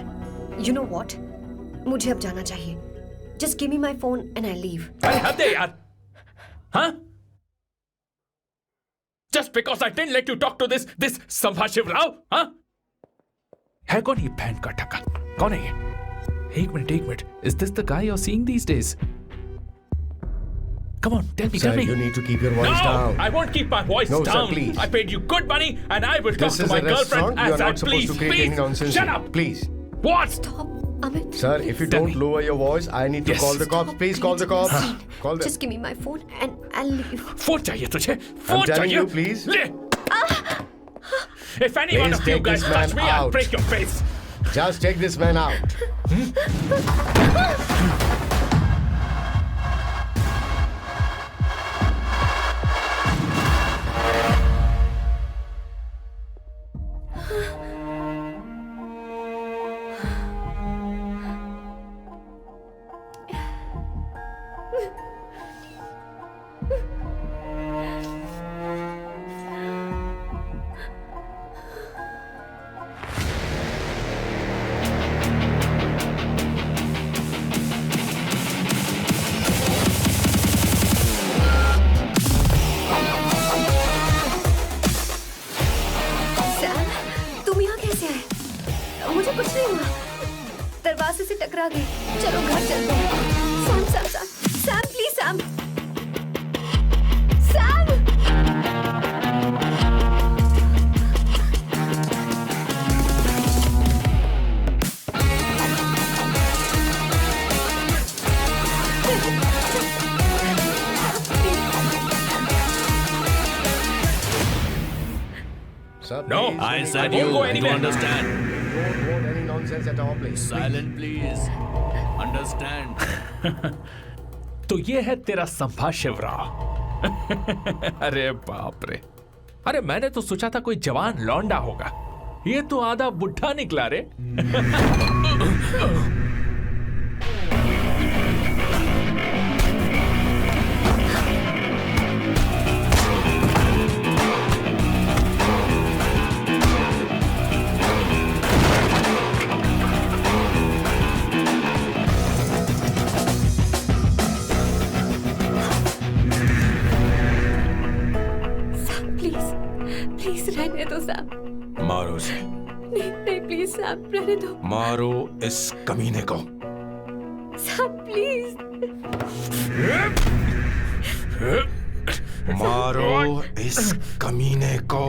you know what? मुझे अब जाना चाहिए. Just give me my phone and I leave. अरे हद है यार. हाँ? Just because I didn't let you talk to this संभाशिव Rao, हाँ? है कौन ये बैंड का टक्का? कौन है ये? एक minute. Is this the guy you're seeing these days? Come on, tell me. Sir, you need to keep your voice down. I won't keep my voice No, down. sir, please. I paid you good money, and I will talk This to is my a girlfriend restaurant. You as are I not supposed please. to create any nonsense. Shut here. up. Please. What? Stop, Amit. Sir, if you Tell don't me. lower your voice, I need to Yes. call the cops. Please call the cops. Call them. Just give me my phone and I'll leave. Phone चाहिए तुझे? Phone telling चाहिए? you, please. ले. If any one Please of you take guys this touch man me, I'll out. break your face. Just take this man out. Sam, तुम यहाँ कैसे आए? मुझे कुछ नहीं हुआ. दरवाजे से टकरा गई. चलो घर चलते हैं. Sam, please Sam. Sir, No, please, I don't said go you. anywhere. You understand? Don't want any nonsense at all, please. Silent, please. Understand. तो ये है तेरा संभाशिव राव. अरे बाप रे. अरे मैंने तो सोचा था कोई जवान लौंडा होगा. ये तो आधा बुढ़ा निकला रे. प्लीज रहने दो सैम. मारो उसे. नहीं प्लीज सैम, रहने दो. मारो इस कमीने को. Sam please. मारो इस कमीने को.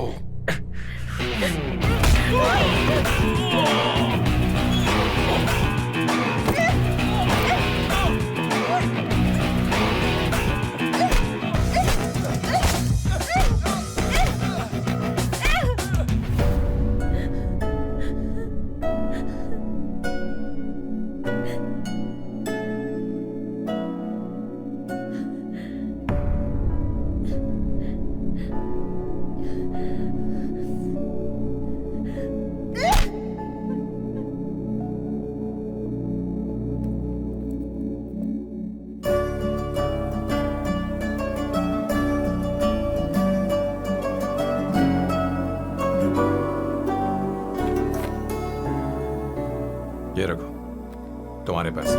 ये रखो तुम्हारे पैसे.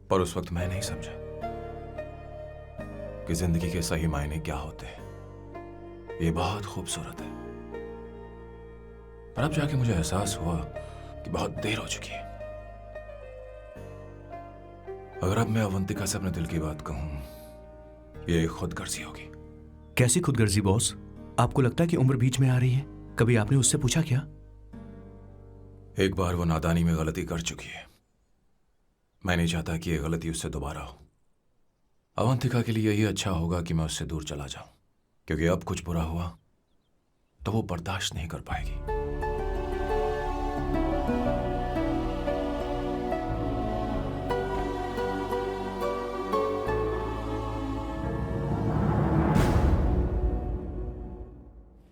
पर उस वक्त मैं नहीं समझा कि जिंदगी के सही मायने क्या होते हैं. ये बहुत खूबसूरत है, पर अब जाके मुझे एहसास हुआ कि बहुत देर हो चुकी है. अगर अब मैं अवंतिका से अपने दिल की बात कहूं, ये खुदगर्जी होगी. कैसी खुदगर्जी बॉस? आपको लगता है कि उम्र बीच में आ रही है? कभी आपने उससे पूछा क्या? एक बार वो नादानी में गलती कर चुकी है. मैं नहीं चाहता कि ये गलती उससे दोबारा हो. अवंतिका के लिए यही अच्छा होगा कि मैं उससे दूर चला जाऊं, क्योंकि अब कुछ बुरा हुआ तो वो बर्दाश्त नहीं कर पाएगी.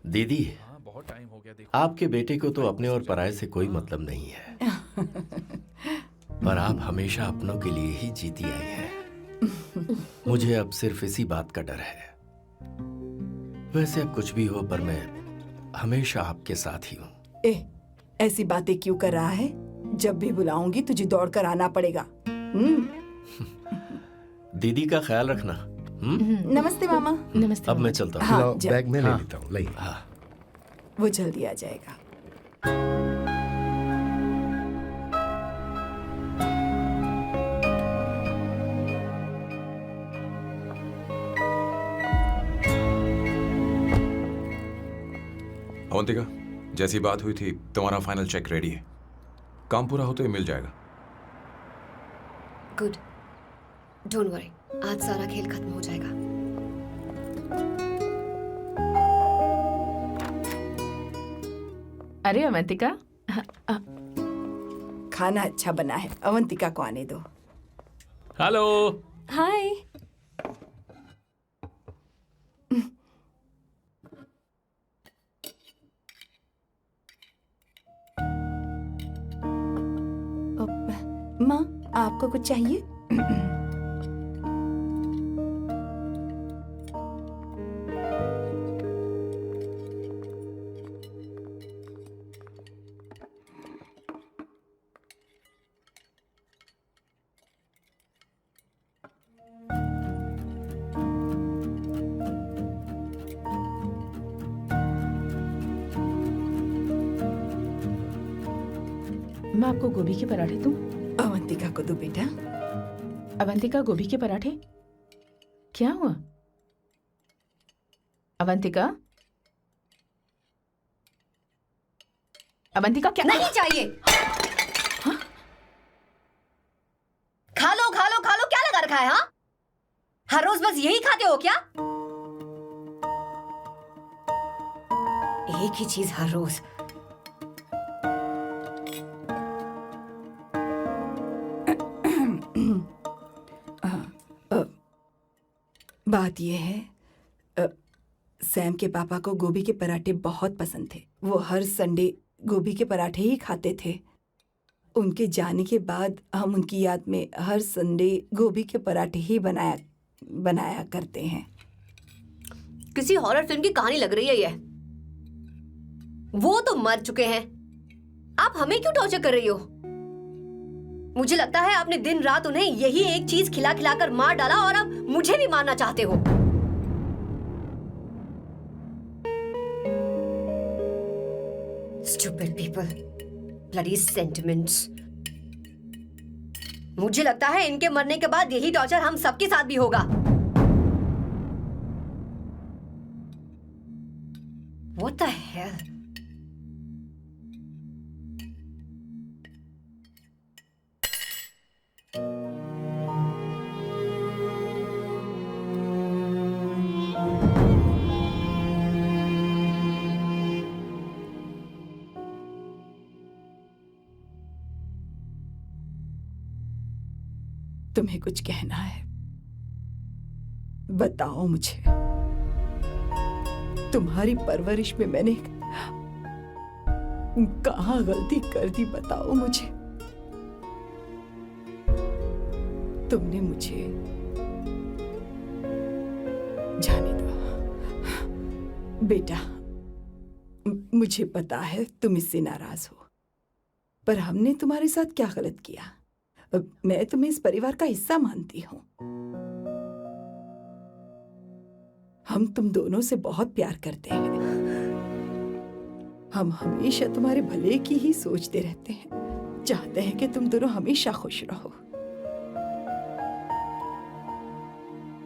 दीदी, बहुत टाइम हो गया देखो। आपके बेटे को तो अपने और पराये से कोई मतलब नहीं है, पर आप हमेशा अपनों के लिए ही जीती आई हैं। मुझे अब सिर्फ इसी बात का डर है। वैसे अब कुछ भी हो, पर मैं हमेशा आपके साथ ही हूँ। ऐसी बातें क्यों कर रहा है? जब भी बुलाऊंगी तुझे दौड़कर आना पड़ेगा। दीदी का ख्याल रखना। नमस्ते मामा। नमस्ते। अब मैं चलता हूँ। हाँ, लाओ, जा- बैग में ले हाँ। लेता हूँ, लाइए। हाँ। वो जल्दी आ जाएगा। अवंतिका, जैसी बात हुई थी तुम्हारा फाइनल चेक रेडी है। काम पूरा होते ही मिल जाएगा। गुड, डोंट वरी, आज सारा खेल खत्म हो जाएगा। अरे अवंतिका, खाना अच्छा बना है, अवंतिका को आने दो। हेलो। हाय। माँ, आपको कुछ चाहिए? मैं आपको गोभी के पराठे दूं? अवंतिका को दो बेटा। अवंतिका, गोभी के पराठे? क्या हुआ अवंतिका? अवंतिका, क्या? नहीं चाहिए। खा लो खा लो खा लो, क्या लगा रखा है? हाँ, हर रोज बस यही खाते हो क्या? एक ही चीज हर रोज। बात यह है, सैम के पापा को गोभी के पराठे बहुत पसंद थे। वो हर संडे गोभी के पराठे ही खाते थे। उनके जाने के बाद हम उनकी याद में हर संडे गोभी के पराठे ही बनाया करते हैं। किसी हॉरर फिल्म की कहानी लग रही है ये। वो तो मर चुके हैं, आप हमें क्यों टॉर्चर कर रही हो? मुझे लगता है आपने दिन रात उन्हें यही एक चीज खिला खिलाकर मार डाला और अब मुझे भी मारना चाहते हो। Stupid people, bloody sentiments। मुझे लगता है इनके मरने के बाद यही टॉर्चर हम सबके साथ भी होगा। What the hell? तुम्हें कुछ कहना है? बताओ मुझे। तुम्हारी परवरिश में मैंने कहाँ गलती कर दी, बताओ मुझे। तुमने मुझे जाने दो बेटा। मुझे पता है तुम इससे नाराज हो, पर हमने तुम्हारे साथ क्या गलत किया? मैं तुम्हें इस परिवार का हिस्सा मानती हूँ। हम तुम दोनों से बहुत प्यार करते हैं। हम हमेशा तुम्हारे भले की ही सोचते रहते हैं, चाहते हैं कि तुम दोनों हमेशा खुश रहो।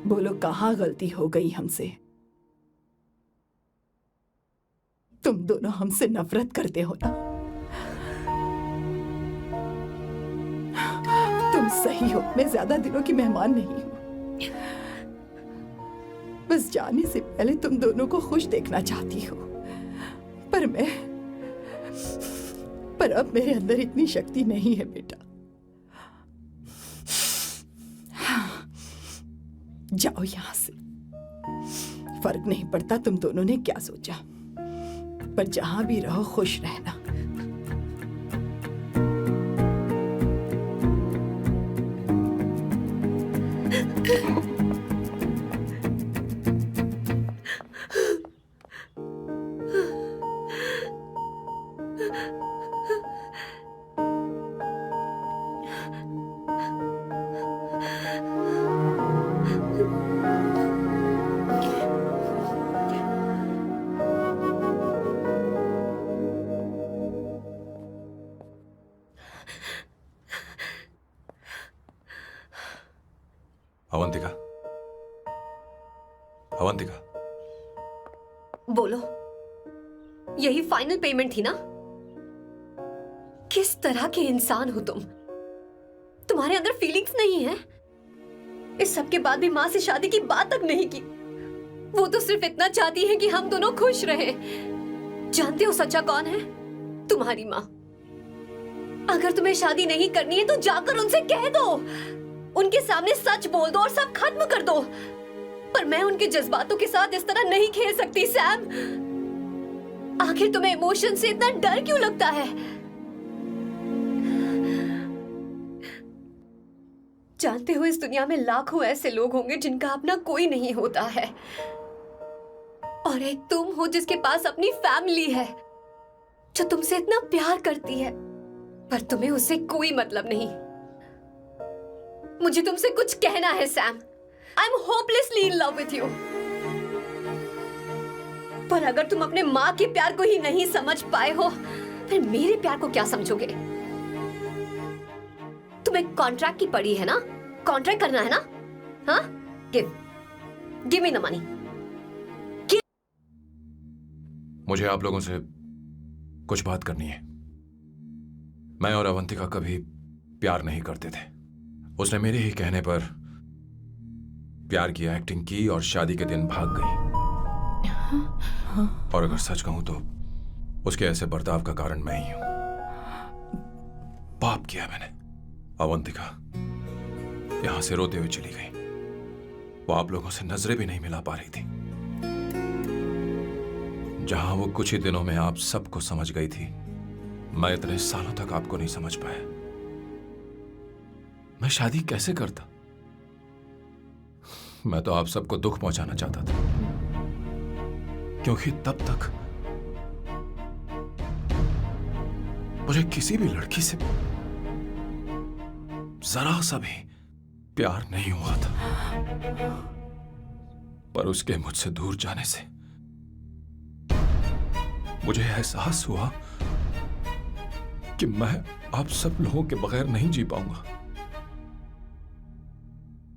बोलो, कहाँ गलती हो गई हमसे? तुम दोनों हमसे नफरत करते हो ना? तुम सही हो, मैं ज्यादा दिनों की मेहमान नहीं हूं। बस जाने से पहले तुम दोनों को खुश देखना चाहती हूँ। पर अब मेरे अंदर इतनी शक्ति नहीं है बेटा। जाओ यहां से। फर्क नहीं पड़ता तुम दोनों ने क्या सोचा। पर जहां भी रहो खुश रहना। अवंतिका, अवंतिका, बोलो, यही फाइनल पेमेंट थी ना? किस तरह के इंसान हो तुम? तुम्हारे अंदर फीलिंग्स नहीं है? इस सब के बाद भी माँ से शादी की बात तक नहीं की। वो तो सिर्फ इतना चाहती है कि हम दोनों खुश रहें। जानते हो सच्चा कौन है? तुम्हारी माँ। अगर तुम्हें शादी नहीं करनी है तो जाकर उनसे कह दो, उनके सामने सच बोल दो और सब खत्म कर दो। पर मैं उनके जज्बातों के साथ इस तरह नहीं खेल सकती सैम। आखिर तुम्हें इमोशन से इतना डर क्यों लगता है? जानते हो, इस दुनिया में लाखों ऐसे लोग होंगे जिनका अपना कोई नहीं होता है, और एक तुम हो जिसके पास अपनी फैमिली है जो तुमसे इतना प्यार करती है, पर तुम्हें उससे कोई मतलब नहीं। मुझे तुमसे कुछ कहना है Sam. I am hopelessly in love with you. पर अगर तुम अपने माँ के प्यार को ही नहीं समझ पाए हो, फिर मेरे प्यार को क्या समझोगे? तुम्हें कॉन्ट्रैक्ट की पड़ी है ना? कॉन्ट्रैक्ट करना है ना? हाँ, गिव मी द मनी। मुझे आप लोगों से कुछ बात करनी है। मैं और अवंतिका कभी प्यार नहीं करते थे। उसने मेरे ही कहने पर प्यार की एक्टिंग की और शादी के दिन भाग गई। और अगर सच कहूं तो उसके ऐसे बर्ताव का कारण मैं ही हूं। पाप किया मैंने। अवंतिका यहां से रोते हुए चली गई। वो आप लोगों से नजरें भी नहीं मिला पा रही थी। जहां वो कुछ ही दिनों में आप सबको समझ गई थी, मैं इतने सालों तक आपको नहीं समझ पाया। मैं शादी कैसे करता? मैं तो आप सबको दुख पहुंचाना चाहता था, क्योंकि तब तक मुझे किसी भी लड़की से जरा सा भी प्यार नहीं हुआ था। पर उसके मुझसे दूर जाने से मुझे एहसास हुआ कि मैं आप सब लोगों के बगैर नहीं जी पाऊंगा।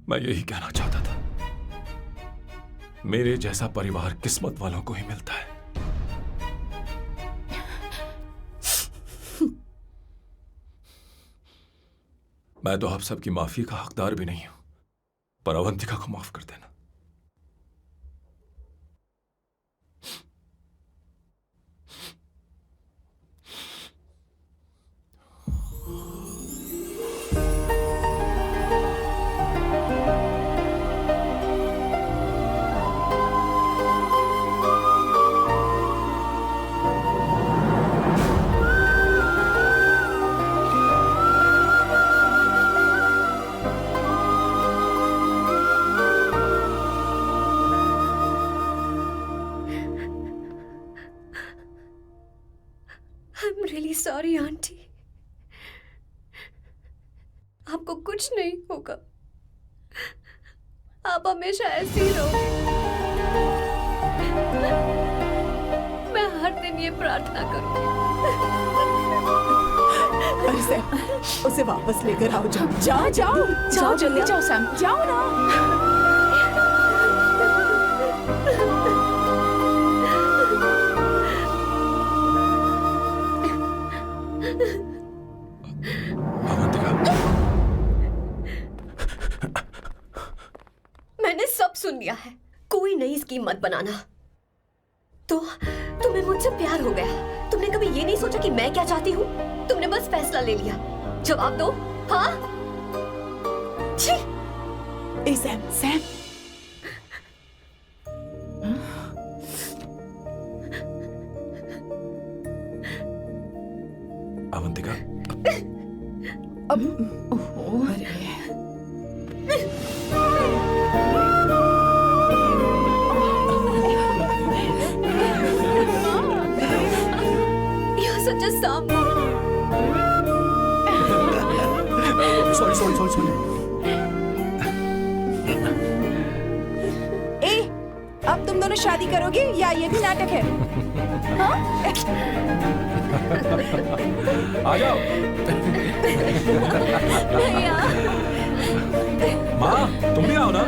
मैं यही कहना चाहता था, मेरे जैसा परिवार किस्मत वालों को ही मिलता है। मैं तो आप सबकी माफी का हकदार भी नहीं हूं, पर अवंतिका को माफ कर देना। सॉरी आंटी, आपको कुछ नहीं होगा। आप हमेशा ऐसी ही रहोगे। मैं हर दिन ये प्रार्थना करूंगी। अरे सैम, उसे वापस लेकर आओ। जाओ जाओ जाओ जाओ, जल्दी जाओ सैम, जाओ ना। मैंने सब सुन लिया है। कोई नई स्कीम मत बनाना। तो तुम्हें मुझसे प्यार हो गया। तुमने कभी ये नहीं सोचा कि मैं क्या चाहती हूँ? तुमने बस फैसला ले लिया। जवाब दो। हाँ? छी! ए Sam, Sam. You're such a sap. Sorry ए, अब तुम दोनों शादी करोगे या ये भी नाटक है? आ जाओ। माँ, तुम भी आओ ना।